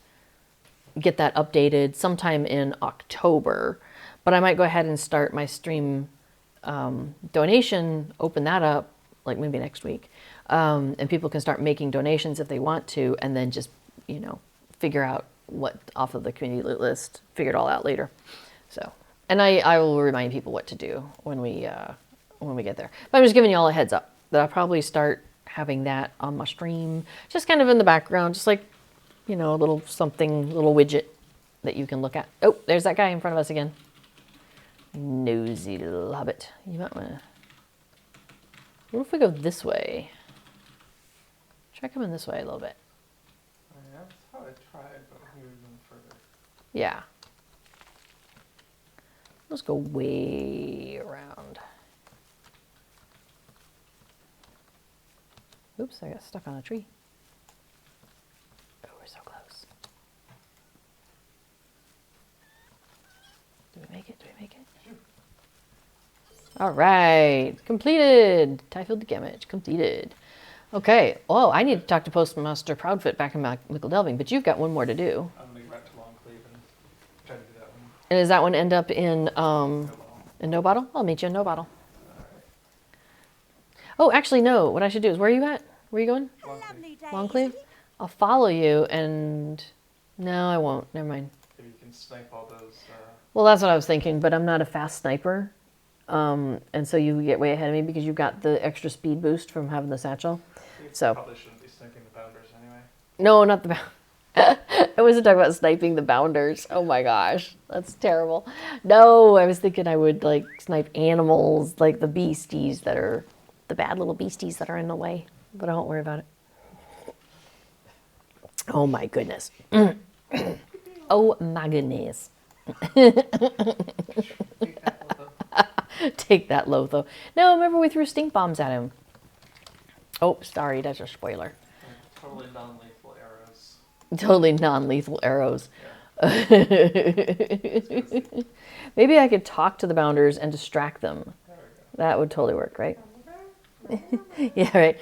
get that updated sometime in October. But I might go ahead and start my stream donation, open that up, like maybe next week, And people can start making donations if they want to, and then just, figure out what off of the community list, figure it all out later. So, and I will remind people what to do when we get there. But I'm just giving you all a heads up that I'll probably start having that on my stream, just kind of in the background, just like, a little something, little widget that you can look at. Oh, there's that guy in front of us again. Nosy little hobbit. You might want to... What if we go this way? Try coming this way a little bit. Yeah, that's how I tried, but we were going further. Yeah. Let's go way around. Oops, I got stuck on a tree. Oh, we're so close. Do we make it? Do we make it? Sure. All right, completed. Tyfield damage, completed. Okay, oh, I need to talk to Postmaster Proudfoot back in Mickle Delving, but you've got one more to do. I'm going to go back to Longclave and try to do that one. And does that one end up in No bottle. No Bottle? I'll meet you in No Bottle. Alright. Oh, actually, no. What I should do is, where are you at? Where are you going? A lovely day. Longclave? isn't it? I'll follow you and... No, I won't. Never mind. Maybe you can snipe all those. Well, that's what I was thinking, but I'm not a fast sniper. And so you get way ahead of me because you've got the extra speed boost from having the satchel. You So- probably shouldn't be sniping the bounders anyway. No, not the... I wasn't talking about sniping the bounders. Oh my gosh, that's terrible. No, I was thinking I would like snipe animals, like the beasties that are... The bad little beasties that are in the way. But I won't worry about it. Oh my goodness. Oh my goodness. Take that, Lotho. No, remember we threw stink bombs at him. Oh, sorry, that's a spoiler. Totally non-lethal arrows. Totally non-lethal arrows. Yeah. Maybe I could talk to the bounders and distract them. There we go. That would totally work, right? Yeah, right.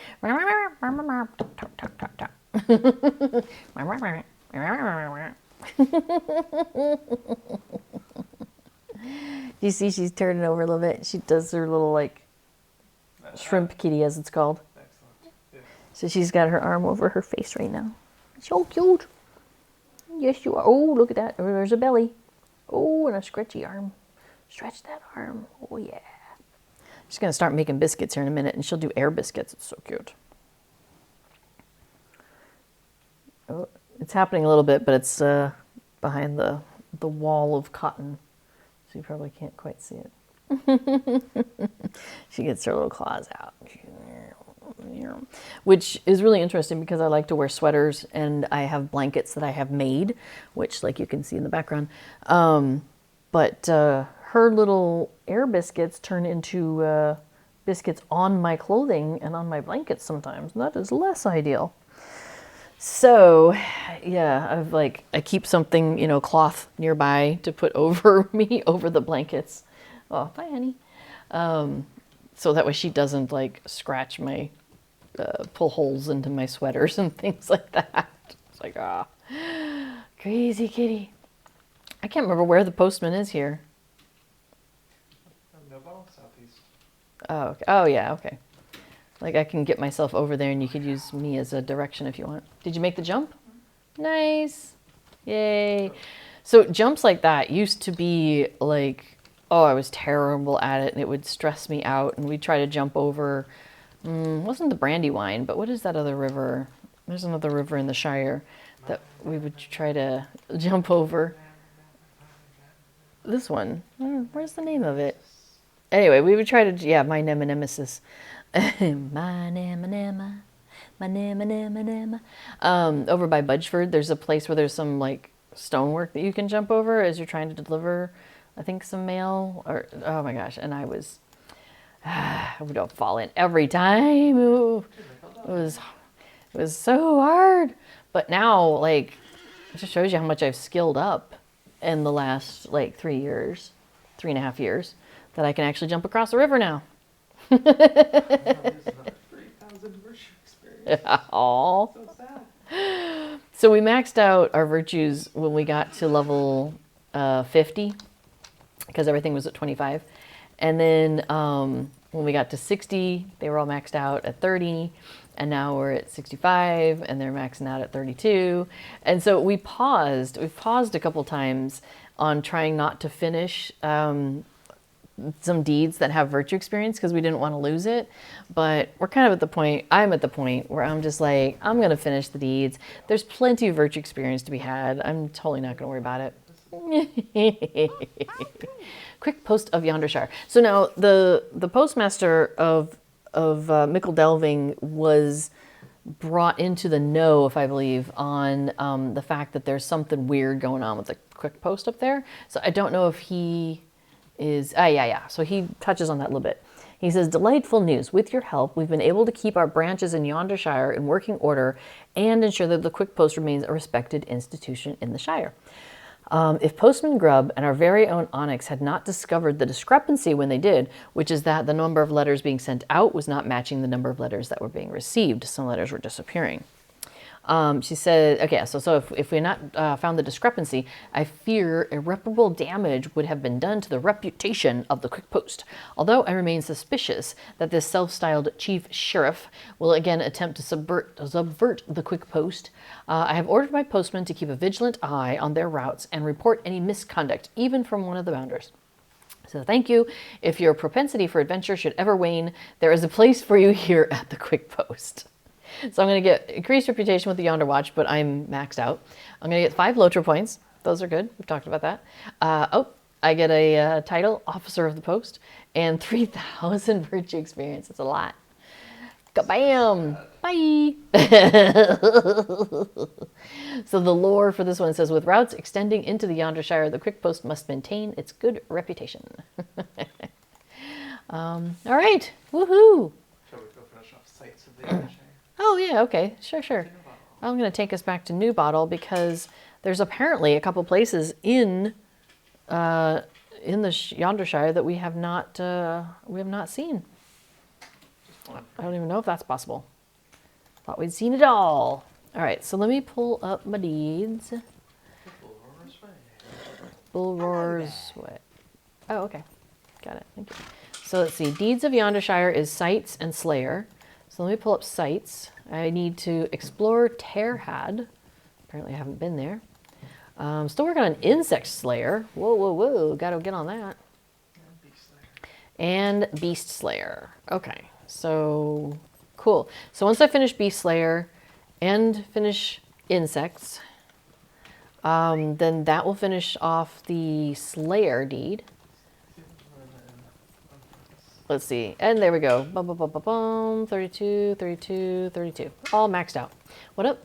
You see she's turning over a little bit. She does her little like shrimp kitty, as it's called. Excellent. Yeah. So she's got her arm over her face right now. So cute. Yes, you are. Oh, look at that. Oh, there's a belly. Oh, and a stretchy arm. Stretch that arm. Oh, yeah. She's going to start making biscuits here in a minute, and she'll do air biscuits. It's so cute. Oh, it's happening a little bit, but it's behind the wall of cotton, so you probably can't quite see it. She gets her little claws out. Which is really interesting because I like to wear sweaters, and I have blankets that I have made, which like you can see in the background. But her little air biscuits turn into biscuits on my clothing and on my blankets sometimes, and that is less ideal. So, yeah, I keep something, cloth nearby to put over me, over the blankets. Oh, bye, honey. So that way she doesn't scratch my, pull holes into my sweaters and things like that. It's like, crazy kitty. I can't remember where the postman is here. No bottle, southeast. Oh, okay. Oh yeah, okay. I can get myself over there and you could use me as a direction if you want. Did you make the jump? Nice. Yay. So jumps like that used to be I was terrible at it and it would stress me out, and we'd try to jump over, wasn't the Brandywine, but what is that other river? There's another river in the Shire that we would try to jump over. This one, where's the name of it? Anyway, we would try to, my nemesis. My nema. Over by Budgeford, there's a place where there's some stonework that you can jump over as you're trying to deliver, I think, some mail. Or oh my gosh, and I would fall in every time. Ooh, it was so hard. But now, it just shows you how much I've skilled up in the last 3.5 years, that I can actually jump across the river now. I'm losing another 3,000 virtue experience. Aww. So sad. So we maxed out our virtues when we got to level 50, because everything was at 25. And then When we got to 60, they were all maxed out at 30, and now we're at 65, and they're maxing out at 32. And so we paused. We paused a couple times on trying not to finish some deeds that have virtue experience because we didn't want to lose it. But we're kind of at the point, I'm at the point where I'm just like, I'm going to finish the deeds. There's plenty of virtue experience to be had. I'm totally not going to worry about it. Quick post of Yondershire. So now the postmaster of Mickle Delving was brought into the know, if I believe, on the fact that there's something weird going on with the quick post up there. So I don't know if he is, yeah. So he touches on that a little bit. He says, delightful news. With your help, we've been able to keep our branches in Yondershire in working order and ensure that the quick post remains a respected institution in the Shire. If Postman Grubb and our very own Onyx had not discovered the discrepancy when they did, which is that the number of letters being sent out was not matching the number of letters that were being received. Some letters were disappearing. She said, okay, so if we had not found the discrepancy, I fear irreparable damage would have been done to the reputation of the quick post. Although I remain suspicious that this self-styled chief sheriff will again attempt to subvert the quick post, I have ordered my postman to keep a vigilant eye on their routes and report any misconduct, even from one of the bounders. So thank you. If your propensity for adventure should ever wane, there is a place for you here at the quick post. So I'm going to get increased reputation with the Yonder Watch, but I'm maxed out. I'm going to get 5 Lotro points. Those are good. We've talked about that. I get a title, Officer of the Post, and 3,000 virtue experience. It's a lot. Kabam! Bye! So the lore for this one says, with routes extending into the Yondershire, the quick post must maintain its good reputation. All right. Woohoo! Shall we go finish off sites of the Yondershire? Oh, yeah, okay. Sure. I'm going to take us back to New Bottle because there's apparently a couple places in the Yondershire that we have not seen. I don't even know if that's possible. Thought we'd seen it all. All right, so let me pull up my deeds. Bull Roar's Way. Oh, okay. Got it. Thank you. So let's see. Deeds of Yondershire is Sites and Slayer. So let me pull up Sites. I need to explore Terhad. Apparently I haven't been there. Still working on Insect Slayer. Whoa. Got to get on that. And Beast Slayer. Okay. So, cool. So once I finish Beast Slayer and finish Insects, then that will finish off the Slayer deed. Let's see. And there we go. 32, 32, 32. All maxed out. What up?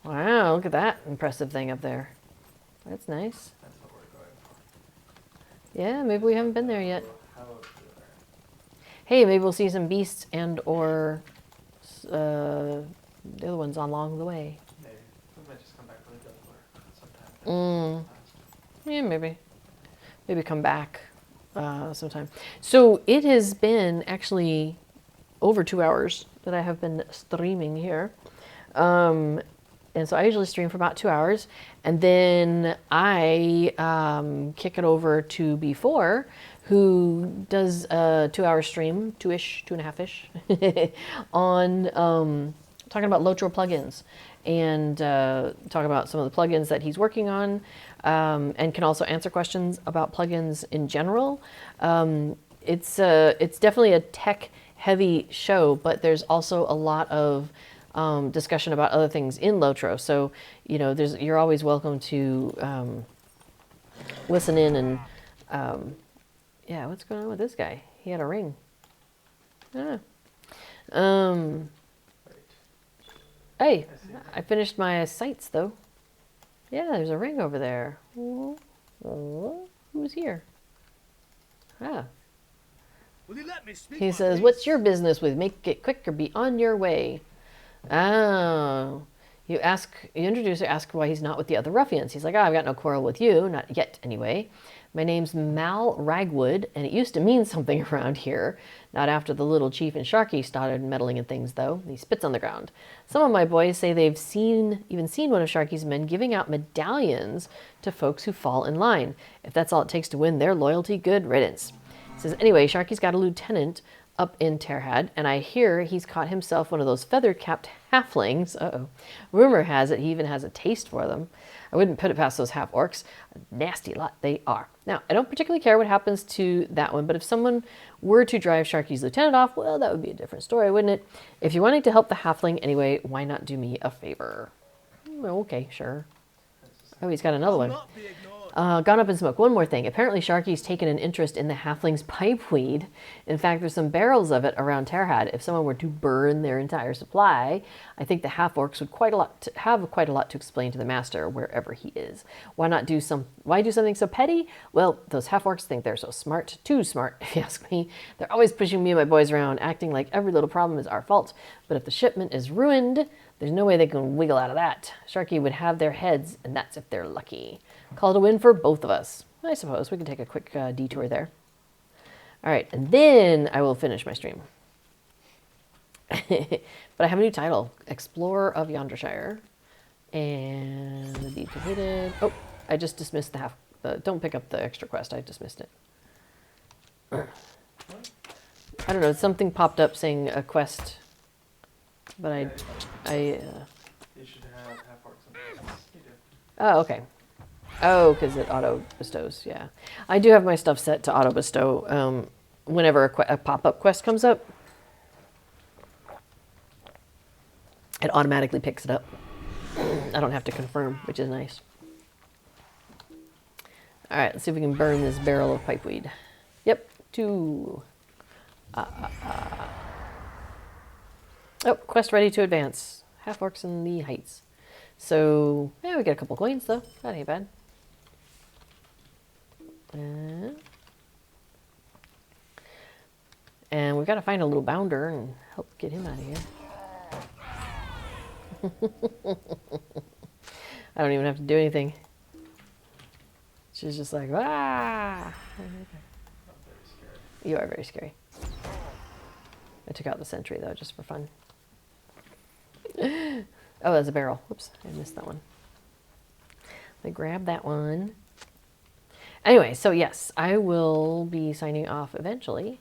Wow, look at that impressive thing up there. That's nice. That's what we're going for. Yeah, maybe we haven't been there yet. How about there? Hey, maybe we'll see some beasts and or the other ones along the way. Maybe. We might just come back with a Guzzler sometime. Yeah, maybe. Maybe come back sometime. So it has been actually over 2 hours that I have been streaming here. And so I usually stream for about 2 hours. And then I kick it over to B4, who does a 2-hour stream, 2-ish, 2.5-ish, on talking about Lotro plugins and talk about some of the plugins that he's working on, and can also answer questions about plugins in general. It's definitely a tech-heavy show, but there's also a lot of discussion about other things in Lotro. So, you know, you're always welcome to listen in and, yeah, what's going on with this guy? He had a ring. I don't know. Hey, I finished my sights though. Yeah, there's a ring over there. Who's here? Ah. Will you let me speak, He my says, please? what's your business with make it quick or be on your way? Oh. You introduce or ask why he's not with the other ruffians. He's like, oh, I've got no quarrel with you. Not yet, anyway. My name's Mal Ragwood, and it used to mean something around here. Not after the little chief and Sharky started meddling in things, though. He spits on the ground. Some of my boys say they've even seen one of Sharky's men giving out medallions to folks who fall in line. If that's all it takes to win their loyalty, good riddance. It says, anyway, Sharky's got a lieutenant up in Terhad, and I hear he's caught himself one of those feather-capped halflings. Uh-oh. Rumor has it he even has a taste for them. I wouldn't put it past those half-orcs. A nasty lot they are. Now, I don't particularly care what happens to that one, but if someone were to drive Sharky's lieutenant off, well, that would be a different story, wouldn't it? If you're wanting to help the halfling anyway, why not do me a favor? Well, okay, sure. Oh, he's got another one. Not be ignored. Gone up in smoke. One more thing. Apparently Sharky's taken an interest in the halfling's pipeweed. In fact, there's some barrels of it around Terhad. If someone were to burn their entire supply, I think the half-orcs would have quite a lot to explain to the master wherever he is. Why do something so petty? Well, those half-orcs think they're so smart. Too smart, if you ask me. They're always pushing me and my boys around, acting like every little problem is our fault. But if the shipment is ruined, there's no way they can wiggle out of that. Sharky would have their heads, and that's if they're lucky. Call it a win for both of us. I suppose we can take a quick detour there. All right, and then I will finish my stream. But I have a new title, Explorer of Yondershire. And the deed completed. Oh, I just dismissed the don't pick up the extra quest. I dismissed it. I don't know, something popped up saying a quest. But You should have half-orcs and peasants. You do. Oh, okay. Oh, because it auto bestows, yeah. I do have my stuff set to auto bestow whenever a pop-up quest comes up. It automatically picks it up. I don't have to confirm, which is nice. All right, let's see if we can burn this barrel of pipeweed. Yep, 2. Oh, quest ready to advance. Half-orcs in the heights. So, yeah, we get a couple coins, though. That ain't bad. And we've got to find a little bounder and help get him out of here. I don't even have to do anything. She's just like, ah! I'm very scared. You are very scary. I took out the sentry, though, just for fun. Oh, that's a barrel. Whoops, I missed that one. I grabbed that one. Anyway, so yes, I will be signing off eventually.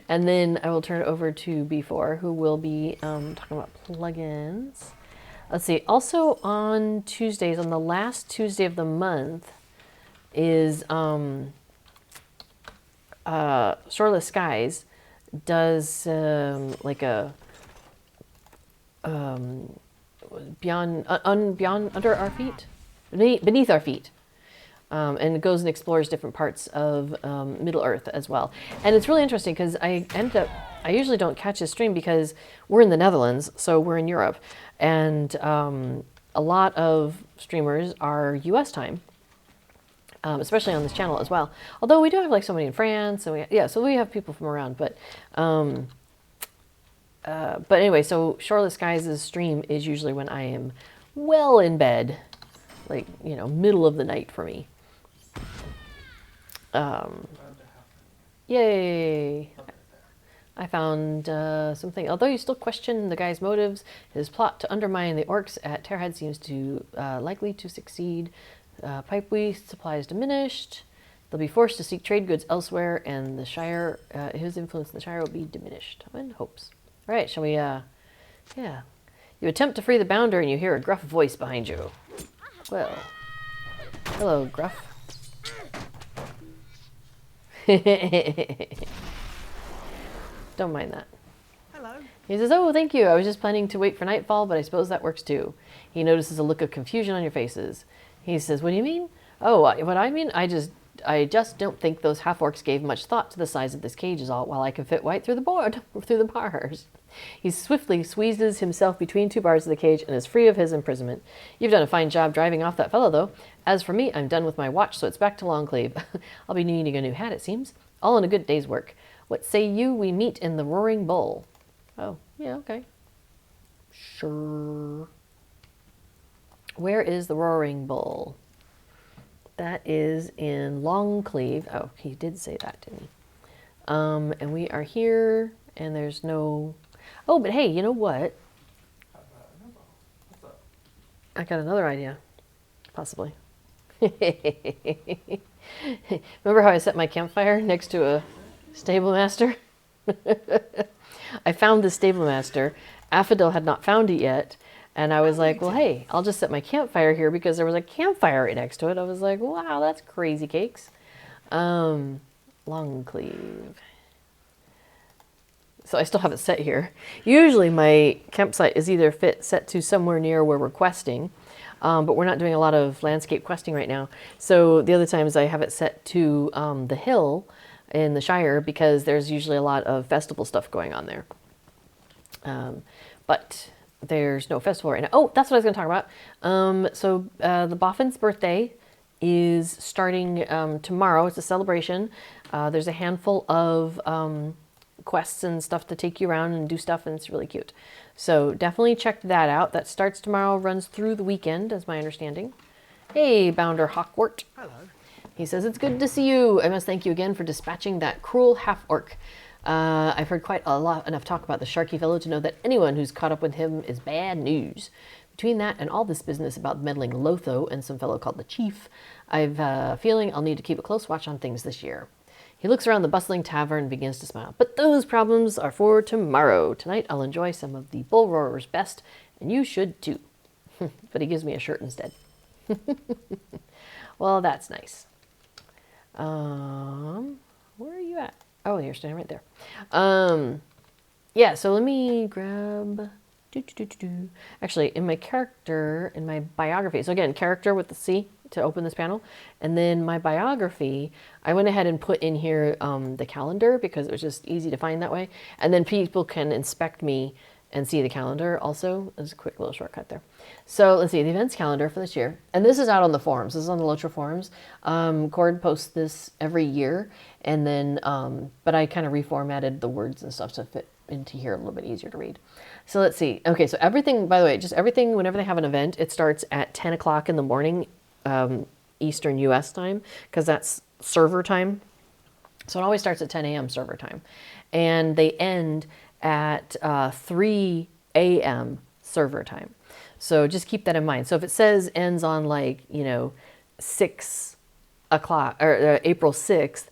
And then I will turn it over to B4, who will be talking about plugins. Let's see. Also on Tuesdays, on the last Tuesday of the month, is Shoreless Skies does like a beyond under our feet, beneath our feet. And it goes and explores different parts of Middle Earth as well. And it's really interesting because I usually don't catch his stream because we're in the Netherlands, so we're in Europe. And a lot of streamers are US time, especially on this channel as well. Although we do have like somebody in France, and so we have people from around. But anyway, so Shoreless Skies' stream is usually when I am well in bed, like, you know, middle of the night for me. Yay! I found something. Although you still question the guy's motives, his plot to undermine the orcs at Terhad seems to likely to succeed. Pipeweed supplies diminished. They'll be forced to seek trade goods elsewhere, and the Shire, his influence in the Shire will be diminished. In hopes. All right, shall we? Yeah. You attempt to free the bounder, and you hear a gruff voice behind you. Well, hello, Gruff. Don't mind that. Hello. He says, oh, thank you. I was just planning to wait for nightfall, but I suppose that works too. He notices a look of confusion on your faces. He says, what do you mean? Oh, what I mean? I just don't think those half-orcs gave much thought to the size of this cage is all, while I can fit right through the bars. He swiftly squeezes himself between two bars of the cage and is free of his imprisonment. You've done a fine job driving off that fellow, though. As for me, I'm done with my watch, so it's back to Longclave. I'll be needing a new hat, it seems. All in a good day's work. What say you we meet in the Roaring Bull? Oh, yeah, okay. Sure. Where is the Roaring Bull? That is in Longclave. Oh, he did say that, didn't he? And we are here, and there's no... Oh, but hey, you know what? What's up? I got another idea. Possibly. Remember how I set my campfire next to a stable master? I found the stable master. Affidel had not found it yet. And I was like, well, hey, I'll just set my campfire here because there was a campfire right next to it. I was like, wow, that's crazy cakes. Longcleave. So I still have it set here. Usually my campsite is either set to somewhere near where we're questing, but we're not doing a lot of landscape questing right now. So the other times I have it set to the hill in the Shire because there's usually a lot of festival stuff going on there. But there's no festival right now. Oh, that's what I was going to talk about. The Boffin's birthday is starting tomorrow. It's a celebration. There's a handful of quests and stuff to take you around and do stuff, and it's really cute. So definitely check that out. That starts tomorrow, runs through the weekend, as my understanding. Hey, Bounder Hawkwort. Hello. He says, it's good to see you. I must thank you again for dispatching that cruel half-orc. I've heard quite enough talk about the Sharky fellow to know that anyone who's caught up with him is bad news. Between that and all this business about meddling Lotho and some fellow called the Chief, I've a feeling I'll need to keep a close watch on things this year. He looks around the bustling tavern and begins to smile. But those problems are for tomorrow. Tonight I'll enjoy some of the bull roarer's best, and you should too. But he gives me a shirt instead. Well, that's nice. Where are you at? Oh, you're standing right there. Yeah, so let me grab... Actually, in my character, in my biography, so again, character with the C to open this panel, and then my biography, I went ahead and put in here the calendar because it was just easy to find that way, and then people can inspect me and see the calendar also. There's a quick little shortcut there. So let's see, the events calendar for this year, and this is out on the forums. This is on the Lotra forums. Cord posts this every year, and then, but I kind of reformatted the words and stuff to fit into here a little bit easier to read. So let's see. Okay, so everything, by the way, just everything, whenever they have an event, it starts at 10 o'clock in the morning, Eastern US time, because that's server time. So it always starts at 10 a.m. server time. And they end at 3 a.m. server time. So just keep that in mind. So if it says ends on 6 o'clock, or April 6th,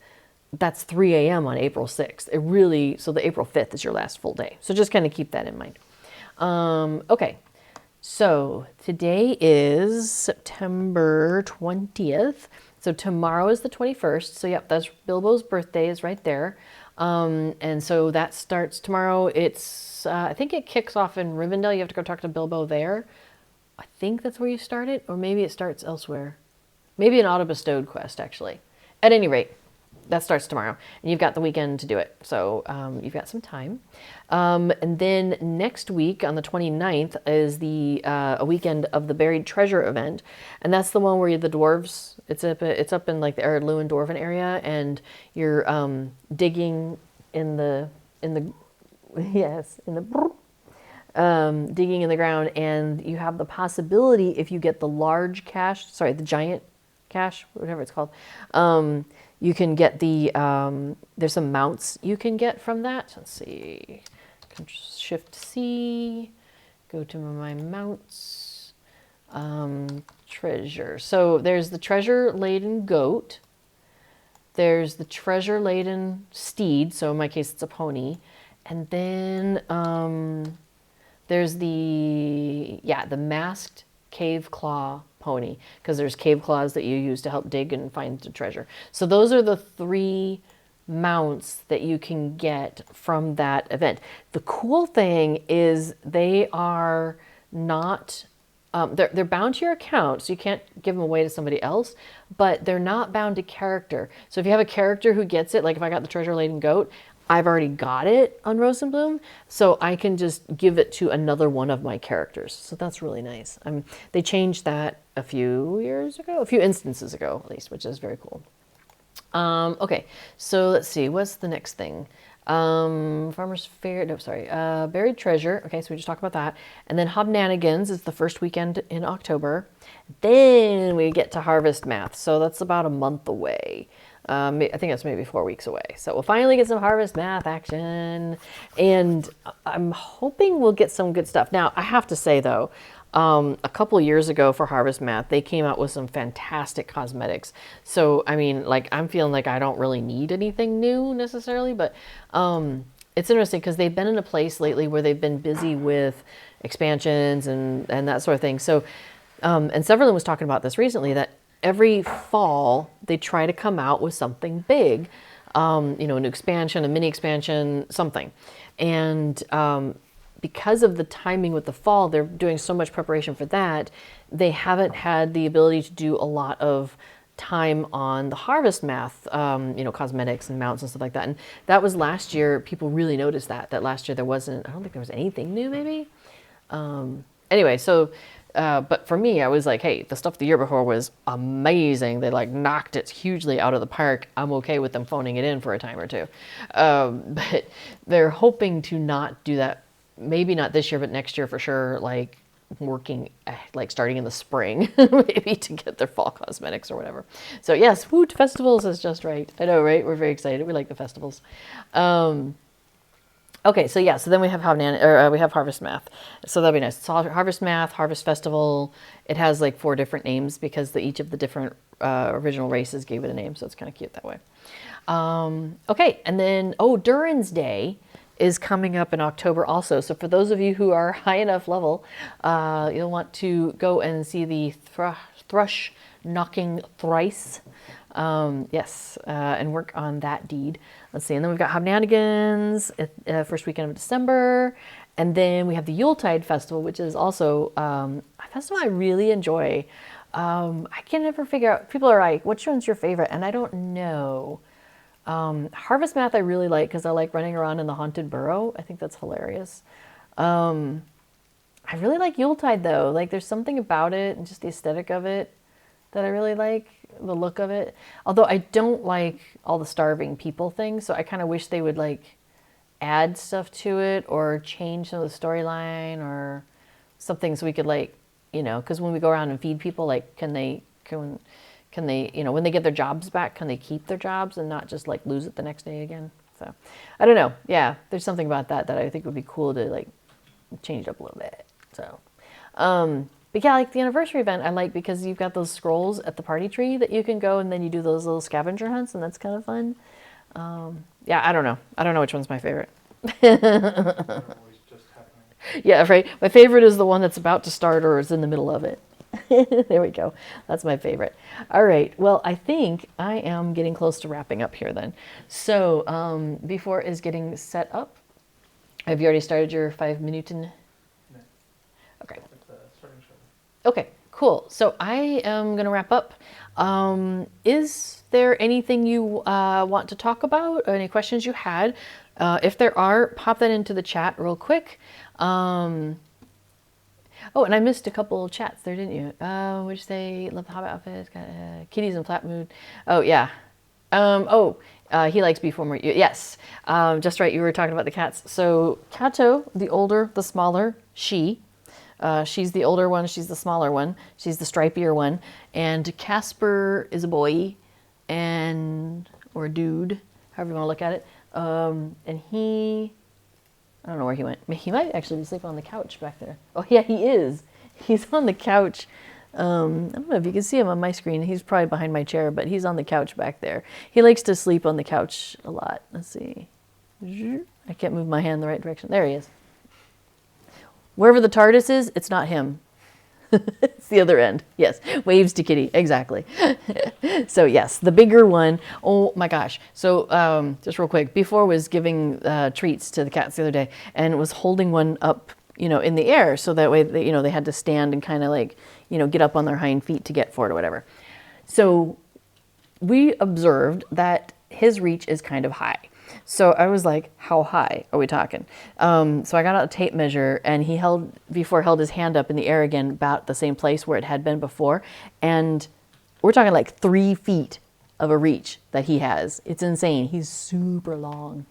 that's 3 a.m. on April 6th. So the April 5th is your last full day. So just kind of keep that in mind. Okay, so today is September 20th. So tomorrow is the 21st. So yep, that's Bilbo's birthday is right there. And so that starts tomorrow. It's, I think it kicks off in Rivendell. You have to go talk to Bilbo there. I think that's where you start it, or maybe it starts elsewhere. Maybe an auto-bestowed quest, actually. At any rate, that starts tomorrow, and you've got the weekend to do it. So you've got some time. And then next week on the 29th is a weekend of the Buried Treasure event. And that's the one where the dwarves, it's up in like the Ered Luin Dwarven area, and you're digging digging in the ground, and you have the possibility, if you get the large cache, sorry, the giant cache, whatever it's called, you can get there's some mounts you can get from that. Let's see, Shift C, go to my mounts, treasure. So there's the treasure-laden goat, there's the treasure-laden steed, so in my case it's a pony, and then there's the masked cave claw pony, because there's cave claws that you use to help dig and find the treasure. So those are the 3 mounts that you can get from that event. The cool thing is they are not, they're bound to your account, so you can't give them away to somebody else, but they're not bound to character. So if you have a character who gets it, like if I got the treasure-laden goat, I've already got it on Rosenbloom, so I can just give it to another one of my characters. So that's really nice. They changed that a few instances ago at least, which is very cool. Okay, so let's see, what's the next thing? Farmer's Fair, Buried Treasure. Okay, so we just talked about that. And then Hobnanigans is the first weekend in October. Then we get to Harvest Math, so that's about a month away. I think that's maybe 4 weeks away. So we'll finally get some Harvest Math action, and I'm hoping we'll get some good stuff. Now, I have to say though, A couple years ago for Harvest Math, they came out with some fantastic cosmetics. So, I mean, like, I'm feeling like I don't really need anything new necessarily, but it's interesting because they've been in a place lately where they've been busy with expansions and that sort of thing. So, and Severlin was talking about this recently, that every fall they try to come out with something big, an expansion, a mini expansion, something. And because of the timing with the fall, they're doing so much preparation for that. They haven't had the ability to do a lot of time on the Harvest Math, cosmetics and mounts and stuff like that. And that was last year. People really noticed that last year I don't think there was anything new maybe. Anyway, so, but for me, I was like, hey, the stuff the year before was amazing. They like knocked it hugely out of the park. I'm okay with them phoning it in for a time or two. But they're hoping to not do that. Maybe not this year, but next year for sure, like working, like starting in the spring, maybe to get their fall cosmetics or whatever. So yes, woot, festivals is just right. I know, right? We're very excited. We like the festivals. Okay, so yeah, so then we have we have Harvest Math. So that'll be nice. It's Harvest Math, Harvest Festival. It has like 4 different names because each of the different original races gave it a name, so it's kind of cute that way. Okay, and then, Durin's Day is coming up in October also. So for those of you who are high enough level, you'll want to go and see the thrush knocking thrice. And work on that deed. Let's see. And then we've got Hobnanigans, first weekend of December. And then we have the Yuletide Festival, which is also a festival I really enjoy. I can never figure out, people are like, which one's your favorite? And I don't know. Harvest Math I really like because I like running around in the haunted burrow. I think that's hilarious. I really like Yuletide though. Like there's something about it and just the aesthetic of it that I really like, the look of it. Although I don't like all the starving people things, so I kind of wish they would like add stuff to it or change some of the storyline or something so we could like, because when we go around and feed people, like can they, when they get their jobs back, can they keep their jobs and not just like lose it the next day again? So I don't know. Yeah, there's something about that I think would be cool to like change it up a little bit. So, but yeah, like the anniversary event, I like because you've got those scrolls at the party tree that you can go and then you do those little scavenger hunts and that's kind of fun. Yeah, I don't know. I don't know which one's my favorite. Always just happening. Yeah, right. My favorite is the one that's about to start or is in the middle of it. There we go. That's my favorite. All right. Well, I think I am getting close to wrapping up here then. So before is getting set up. Have you already started your 5 minuten? No. Okay. Starting shortly. Okay, cool. So I am going to wrap up. Is there anything you want to talk about or any questions you had? If there are, pop that into the chat real quick. Oh, and I missed a couple of chats there, didn't you? Would you say, love the Hobbit outfit, got kitties in flat mood. Oh, yeah. He likes Before More. Yes, just right. You were talking about the cats. So Kato, the older, the smaller, she's the older one. She's the smaller one. She's the stripier one. And Casper is a boy or a dude, however you want to look at it. And he, I don't know where he went. He might actually be sleeping on the couch back there. Oh, yeah, he is. He's on the couch. I don't know if you can see him on my screen. He's probably behind my chair, but he's on the couch back there. He likes to sleep on the couch a lot. Let's see. I can't move my hand in the right direction. There he is. Wherever the TARDIS is, it's not him. It's the other end. Yes. Waves to Kitty. Exactly. So yes, the bigger one. Oh my gosh. So just real quick, Before was giving treats to the cats the other day and was holding one up, in the air. So that way, they had to stand and kind of like, get up on their hind feet to get for it or whatever. So we observed that his reach is kind of high. So I was like, how high are we talking? So I got out a tape measure and Before held his hand up in the air again, about the same place where it had been before. And we're talking like 3 feet of a reach that he has. It's insane. He's super long.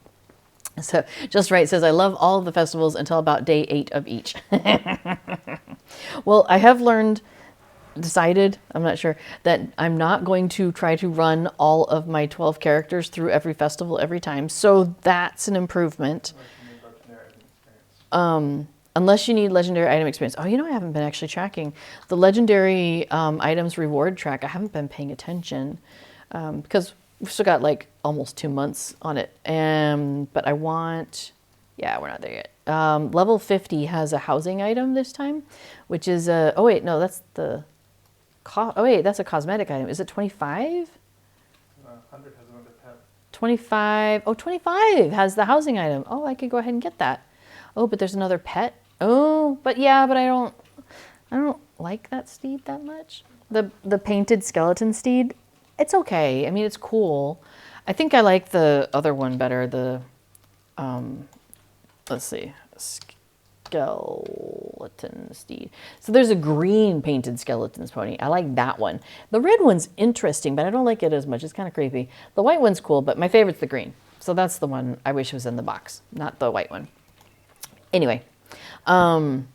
So Just Right says, I love all of the festivals until about day 8 of each. Well, I have decided, I'm not sure, that I'm not going to try to run all of my 12 characters through every festival every time. So that's an improvement. unless you need legendary item experience. Oh, I haven't been actually tracking the legendary items reward track. I haven't been paying attention because we've still got like almost 2 months on it. But I want, we're not there yet. Level 50 has a housing item this time, which is oh wait, no, that's the, that's a cosmetic item. Is it 25? 100 has another pet. 25. Oh, 25 has the housing item. Oh, I could go ahead and get that. Oh, but there's another pet. Oh, but I don't like that steed that much. The painted skeleton steed, it's okay. I mean, it's cool. I think I like the other one better. The, let's see, skeleton steed. So there's a green painted skeleton's pony. I like that one. The red one's interesting, but I don't like it as much. It's kind of creepy. The white one's cool, but my favorite's the green. So that's the one I wish was in the box, not the white one. Anyway, Simply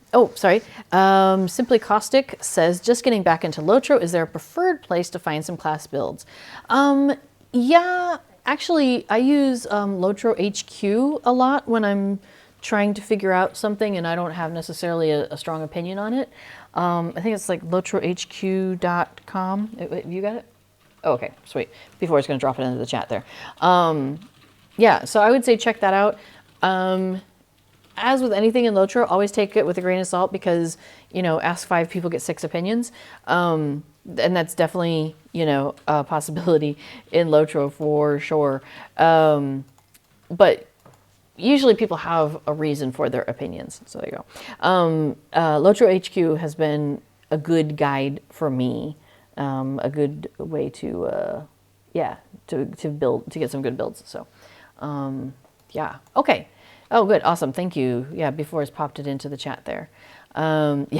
Caustic says, just getting back into Lotro, is there a preferred place to find some class builds? Yeah, actually, I use Lotro HQ a lot when I'm trying to figure out something and I don't have necessarily a strong opinion on it. I think it's like lotrohq.com. You got it? Oh, okay, sweet. Before I was going to drop it into the chat there. Yeah, so I would say check that out. As with anything in Lotro, always take it with a grain of salt because, ask 5 people, get 6 opinions. And that's definitely, a possibility in Lotro for sure. But usually people have a reason for their opinions. So there you go. Lotro HQ has been a good guide for me, a good way to build, to get some good builds. So, yeah. Okay. Oh, good. Awesome. Thank you. Yeah, before it's popped it into the chat there.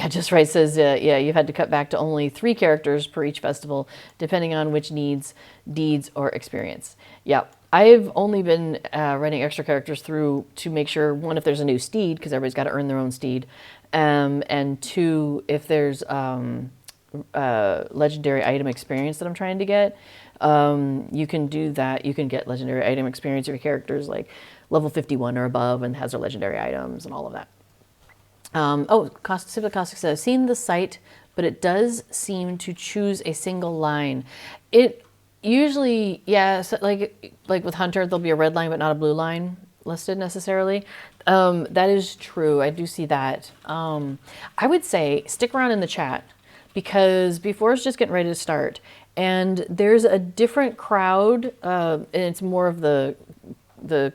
Just right says, you've had to cut back to only 3 characters per each festival, depending on which needs, deeds, or experience. Yeah, I've only been running extra characters through to make sure, 1, if there's a new steed, because everybody's got to earn their own steed, and 2, if there's legendary item experience that I'm trying to get, you can do that. You can get legendary item experience if your character's like level 51 or above and has their legendary items and all of that. Simply Caustic says, I've seen the site, but it does seem to choose a single line. It usually, so like with Hunter, there'll be a red line, but not a blue line listed necessarily. That is true. I do see that. I would say stick around in the chat because before it's just getting ready to start. And there's a different crowd, and it's more of the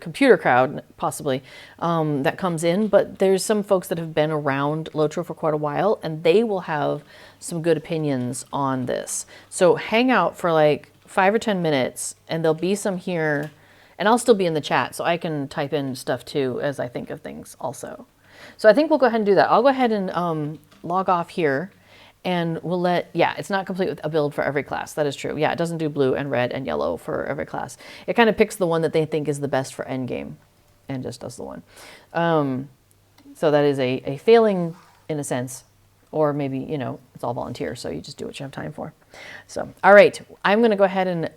computer crowd, possibly, that comes in. But there's some folks that have been around Lotro for quite a while, and they will have some good opinions on this. So hang out for like 5 or 10 minutes, and there'll be some here. And I'll still be in the chat, so I can type in stuff too as I think of things also. So I think we'll go ahead and do that. I'll go ahead and log off here. And we'll it's not complete with a build for every class. That is true. Yeah, it doesn't do blue and red and yellow for every class. It kind of picks the one that they think is the best for endgame and just does the one. So that is a failing in a sense, or maybe, it's all volunteer. So you just do what you have time for. So, all right, I'm going to go ahead and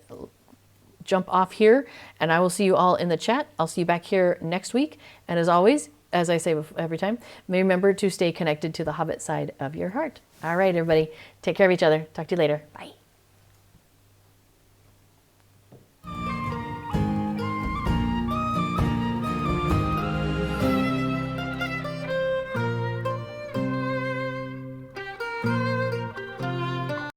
jump off here and I will see you all in the chat. I'll see you back here next week. And as always, as I say every time, remember to stay connected to the Hobbit side of your heart. All right, everybody. Take care of each other. Talk to you later. Bye.